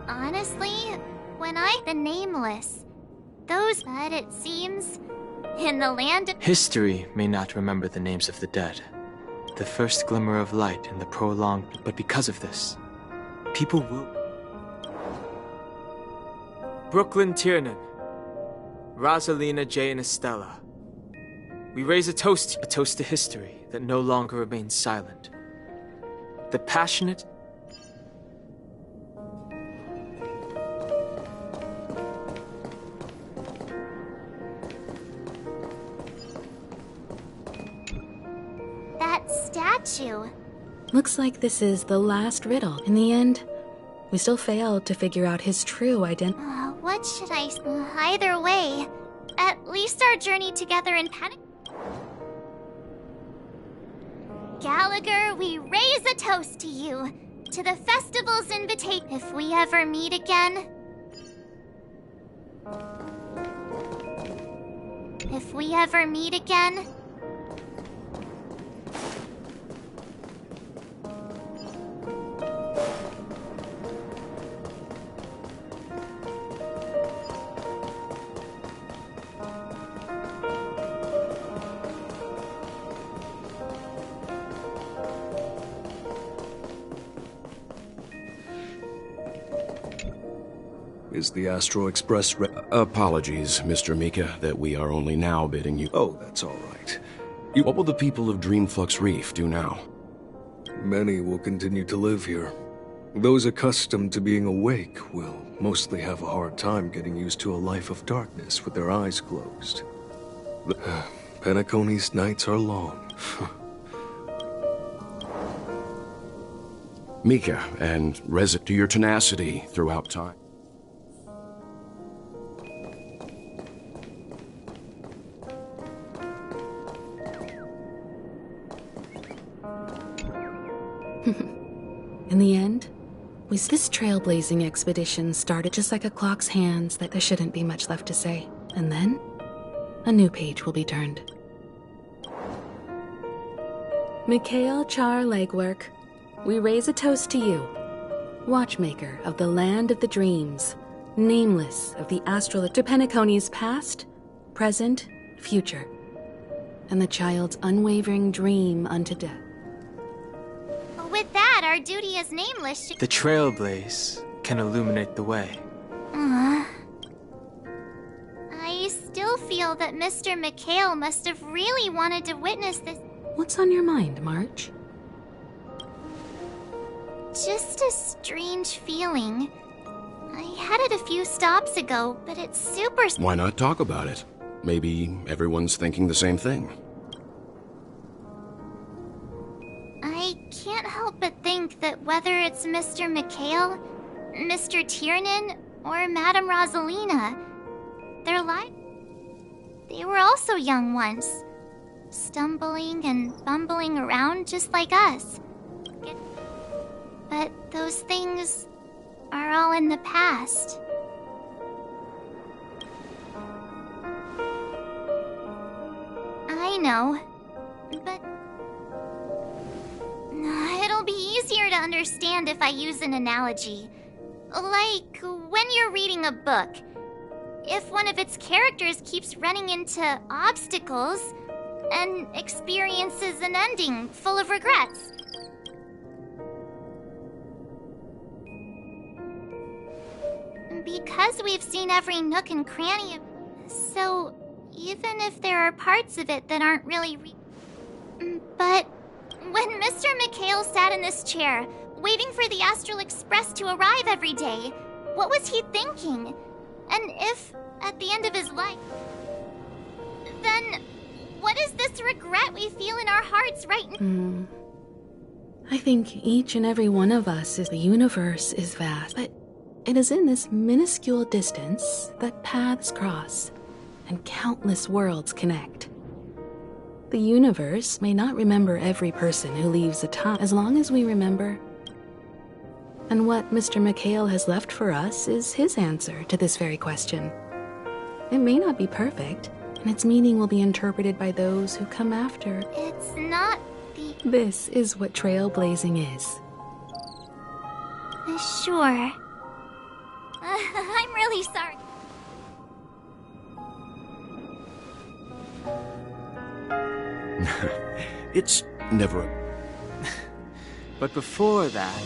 Honestly, the Nameless, but it seems, in the land of... History may not remember the names of the dead, the first glimmer of light in the prolonged, but because of this, people will... Brooklyn Tiernan, Rosalina, Jay, and Estella. We raise a toast to history that no longer remains silent. The passionate... That statue. Looks like this is the last riddle. In the end, we still failed to figure out his true identity. What should I... either way, at least our journey together in panic... Gallagher, we raise a toast to you, to the festival's invitation. If we ever meet again... If we ever meet again... Is the Astro Express Apologies, Mr. Mika, that we are only now bidding you... Oh, that's all right. What will the people of Dreamflux Reef do now? Many will continue to live here. Those accustomed to being awake will mostly have a hard time getting used to a life of darkness with their eyes closed. Penacony's nights are long. Mika, and to your tenacity throughout time. In the end, this trailblazing expedition started just like a clock's hands that there shouldn't be much left to say. And then, a new page will be turned. Mikhail Char Legwork, we raise a toast to you, watchmaker of the land of the dreams, nameless of the astral to Penacony's past, present, future, and the child's unwavering dream unto death. With that, our duty as Nameless should... The trailblaze can illuminate the way. I still feel that Mr. Mikhail must have really wanted to witness this. What's on your mind, March? Just a strange feeling. I had it a few stops ago, but it's super... Why not talk about it? Maybe everyone's thinking the same thing. I can't help but think that whether it's Mr. Mikhail, Mr. Tiernan, or Madame Rosalina, they were also young once, stumbling and bumbling around just like us. But those things are all in the past. I know, but it'll be easier to understand if I use an analogy. Like when you're reading a book. If one of its characters keeps running into obstacles and experiences an ending full of regrets. Because we've seen every nook and cranny of... So, even if there are parts of it that aren't really But when Mr. Mikhail sat in this chair, waiting for the Astral Express to arrive every day, what was he thinking? And if, at the end of his life, then what is this regret we feel in our hearts right now? I think each and every one of us is the universe is vast, but it is in this minuscule distance that paths cross and countless worlds connect. The universe may not remember every person who leaves a time as long as we remember. And what Mr. McHale has left for us is his answer to this very question. It may not be perfect, and its meaning will be interpreted by those who come after. It's not the... This is what trailblazing is. Sure. I'm really sorry. It's never... But before that,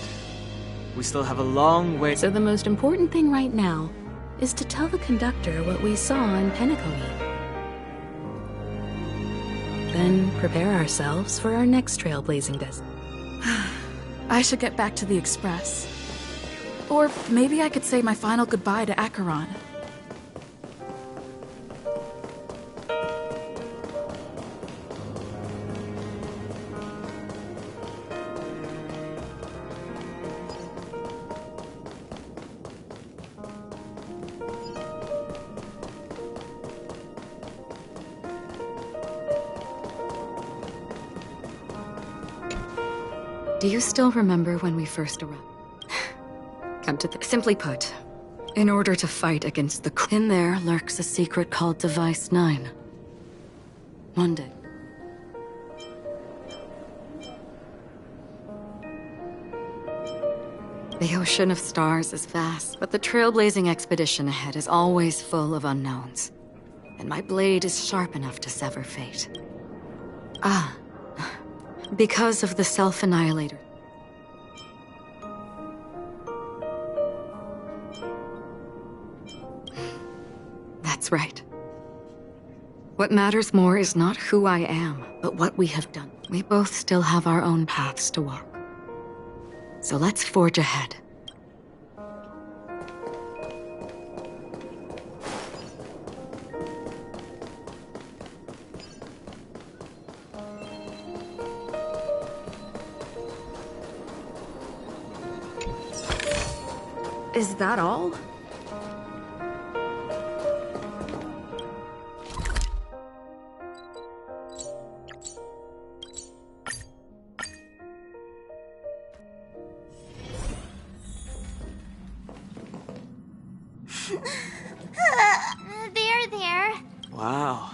we still have a long way... So the most important thing right now is to tell the conductor what we saw in Penacony. Then prepare ourselves for our next trailblazing destination. I should get back to the Express. Or maybe I could say my final goodbye to Acheron. Do you still remember when we first arrived? Come to simply put, in order to fight against the... In there lurks a secret called Device 9. One day. The ocean of stars is vast, but the trailblazing expedition ahead is always full of unknowns. And my blade is sharp enough to sever fate. Ah. Because of the self-annihilator. That's right. What matters more is not who I am, but what we have done. We both still have our own paths to walk. So let's forge ahead. Is that all? There. Wow.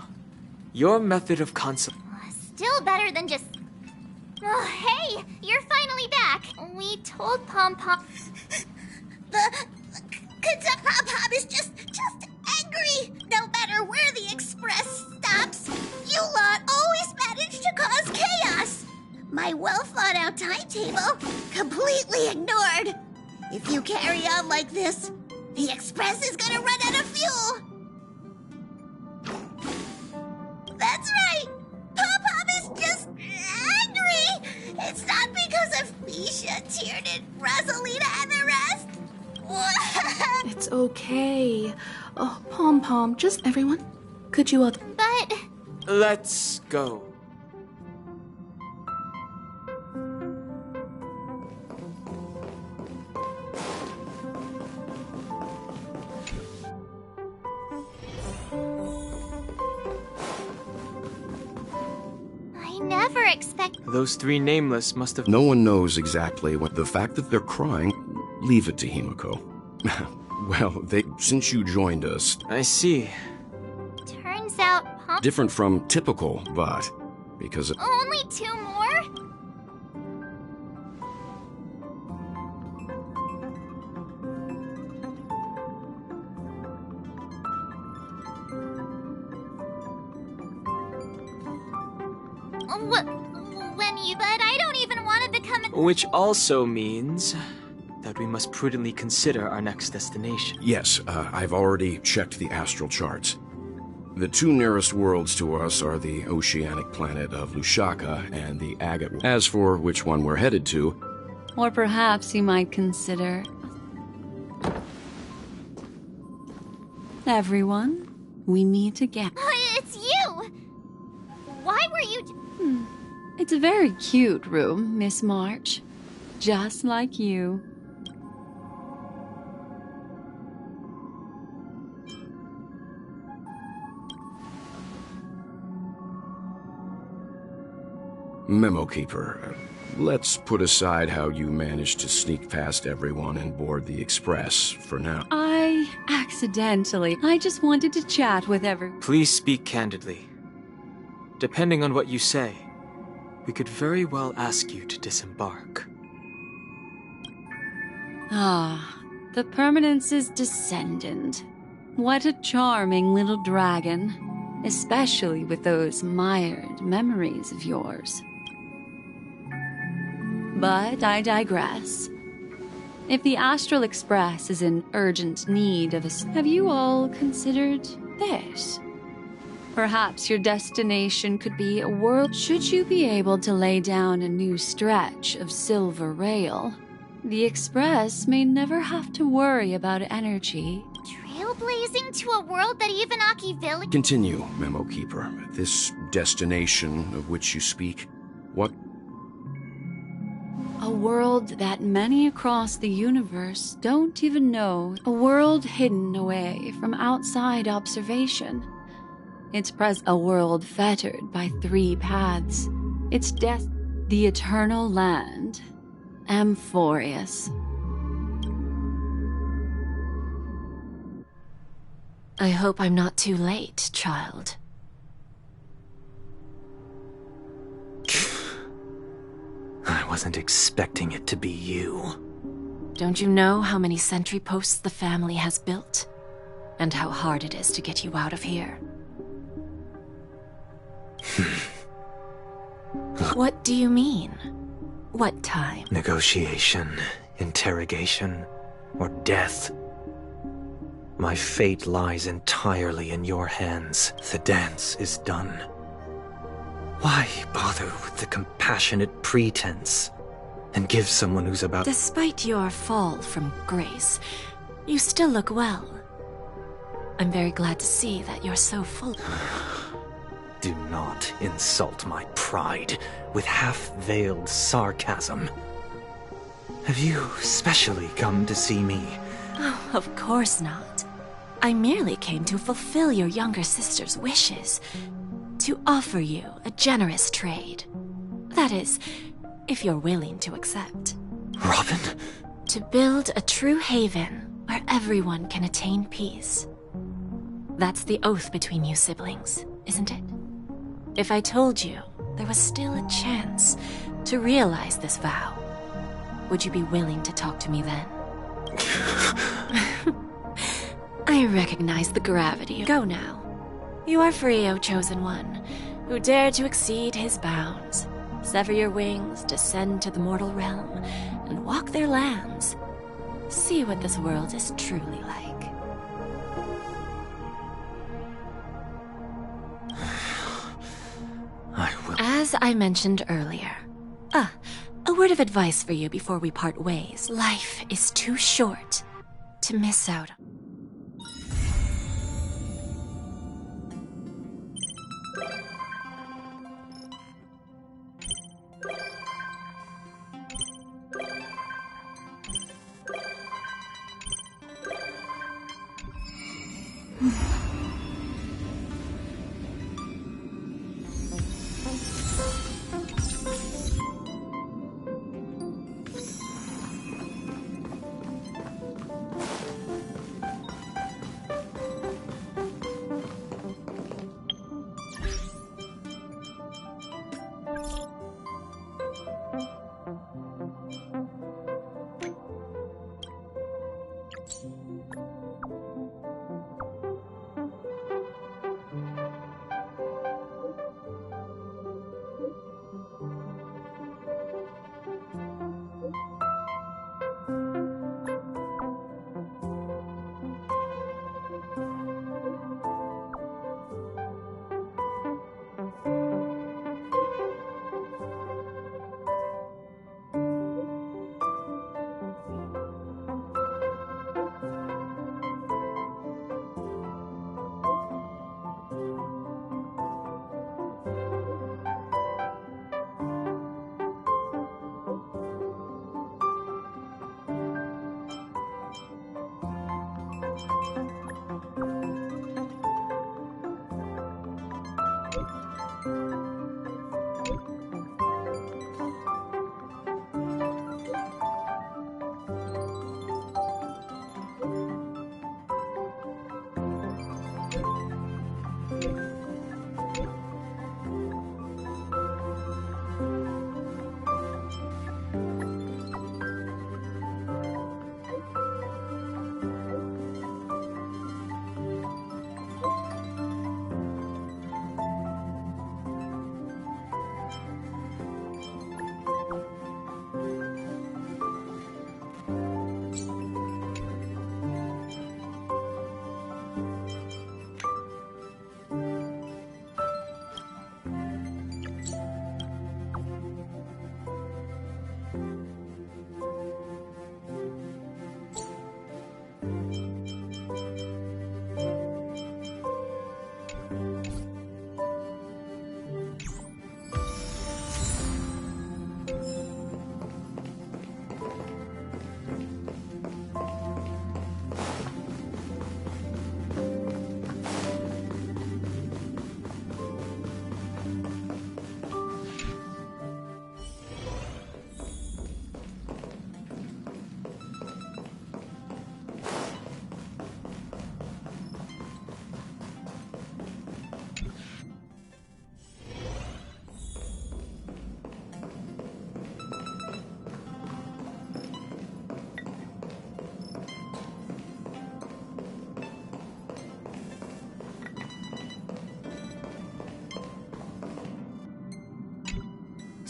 Your method of Still better than just... Oh, hey! You're finally back! We told Pom Pom... The Pom Pom is just angry. No matter where the express stops, you lot always manage to cause chaos. My well-thought-out timetable completely ignored. If you carry on like this, the express is gonna run out of fuel. That's right. Pom Pom is just angry. It's not because of Misha, Tiernan, Rosalina, and the rest. It's okay. Oh, Pom Pom, just everyone. Could you all... But... Let's go. I never expect... Those three nameless must have... No one knows exactly what... The fact that they're crying, leave it to Himiko. Well, since you joined us... I see. Turns out Pom... Different from typical, but... Because... Only 2 more? But I don't even want to become a... Which also means that we must prudently consider our next destination. Yes, I've already checked the astral charts. The 2 nearest worlds to us are the oceanic planet of Lushaka and the agate. As for which one we're headed to... Or perhaps you might consider... Everyone, we meet again. It's you! Why were you... It's a very cute room, Miss March. Just like you. Memo Keeper, let's put aside how you managed to sneak past everyone and board the express for now. I just wanted to chat with everyone. Please speak candidly. Depending on what you say, we could very well ask you to disembark. Ah, the Permanence's descendant. What a charming little dragon, especially with those mired memories of yours. But I digress. If the Astral Express is in urgent need of a... Have you all considered this? Perhaps your destination could be a world... Should you be able to lay down a new stretch of silver rail, the Express may never have to worry about energy. Trailblazing to a world that even Village... Continue, Memo Keeper. This destination of which you speak, what... A world that many across the universe don't even know. A world hidden away from outside observation. It's a world fettered by 3 paths. Its death, the eternal land, Amphorius. I hope I'm not too late, child. I wasn't expecting it to be you. Don't you know how many sentry posts the family has built? And how hard it is to get you out of here? What do you mean? What time? Negotiation, interrogation, or death. My fate lies entirely in your hands. The dance is done. Why bother with the compassionate pretense and give someone who's about... Despite your fall from grace, you still look well. I'm very glad to see that you're so full. Do not insult my pride with half-veiled sarcasm. Have you specially come to see me? Oh, of course not. I merely came to fulfill your younger sister's wishes. To offer you a generous trade. That is, if you're willing to accept. Robin? To build a true haven where everyone can attain peace. That's the oath between you siblings, isn't it? If I told you there was still a chance to realize this vow, would you be willing to talk to me then? I recognize the gravity. Go now. You are free, O Chosen One, who dare to exceed his bounds. Sever your wings, descend to the mortal realm, and walk their lands. See what this world is truly like. I will... As I mentioned earlier. A word of advice for you before we part ways. Life is too short to miss out on.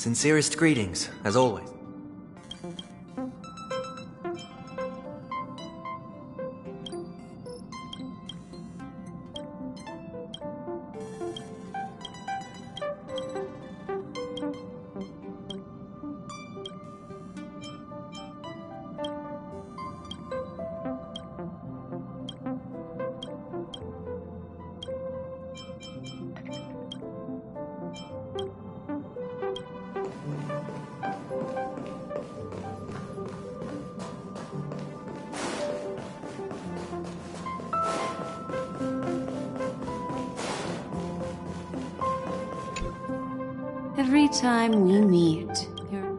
Sincerest greetings, as always. Every time we meet, you're...